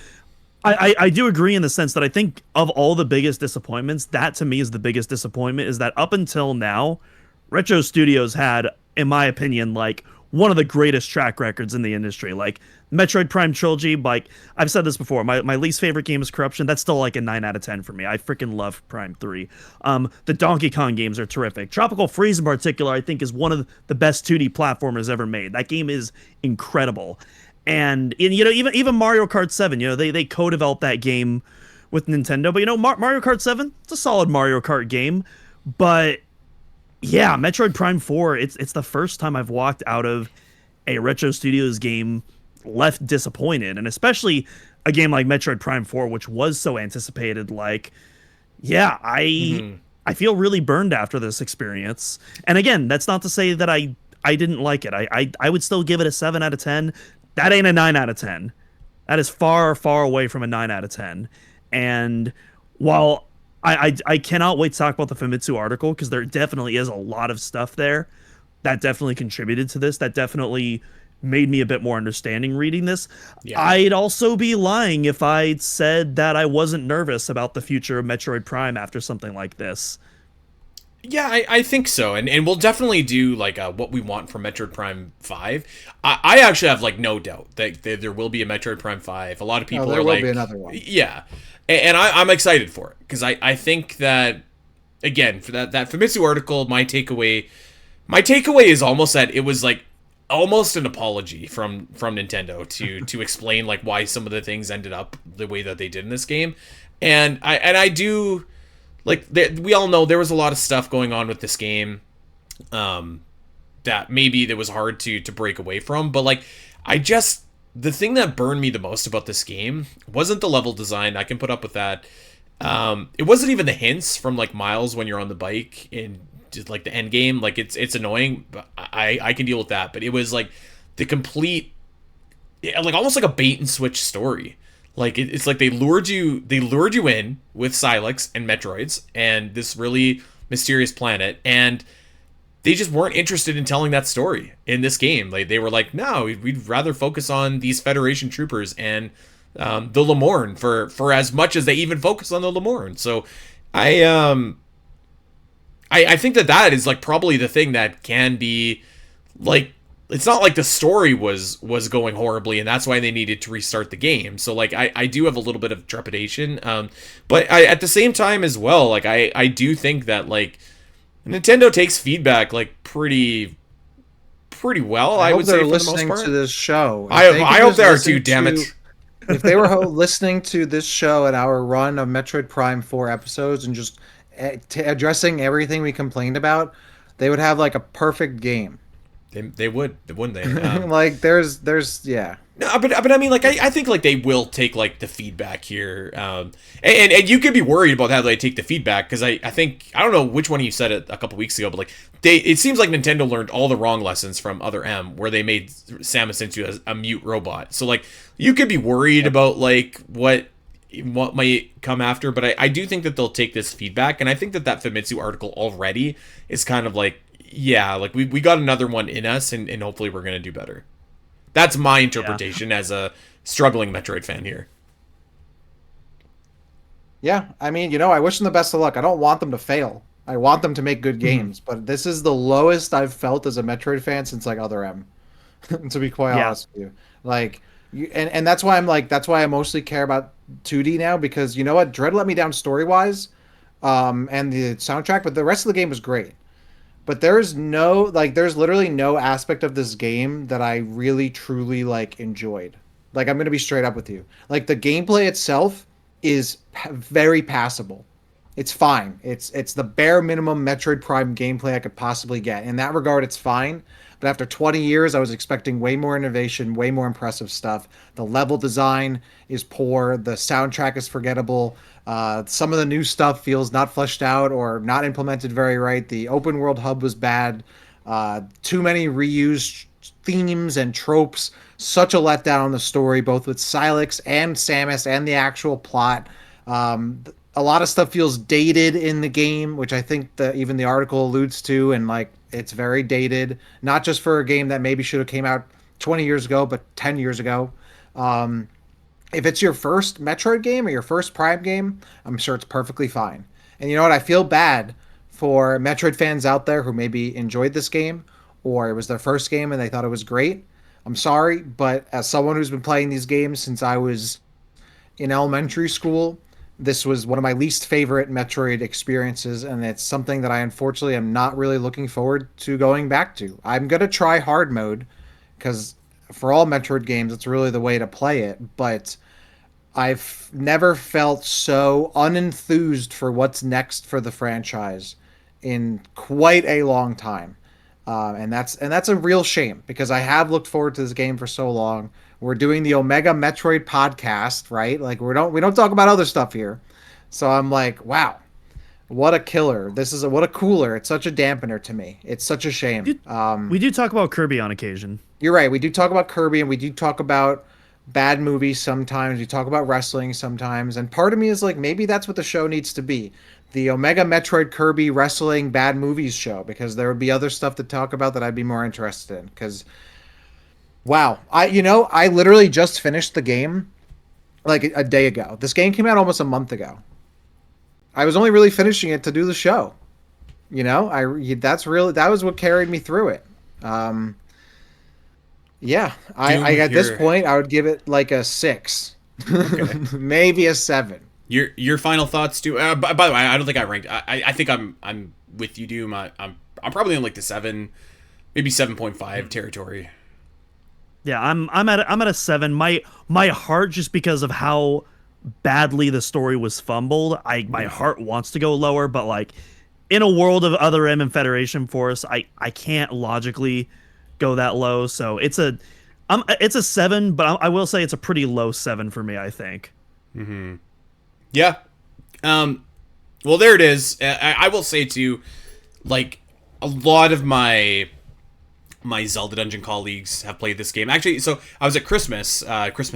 I do agree in the sense that I think of all the biggest disappointments, that to me is the biggest disappointment, is that up until now, Retro Studios had, in my opinion, like, one of the greatest track records in the industry. Like, Metroid Prime Trilogy, like, I've said this before, my least favorite game is Corruption. That's still like a 9 out of 10 for me. I freaking love Prime 3. The Donkey Kong games are terrific. Tropical Freeze in particular, I think, is one of the best 2D platformers ever made. That game is incredible. And even Mario Kart 7, they co-developed that game with Nintendo. But Mario Kart 7, it's a solid Mario Kart game. But yeah, Metroid Prime 4, it's the first time I've walked out of a Retro Studios game left disappointed, and especially a game like Metroid Prime 4, which was so anticipated. Like, yeah, I feel really burned after this experience. And again, that's not to say that I didn't like it. I would still give it a 7 out of 10. That ain't a 9 out of 10. That is far, far away from a 9 out of 10. And while I cannot wait to talk about the Famitsu article, because there definitely is a lot of stuff there that definitely contributed to this, that definitely made me a bit more understanding reading this. Yeah. I'd also be lying if I said that I wasn't nervous about the future of Metroid Prime after something like this. Yeah, I think so, and we'll definitely do, like, what we want from Metroid Prime 5. I actually have, like, no doubt that there will be a Metroid Prime 5. A lot of people are like, there will be another one. Yeah, and I'm excited for it, because I think that, again, for that Famitsu article, my takeaway is almost that it was, like, almost an apology from Nintendo to explain like why some of the things ended up the way that they did in this game. And I do like we all know there was a lot of stuff going on with this game that maybe that was hard to break away from, but like the thing that burned me the most about this game wasn't the level design. I can put up with that. It wasn't even the hints from like Miles when you're on the bike in just like the end game. Like it's annoying, but I can deal with that. But it was like the complete, like almost like a bait and switch story. Like it's like they lured you in with Sylux and Metroids and this really mysterious planet, and they just weren't interested in telling that story in this game. Like they were like, no, we'd rather focus on these Federation troopers and the Lemorne for as much as they even focus on the Lemorne. So I think that is like probably the thing that can be like, it's not like the story was going horribly and that's why they needed to restart the game. So like I do have a little bit of trepidation, but at the same time as well, like I do think that like Nintendo takes feedback like pretty well. I would say they're for the most listening part to this show. I hope they are too, damn it. If they were listening to this show and our run of Metroid Prime 4 episodes and just addressing everything we complained about, they would have like a perfect game. They would, wouldn't they? Like there's yeah. No, but I mean, like I think like they will take like the feedback here, and you could be worried about how they take the feedback because I think I don't know which one of you said it a couple weeks ago, but like it seems like Nintendo learned all the wrong lessons from Other M, where they made Samus into a mute robot. So like you could be worried about like what might come after, but I do think that they'll take this feedback, and I think that Famitsu article already is kind of like, yeah, like we got another one in us, and hopefully we're gonna do better. That's my interpretation as a struggling Metroid fan here. Yeah, I mean, I wish them the best of luck. I don't want them to fail. I want them to make good games, but this is the lowest I've felt as a Metroid fan since like Other M. To be quite honest with you, like, and that's why I mostly care about 2D now, because you know what, Dread let me down story wise, and the soundtrack, but the rest of the game was great. But there's literally no aspect of this game that I really truly like enjoyed. Like, I'm gonna be straight up with you. Like, the gameplay itself is very passable. It's fine. It's the bare minimum Metroid Prime gameplay I could possibly get. In that regard, it's fine. But after 20 years, I was expecting way more innovation, way more impressive stuff. The level design is poor. The soundtrack is forgettable. Some of the new stuff feels not fleshed out or not implemented very right. The open world hub was bad. Too many reused themes and tropes. Such a letdown on the story, both with Sylux and Samus and the actual plot. A lot of stuff feels dated in the game, which I think even the article alludes to, and like it's very dated, not just for a game that maybe should have came out 20 years ago, but 10 years ago. If it's your first Metroid game or your first Prime game, I'm sure it's perfectly fine. And you know what? I feel bad for Metroid fans out there who maybe enjoyed this game, or it was their first game and they thought it was great. I'm sorry, but as someone who's been playing these games since I was in elementary school, this was one of my least favorite Metroid experiences, and it's something that I unfortunately am not really looking forward to going back to. I'm going to try hard mode, because for all Metroid games, it's really the way to play it, but I've never felt so unenthused for what's next for the franchise in quite a long time. And that's a real shame, because I have looked forward to this game for so long. We're doing the Omega Metroid podcast, right? Like we don't talk about other stuff here. So I'm like, wow, what a killer. What a cooler. It's such a dampener to me. It's such a shame. We do talk about Kirby on occasion. You're right. We do talk about Kirby, and we do talk about bad movies sometimes. We talk about wrestling sometimes. And part of me is like, maybe that's what the show needs to be. The Omega Metroid Kirby wrestling bad movies show, because there would be other stuff to talk about that I'd be more interested in. Because, wow, I literally just finished the game like a day ago. This game came out almost a month ago. I was only really finishing it to do the show. That was what carried me through it. Yeah, I at this point I would give it like a 6, okay. Maybe a 7. Your final thoughts, too. By the way, I don't think I ranked. I think I'm with you, Doom. I'm probably in like the 7, maybe 7.5 territory. Yeah, I'm at a 7. My heart, just because of how badly the story was fumbled, my heart wants to go lower, but like in a world of Other M and Federation Force, I can't logically go that low. So it's a 7, but I will say it's a pretty low 7 for me, I think. Yeah. Well, there it is. I will say too, like a lot of my Zelda Dungeon colleagues have played this game. Actually, so I was at Christmas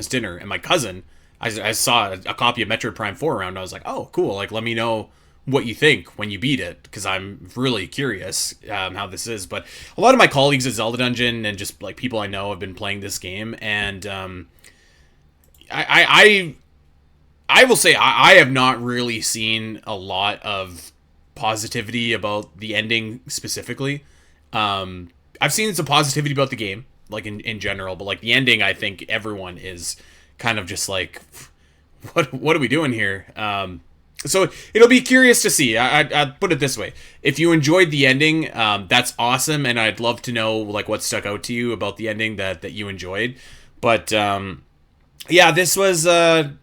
dinner, and my cousin, I saw a copy of Metroid Prime 4 around, and I was like, oh, cool. Like, let me know what you think when you beat it, because I'm really curious how this is. But a lot of my colleagues at Zelda Dungeon and just like people I know have been playing this game, and I will say I have not really seen a lot of positivity about the ending specifically. I've seen some positivity about the game, like in general, but like the ending, I think everyone is kind of just like, what are we doing here? So it'll be curious to see. I'd put it this way: if you enjoyed the ending, that's awesome, and I'd love to know like what stuck out to you about the ending that you enjoyed. But yeah, this was a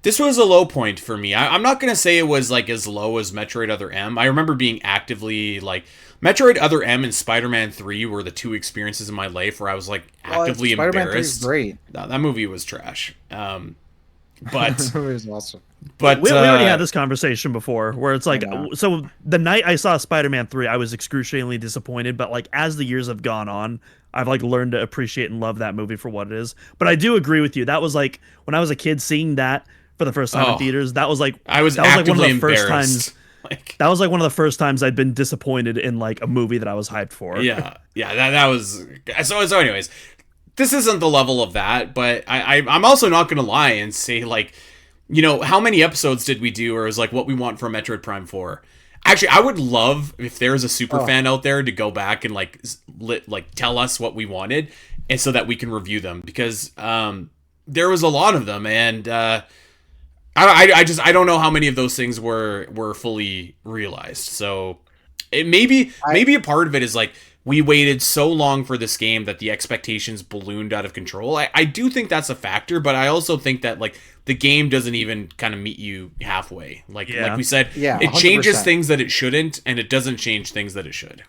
low point for me. I'm not gonna say it was like as low as Metroid Other M. I remember being actively like Metroid Other M and Spider-Man 3 were the two experiences in my life where I was like actively Spider-Man 3 is embarrassed. great. No, that movie was trash. But It was awesome. but We already had this conversation before, where it's like, I know. so the night I saw Spider-Man 3, I was excruciatingly disappointed, but like as the years have gone on, I've like learned to appreciate and love that movie for what it is. But I do agree with you. That was like when I was a kid seeing that for the first time in Oh, theaters. That was like I was that was like one of actively the first embarrassed. times. Like, That was like one of the first times I'd been disappointed in like a movie that I was hyped for. yeah, that was so. Anyways, this isn't the level of that, but I'm also not gonna lie and say like, how many episodes did we do, or is like what we want from Metroid Prime 4. Actually, I would love if there's a super fan out there to go back and like tell us what we wanted, and so that we can review them, because there was a lot of them, and I don't know how many of those things were fully realized. So it maybe a part of it is like we waited so long for this game that the expectations ballooned out of control. I do think that's a factor, but I also think that like the game doesn't even kind of meet you halfway. Like we said, Yeah, it changes 100%. things that it shouldn't, and it doesn't change things that it should.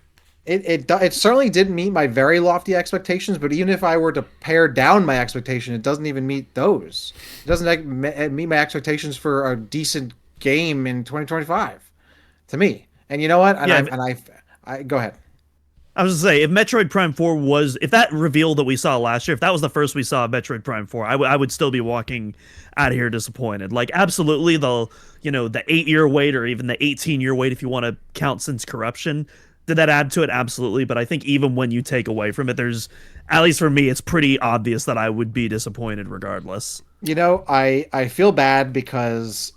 It certainly didn't meet my very lofty expectations, but even if I were to pare down my expectation, it doesn't even meet those. It doesn't meet my expectations for a decent game in 2025, to me. And you know what? And Yeah, I go ahead. I was gonna say, if Metroid Prime 4 was, if that reveal that we saw last year, if that was the first we saw of Metroid Prime 4, I would still be walking out of here disappointed. Like, absolutely, the 8-year wait, or even the 18-year wait, if you want to count since Corruption, did that add to it? Absolutely. But I think even when you take away from it, there's, at least for me, it's pretty obvious that I would be disappointed regardless. I feel bad because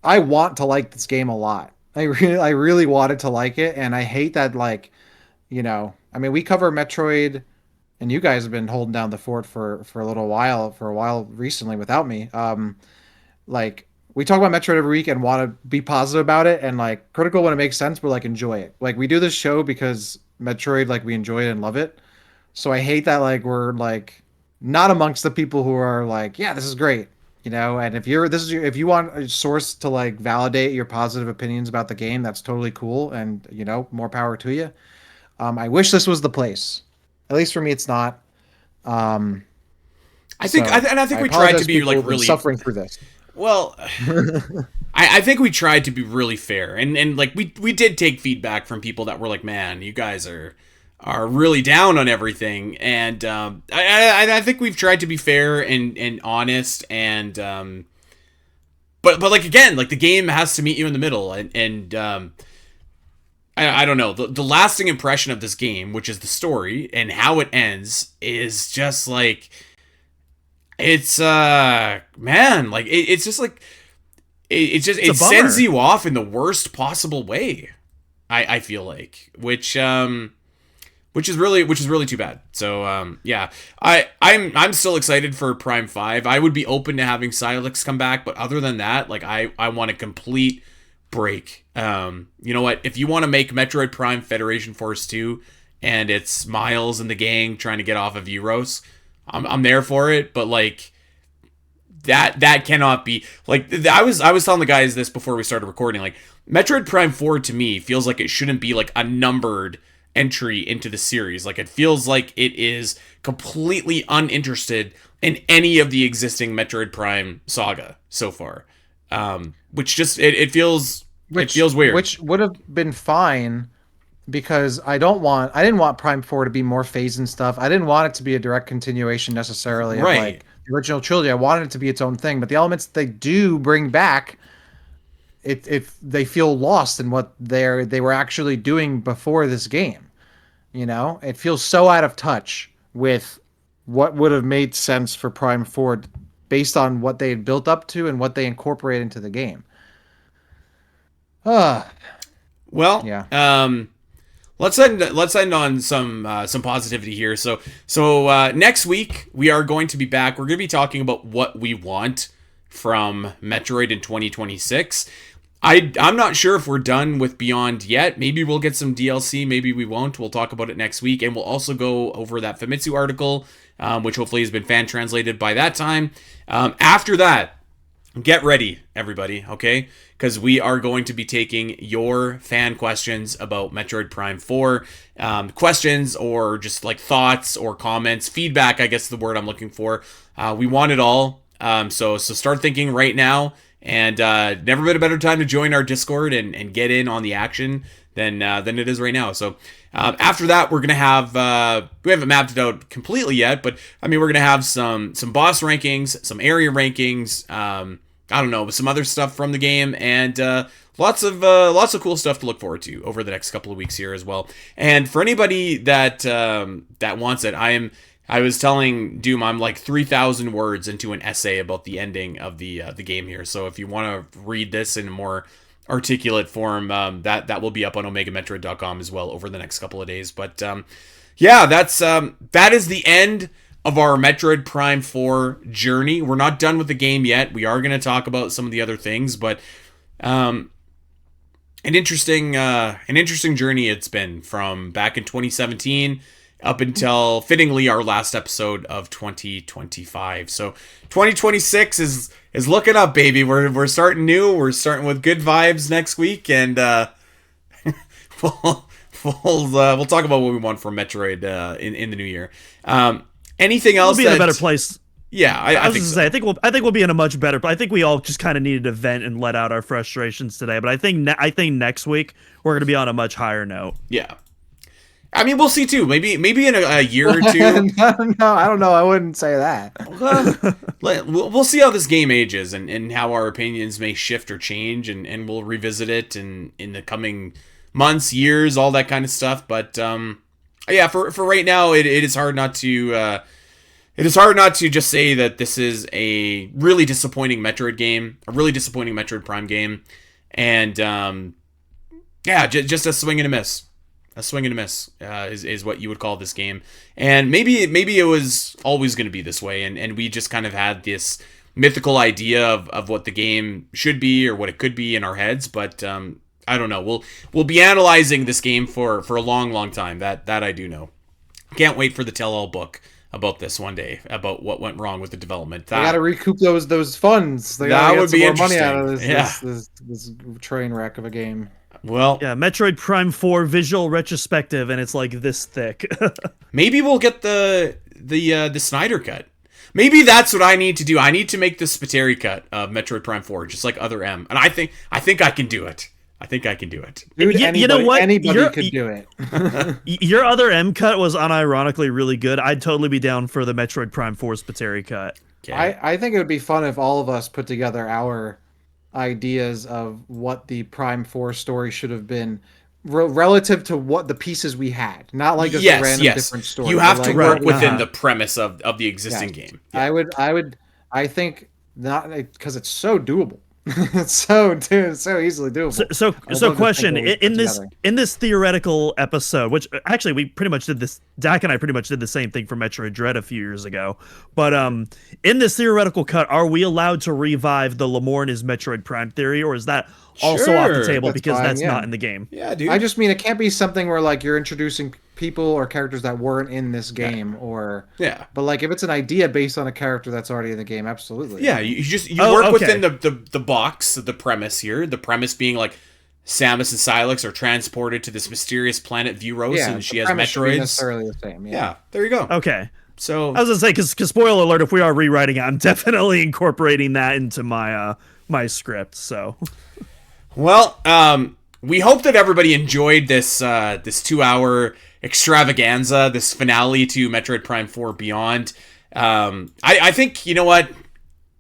I want to like this game a lot. I really wanted to like it, and I hate that I mean, we cover Metroid, and you guys have been holding down the fort for a little while, recently without me. Like we talk about Metroid every week and want to be positive about it, and like critical when it makes sense, but like enjoy it. Like we do this show because Metroid, like we enjoy it and love it. So I hate that like we're like not amongst the people who are like, yeah, this is great. And if you want a source to like validate your positive opinions about the game, that's totally cool, and more power to you. I wish this was the place. At least for me, it's not. I think we tried to be like really suffering through this. well. I think we tried to be really fair, and like we did take feedback from people that were like, man, you guys are really down on everything, and I think we've tried to be fair and honest, and but like again, like the game has to meet you in the middle, and I don't know, the lasting impression of this game, which is the story and how it ends, is just like it's man, like it's just like it sends you off in the worst possible way. I feel like, which is really too bad. So yeah, I'm still excited for Prime 5. I would be open to having Sylux come back, but other than that, like I want a complete break. You know what? If you want to make Metroid Prime Federation Force 2, and it's Miles and the gang trying to get off of Euros, I'm there for it. But like that cannot be like I was telling the guys this before we started recording. Like Metroid Prime 4 to me feels like it shouldn't be like a numbered entry into the series. Like it feels like it is completely uninterested in any of the existing Metroid Prime saga so far. Which just it feels weird. Which would have been fine because I didn't want Prime 4 to be more phase and stuff. I didn't want it to be a direct continuation necessarily of like the original trilogy. I wanted it to be its own thing, but the elements they do bring back, if they feel lost in what they were actually doing before this game. You know, it feels so out of touch with what would have made sense for Prime 4 based on what they had built up to and what they incorporate into the game. Well, yeah. Let's end on some positivity here. So next week we are going to be back. We're going to be talking about what we want from Metroid in 2026. I'm not sure if we're done with Beyond yet. Maybe we'll get some DLC. Maybe we won't. We'll talk about it next week, and we'll also go over that Famitsu article, which hopefully has been fan translated by that time. After that, get ready, everybody, okay? Because we are going to be taking your fan questions about Metroid Prime 4. Questions or just like thoughts or comments. Feedback, I guess is the word I'm looking for. We want it all. So start thinking right now. And never been a better time to join our Discord and get in on the action than it is right now. So after that, we're going to have... we haven't mapped it out completely yet, but I mean, we're going to have some boss rankings, some area rankings, I don't know, some other stuff from the game, and lots of cool stuff to look forward to over the next couple of weeks here as well. And for anybody that wants it, I was telling Doom I'm like 3,000 words into an essay about the ending of the game here. So if you want to read this in a more articulate form, that will be up on OmegaMetroid.com as well over the next couple of days. But yeah, that is the end of our Metroid Prime 4 journey. We're not done with the game yet. We are going to talk about some of the other things, but an interesting journey it's been from back in 2017 up until fittingly our last episode of 2025. So 2026 is looking up, baby. We're starting new. We're starting with good vibes next week, and we'll talk about what we want from Metroid in the new year. Anything else? We'll be in a better place. Yeah, I think so. I think we'll be in a much better. I think we all just kind of needed to vent and let out our frustrations today. But I think next week we're going to be on a much higher note. Yeah. I mean, we'll see too. Maybe in a year or two. No, I don't know. I wouldn't say that. We'll see how this game ages and how our opinions may shift or change, and we'll revisit it in the coming months, years, all that kind of stuff. But yeah, for right now, it is hard not to. It is hard not to just say that this is a really disappointing Metroid game, a really disappointing Metroid Prime game, and yeah, just a swing and a miss. A swing and a miss is what you would call this game. And maybe it was always going to be this way, and we just kind of had this mythical idea of what the game should be or what it could be in our heads, but I don't know. We'll be analyzing this game for a long time. That I do know. Can't wait for the tell-all book about this one day, about what went wrong with the development. They got to recoup those funds. They got to get some more money out of this train wreck of a game. Well, yeah, Metroid Prime 4 visual retrospective, and it's like this thick. Maybe we'll get the Snyder cut. Maybe that's what I need to do. I need to make the Spiteri cut of Metroid Prime 4, just like Other M, and I think I can do it. I think I can do it. Dude, you know what? Anybody could do it. Your Other M cut was unironically really good. I'd totally be down for the Metroid Prime 4 Spiteri cut. Okay. I think it would be fun if all of us put together our ideas of what the Prime 4 story should have been relative to what the pieces we had, not like just a random different story. You have to work within the premise of the existing game. Yeah. I think not, because it's so doable. It's so easily doable. So question in this theoretical episode, which actually we pretty much did this. Dak and I pretty much did the same thing for Metroid Dread a few years ago. But in this theoretical cut, are we allowed to revive the Lamorne is Metroid Prime theory, or is that also off the table because that's not in the game? Yeah, dude. I just mean it can't be something where like you're introducing people or characters that weren't in this game, or Yeah. But like if it's an idea based on a character that's already in the game, absolutely. Yeah, you Oh, work okay. within the box, the premise here. The premise being like Samus and Sylux are transported to this mysterious planet Vuros, Yeah, and she the has premise should be Metroids. necessarily the same. Yeah, there you go. Okay. So I was gonna say, because spoiler alert, if we are rewriting it, I'm definitely incorporating that into my my script. So well, we hope that everybody enjoyed this this 2-hour extravaganza, this finale to Metroid Prime 4 Beyond. I think, you know what,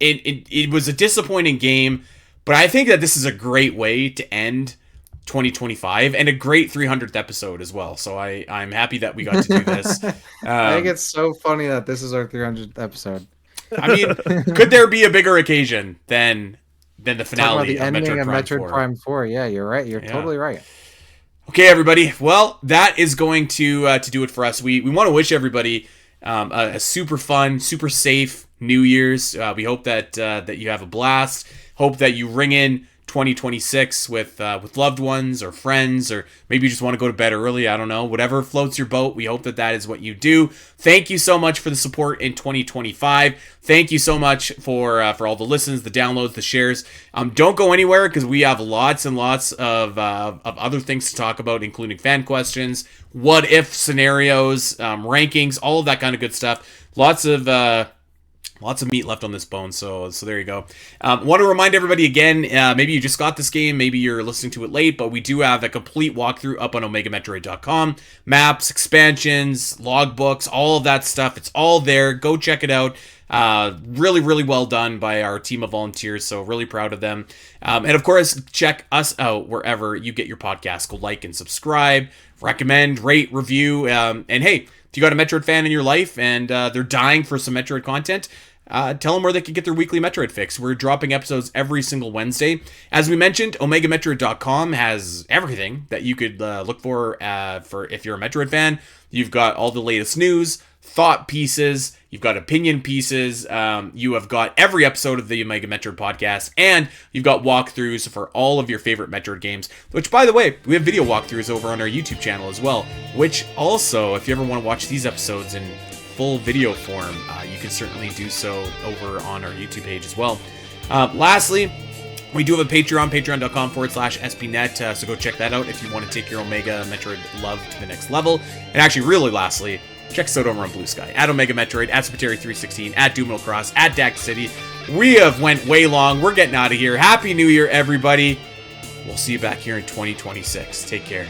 it was a disappointing game, but I think that this is a great way to end 2025 and a great 300th episode as well. So I'm happy that we got to do this. I think it's so funny that this is our 300th episode. I mean, could there be a bigger occasion than the Talk about finale the of ending Metroid of Prime Metroid 4? Prime 4. Yeah, you're right. You're Yeah. totally right. Okay, everybody. Well, that is going to do it for us. We want to wish everybody a super fun, super safe New Year's. We hope that that you have a blast. Hope that you ring in 2026 with loved ones or friends, or maybe you just want to go to bed early. I don't know. Whatever floats your boat. We hope that that is what you do. Thank you so much for the support in 2025. Thank you so much for all the listens, the downloads, the shares. Don't go anywhere, because we have lots and lots of other things to talk about, including fan questions, what if scenarios, rankings, all of that kind of good stuff. Lots of meat left on this bone, so there you go. Want to remind everybody again, maybe you just got this game, maybe you're listening to it late, but we do have a complete walkthrough up on OmegaMetroid.com. Maps, expansions, logbooks, all of that stuff. It's all there. Go check it out. Really, really well done by our team of volunteers, so really proud of them. And of course, check us out wherever you get your podcast. Go like and subscribe, recommend, rate, review, and hey, if you got a Metroid fan in your life and they're dying for some Metroid content, tell them where they can get their weekly Metroid fix. We're dropping episodes every single Wednesday. As we mentioned, OmegaMetroid.com has everything that you could look for if you're a Metroid fan. You've got all the latest news, thought pieces, you've got opinion pieces, you have got every episode of the Omega Metroid podcast, and you've got walkthroughs for all of your favorite Metroid games, which, by the way, we have video walkthroughs over on our YouTube channel as well, which also, if you ever want to watch these episodes in full video form, you can certainly do so over on our YouTube page as well. Lastly, we do have a Patreon, patreon.com/spnet, so go check that out if you want to take your Omega Metroid love to the next level. And actually, really lastly, check us out over on Blue Sky, at Omega Metroid, at Spiteri316, at Doomino Cross, at Dax City. We have went way long. We're getting out of here. Happy New Year, everybody. We'll see you back here in 2026. Take care.